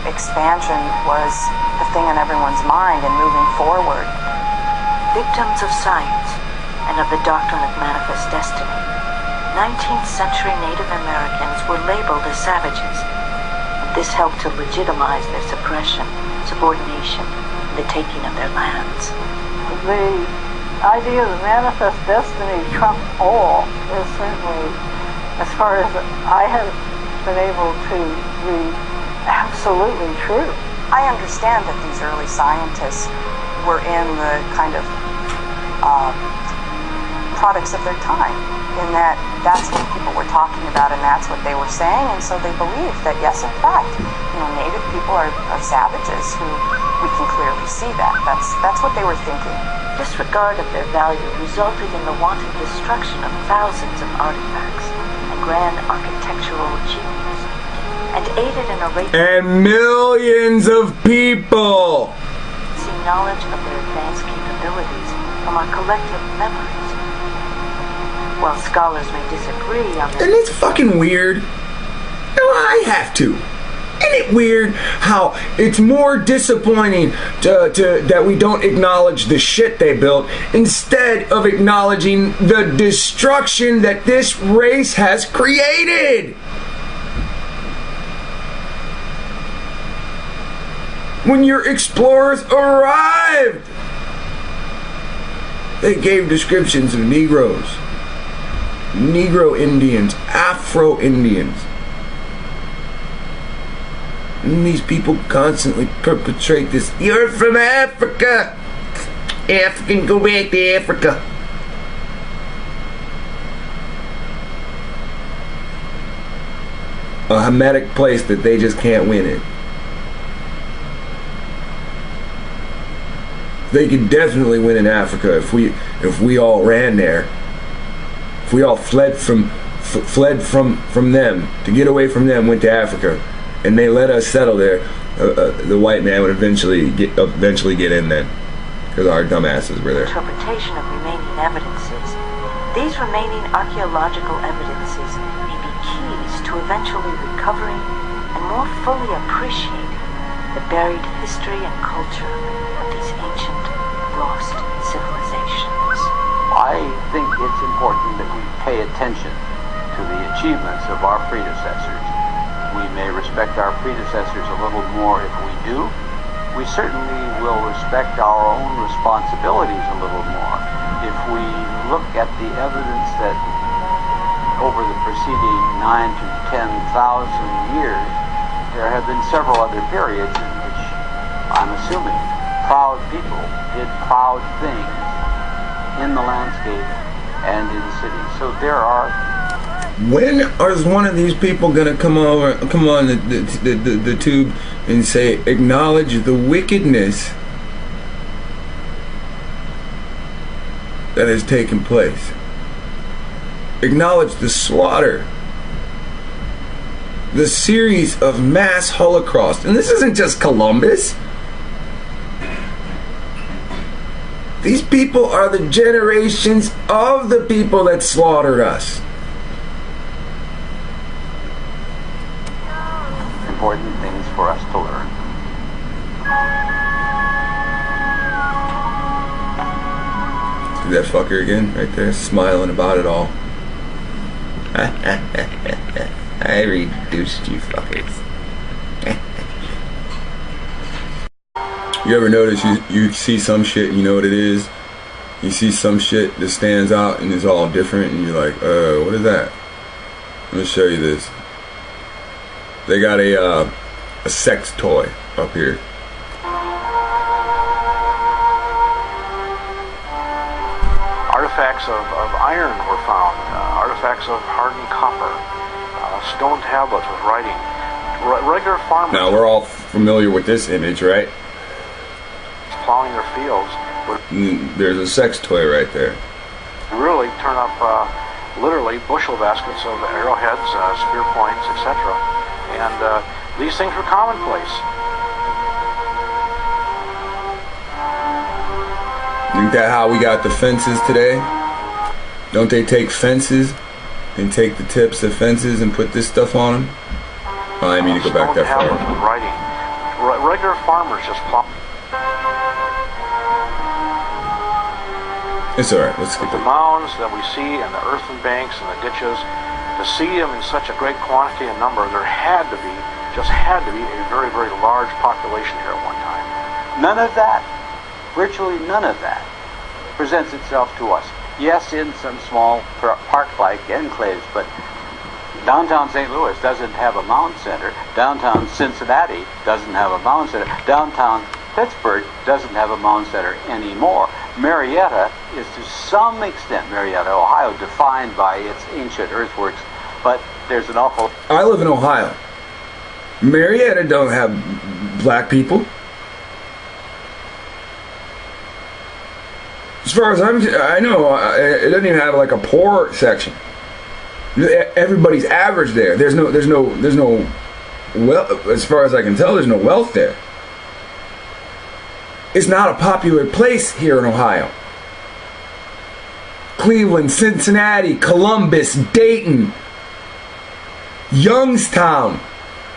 Speaker 10: Expansion was the thing on everyone's mind and moving forward.
Speaker 2: Victims of science and of the doctrine of manifest destiny, 19th century Native Americans were labeled as savages. This helped to legitimize their suppression, subordination, and the taking of their lands.
Speaker 4: The idea of manifest destiny trumps all is certainly, as far as I have been able to read, absolutely true.
Speaker 10: I understand that these early scientists were in the kind of products of their time, in that that's what people were talking about and that's what they were saying, and so they believed that yes, in fact, Native people are savages who we can clearly see that. That's what they were thinking.
Speaker 2: Disregard of their value resulted in the wanton destruction of thousands of artifacts and grand architectural achievements, and aided in erasing
Speaker 1: and millions of people
Speaker 2: knowledge of their advanced capabilities from our collective memories. While scholars may disagree on this,
Speaker 1: and it's fucking weird. No, I have to. Isn't it weird how it's more disappointing that we don't acknowledge the shit they built instead of acknowledging the destruction that this race has created? When your explorers arrived, they gave descriptions of Negroes, Negro Indians, Afro Indians. And these people constantly perpetrate this, "You're from Africa. African, go back to Africa." A Hamitic place that they just can't win in. They could definitely win in Africa if we all ran there. If we all fled from them, to get away from them, went to Africa, and they let us settle there, the white man would eventually get in then, because our dumbasses were there.
Speaker 2: Interpretation of remaining evidences. These remaining archaeological evidences may be keys to eventually recovering and more fully appreciating the buried history and culture of these ancient, lost civilizations.
Speaker 3: I think it's important that we pay attention to the achievements of our predecessors. We may respect our predecessors a little more if we do. We certainly will respect our own responsibilities a little more if we look at the evidence that over the preceding 9 to 10,000 years, there have been several other periods in which, I'm assuming, proud people did proud things in the landscape and in cities. So there are.
Speaker 1: When is one of these people gonna come on the tube and say, acknowledge the wickedness that has taken place? Acknowledge the slaughter, the series of mass Holocaust. And this isn't just Columbus. These people are the generations of the people that slaughtered us.
Speaker 3: Important things for us to learn.
Speaker 1: See that fucker again, right there, smiling about it all. I reduced you fuckers. You ever notice you see some shit, you know what it is? You see some shit that stands out and is all different, and you're like, what is that? Let me show you this. They got a sex toy up here.
Speaker 5: Artifacts of iron were found, artifacts of hardened copper, stone tablets with writing. Regular farmers.
Speaker 1: Now we're all familiar with this image, right?
Speaker 5: Plowing their fields.
Speaker 1: There's a sex toy right there.
Speaker 5: Really turn up literally bushel baskets of arrowheads, spear points, etc. And these things were commonplace.
Speaker 1: Isn't that how we got the fences today? Don't they take fences and take the tips of fences and put this stuff on them? Oh, I didn't mean to go back that far.
Speaker 5: Writing. Regular farmers just plow.
Speaker 1: It's alright, let's skip
Speaker 5: the
Speaker 1: it.
Speaker 5: mounds that we see and the earthen banks and the ditches, to see them in such a great quantity and number, there had to be a very, very large population here at one time.
Speaker 3: None of that, virtually none of that, presents itself to us. Yes, in some small park-like enclaves, but downtown St. Louis doesn't have a mound center. Downtown Cincinnati doesn't have a mound center. Downtown Pittsburgh doesn't have a mound center anymore. Marietta is to some extent, Marietta, Ohio, defined by its ancient earthworks, but there's an awful...
Speaker 1: I live in Ohio. Marietta don't have black people. As far as I know, it doesn't even have like a poor section. Everybody's average there. There's no wealth. As far as I can tell, there's no wealth there. It's not a popular place here in Ohio. Cleveland, Cincinnati, Columbus, Dayton, Youngstown,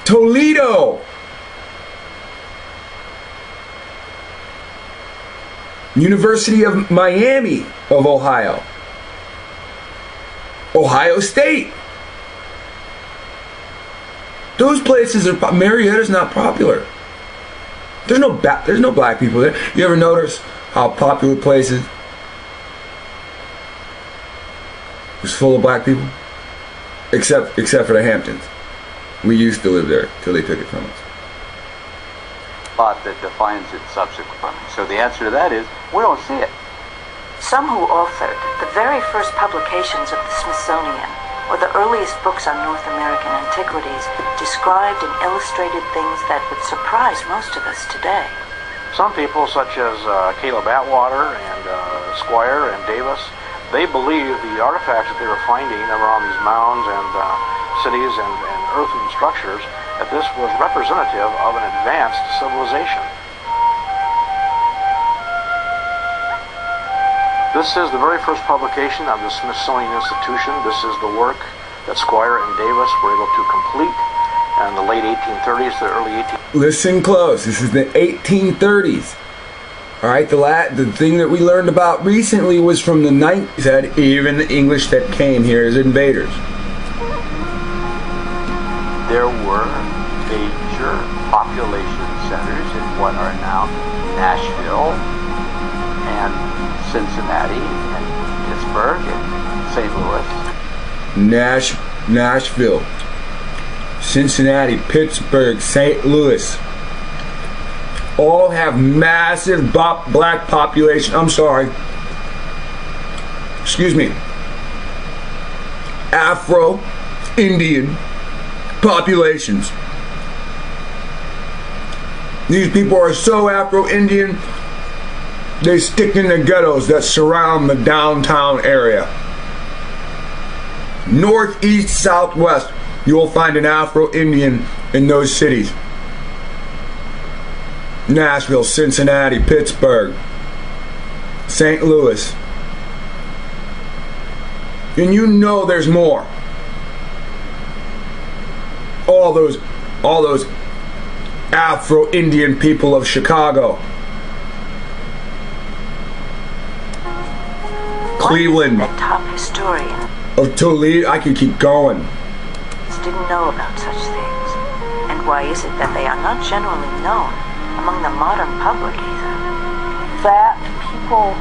Speaker 1: Toledo, University of Miami of Ohio, Ohio State. Those places are. Marietta's not popular. There's no black people there. You ever notice how popular places is full of black people? Except for the Hamptons. We used to live there till they took it from us.
Speaker 3: Thought that defines it subsequently. So the answer to that is, we don't see it.
Speaker 2: Some who authored the very first publications of the Smithsonian, or the earliest books on North American antiquities, described and illustrated things that would surprise most of us today.
Speaker 5: Some people, such as Caleb Atwater and Squire and Davis, they believed the artifacts that they were finding around these mounds and cities and earthen structures, that this was representative of an advanced civilization. This is the very first publication of the Smithsonian Institution. This is the work that Squire and Davis were able to complete in the late 1830s to the early 1830s.
Speaker 1: Listen close. This is the 1830s. All right, the thing that we learned about recently was from the 9th, said even the English that came here as invaders.
Speaker 3: There were major population centers in what are now Nashville and Cincinnati and Pittsburgh and St. Louis.
Speaker 1: Nashville, Cincinnati, Pittsburgh, St. Louis. All have massive black population. I'm sorry. Excuse me. Afro-Indian populations. These people are so Afro-Indian, they stick in the ghettos that surround the downtown area. North, east, southwest, you will find an Afro-Indian in those cities. Nashville, Cincinnati, Pittsburgh, St. Louis. And you know there's more. All those Afro-Indian people of Chicago, Cleveland,
Speaker 2: the top historian
Speaker 1: of Toledo. I could keep going.
Speaker 2: Didn't know about such things. And why is it that they are not generally known among the modern public either?
Speaker 4: That people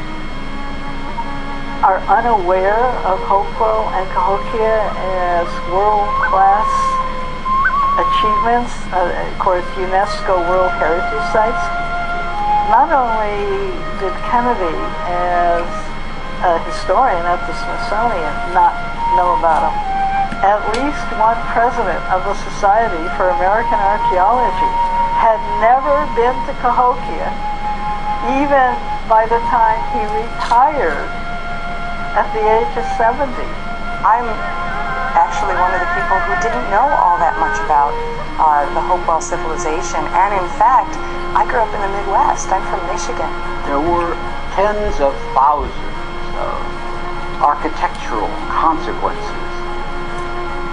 Speaker 4: are unaware of Hopewell and Cahokia as world-class achievements, of course, UNESCO World Heritage Sites. Not only did Kennedy, as a historian at the Smithsonian, not know about them, at least one president of the Society for American Archaeology had never been to Cahokia, even by the time he retired at the age of 70.
Speaker 10: I'm actually one of the people who didn't know all that much about the Hopewell civilization, and in fact, I grew up in the Midwest. I'm from Michigan.
Speaker 3: There were tens of thousands of architectural consequences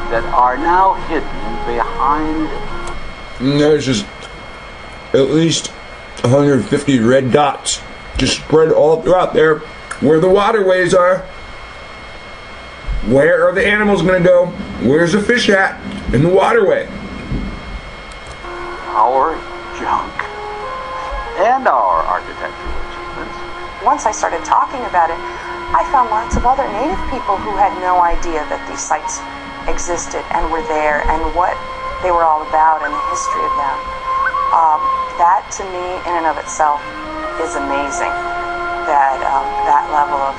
Speaker 3: that are now hidden behind.
Speaker 1: There's just at least 150 red dots just spread all throughout there where the waterways are. Where are the animals going to go? Where's the fish at? In the waterway.
Speaker 3: Our junk and our architectural achievements.
Speaker 10: Once I started talking about it, I found lots of other native people who had no idea that these sites existed and were there and what they were all about and the history of them. That to me in and of itself is amazing, that that level of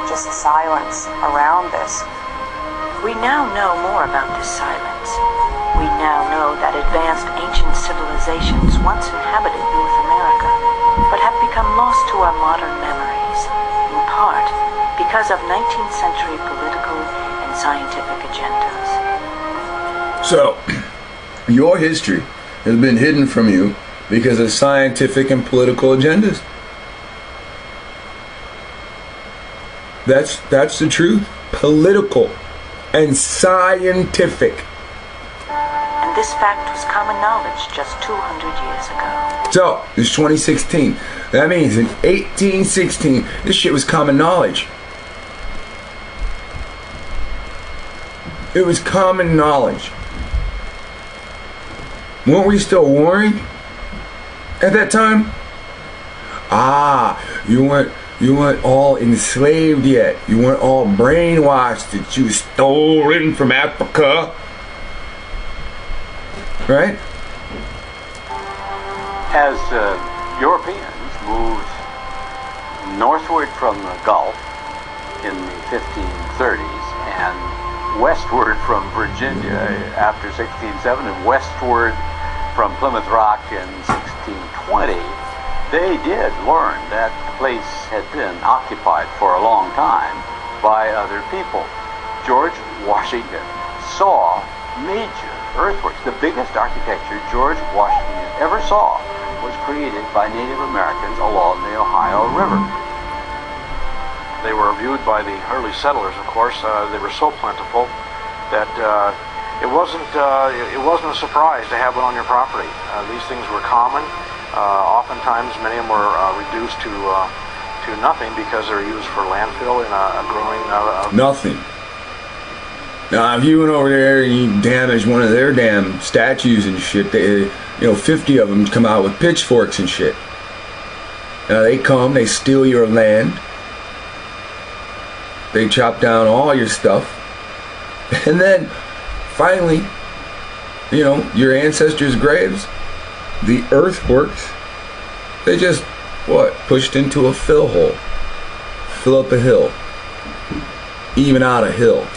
Speaker 10: just silence around this.
Speaker 2: We now know more about this silence. We now know that advanced ancient civilizations once inhabited North America, but have become lost to our modern memories. part because of 19th century political and scientific agendas.
Speaker 1: So, your history has been hidden from you because of scientific and political agendas. That's the truth. Political and scientific.
Speaker 2: And this fact was common knowledge just 200 years ago.
Speaker 1: So, it's 2016. That means in 1816, this shit was common knowledge. It was common knowledge. Weren't we still warring at that time? You weren't all enslaved yet. You weren't all brainwashed that you were stolen from Africa. Right?
Speaker 3: As Europeans moved northward from the Gulf in the 1530s and westward from Virginia after 1607 and westward from Plymouth Rock in 1620, they did learn that the place had been occupied for a long time by other people. George Washington saw major earthworks. The biggest architecture George Washington ever saw was created by Native Americans along the Ohio River.
Speaker 5: They were viewed by the early settlers, of course. They were so plentiful that it wasn't a surprise to have one on your property. These things were common. Oftentimes, many of them were reduced to nothing because they're used for landfill in a growing.
Speaker 1: Nothing. Now, if you went over there and you damaged one of their damn statues and shit, 50 of them come out with pitchforks and shit. Now they come, they steal your land, they chop down all your stuff, and then finally, your ancestors' graves, the earthworks, they just pushed into a fill hole, fill up a hill, even out a hill.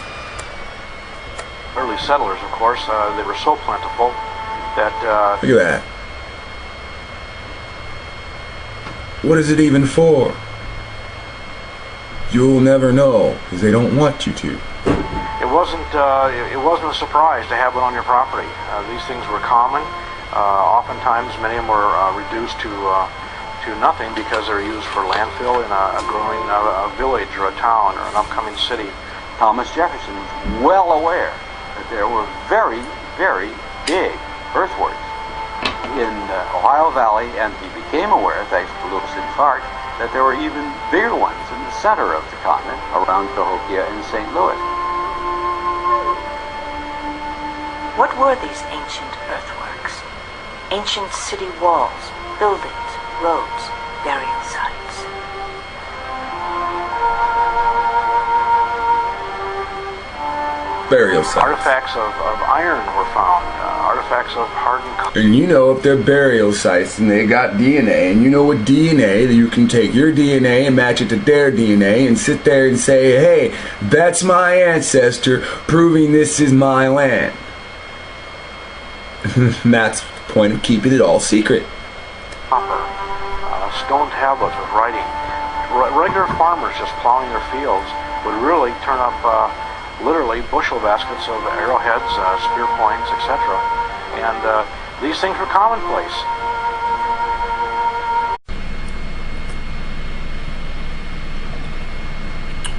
Speaker 5: Early settlers, of course, they were so plentiful that...
Speaker 1: Look at that. What is it even for? You'll never know, because they don't want you to.
Speaker 5: It wasn't a surprise to have one on your property. These things were common. Oftentimes, many of them were reduced to nothing because they're used for landfill in a growing village or a town or an upcoming city.
Speaker 3: Thomas Jefferson was well aware that there were very, very big earthworks in the Ohio Valley, and he became aware, thanks to Lewis and Clark, that there were even bigger ones in the center of the continent around Cahokia and St. Louis.
Speaker 2: What were these ancient earthworks? Ancient city walls, buildings, roads, burial sites.
Speaker 1: Burial sites.
Speaker 5: Artifacts of iron were found. Artifacts of hardened...
Speaker 1: And if they're burial sites and they got DNA, and with DNA, you can take your DNA and match it to their DNA and sit there and say, hey, that's my ancestor proving this is my land. And that's the point of keeping it all secret.
Speaker 5: Copper, stone tablets with writing. Regular farmers just plowing their fields would really turn up literally bushel baskets of arrowheads, spear points, etc. And these things were commonplace.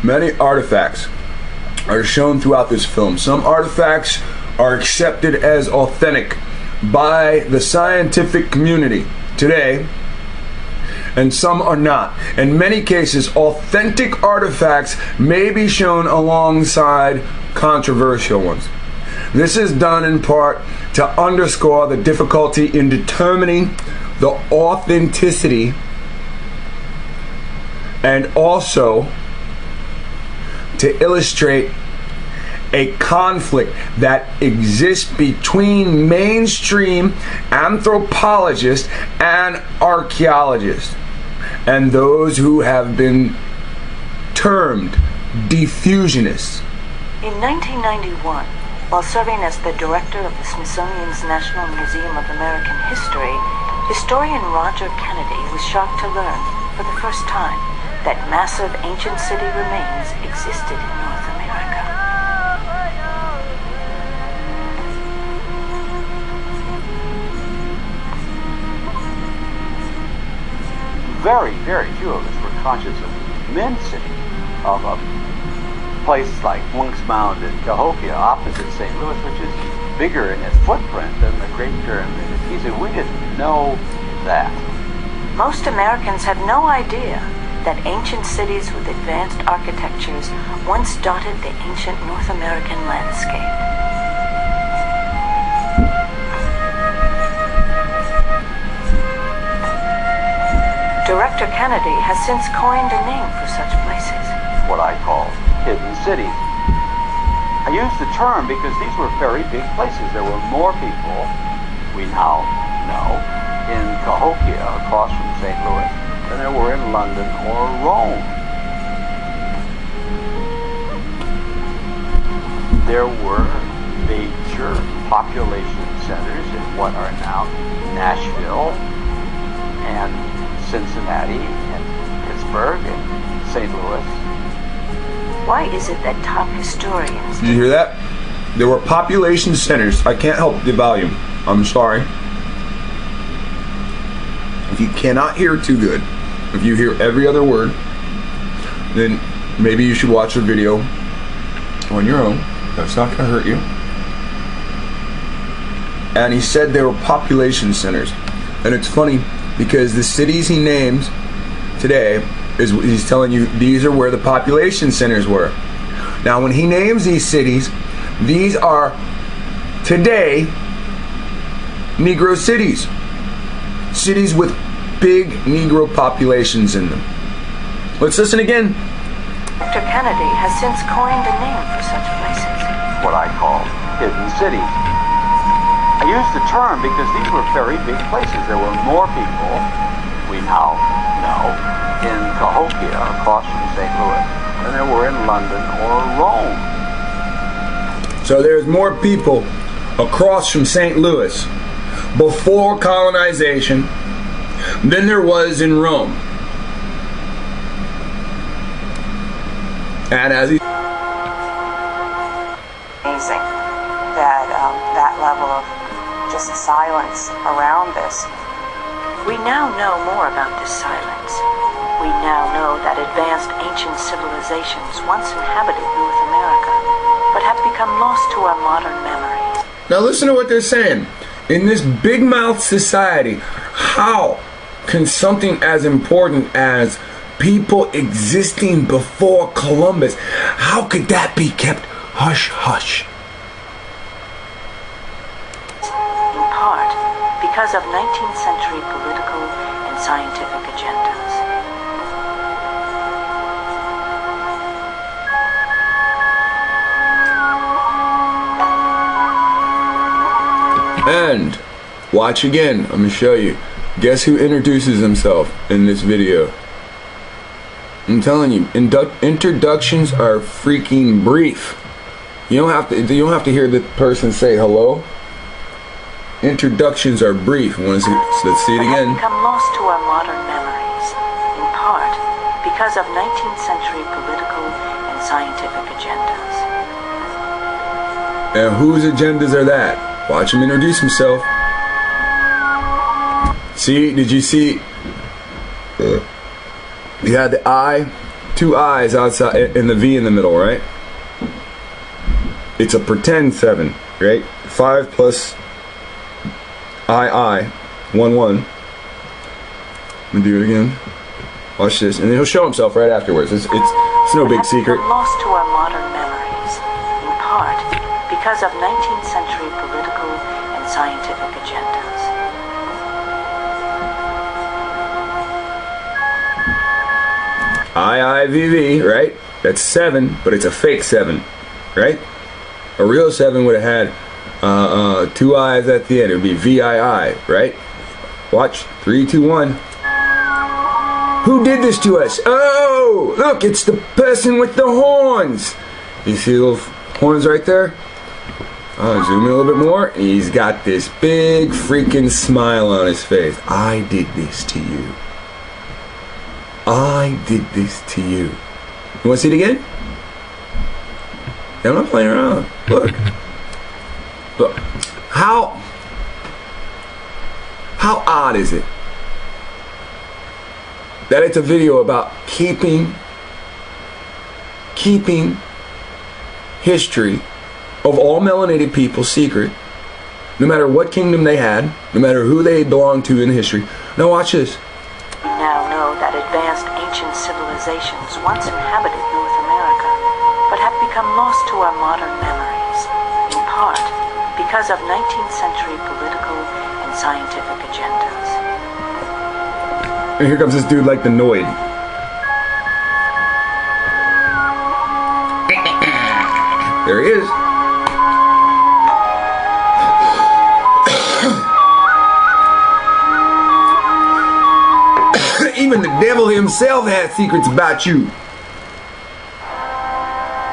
Speaker 1: Many artifacts are shown throughout this film. Some artifacts are accepted as authentic by the scientific community today, and some are not. In many cases, authentic artifacts may be shown alongside controversial ones. This is done in part to underscore the difficulty in determining the authenticity, and also to illustrate a conflict that exists between mainstream anthropologists and archaeologists, and those who have been termed diffusionists.
Speaker 2: In 1991, while serving as the director of the Smithsonian's National Museum of American History, historian Roger Kennedy was shocked to learn, for the first time, that massive ancient city remains existed in North America.
Speaker 3: Very, very few of us were conscious of immensity of a place like Monk's Mound in Cahokia, opposite St. Louis, which is bigger in its footprint than the Great Pyramid of Giza. We didn't know that.
Speaker 2: Most Americans have no idea that ancient cities with advanced architectures once dotted the ancient North American landscape. Director Kennedy has since coined a name for such places.
Speaker 3: What I call hidden cities. I use the term because these were very big places. There were more people, we now know, in Cahokia, across from St. Louis, than there were in London or Rome. There were major population centers in what are now Nashville and Cincinnati and Pittsburgh and St. Louis.
Speaker 2: Why is it that top historians...
Speaker 1: Did you hear that? There were population centers. I can't help the volume. I'm sorry. If you cannot hear too good, if you hear every other word, then maybe you should watch the video on your own. That's not going to hurt you. And he said there were population centers. And it's funny because the cities he names today, he's telling you these are where the population centers were. Now when he names these cities, these are today Negro cities. Cities with big Negro populations in them. Let's listen again.
Speaker 2: Dr. Kennedy has since coined a name for such places.
Speaker 3: What I call hidden cities. I use the term because these were very big places. There were more people, we now know, in Cahokia, across from St. Louis, than there were in London or Rome.
Speaker 1: So there's more people across from St. Louis before colonization than there was in Rome. And as he...
Speaker 10: Amazing that that level of just silence around this.
Speaker 2: We now know more about this silence. We now know that advanced ancient civilizations once inhabited North America, but have become lost to our modern memories.
Speaker 1: Now listen to what they're saying. In this big mouth society, how can something as important as people existing before Columbus, how could that be kept hush hush?
Speaker 2: In part, because of 19th century political and scientific agendas.
Speaker 1: And watch again. I'm gonna show you. Guess who introduces himself in this video? I'm telling you, introductions are freaking brief. You don't have to hear the person say hello. Introductions are brief. Let's see it again.
Speaker 2: Have become lost to our modern memories, in part because of 19th century political and scientific agendas.
Speaker 1: And whose agendas are that? Watch him introduce himself. See, did you see? You had the I, two I's outside, and the V in the middle, right? It's a pretend 7, right? 5 plus I, 1, 1. I'm gonna do it again. Watch this, and then he'll show himself right afterwards. It's no big secret.
Speaker 2: Lost to our modern memories, in part because of 19th century political and scientific agendas.
Speaker 1: IIVV, right? That's 7, but it's a fake 7, right? A real 7 would have had 2 I's at the end. It would be VII, right? Watch. 3, 2, 1. Who did this to us? Oh, look, it's the person with the horns. You see the little horns right there? I'll zoom in a little bit more. He's got this big freaking smile on his face. I did this to you. I did this to you. You want to see it again? I'm not playing around. Look. Look. How odd is it that it's a video about keeping history of all melanated people secret, no matter what kingdom they had, no matter who they belonged to in history. Now watch this.
Speaker 2: We now know that advanced ancient civilizations once inhabited North America, but have become lost to our modern memories, in part because of 19th century political and scientific agendas.
Speaker 1: And here comes this dude like the Noid. There he is. Even the devil himself had secrets about you.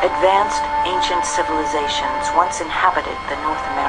Speaker 2: Advanced ancient civilizations once inhabited the North American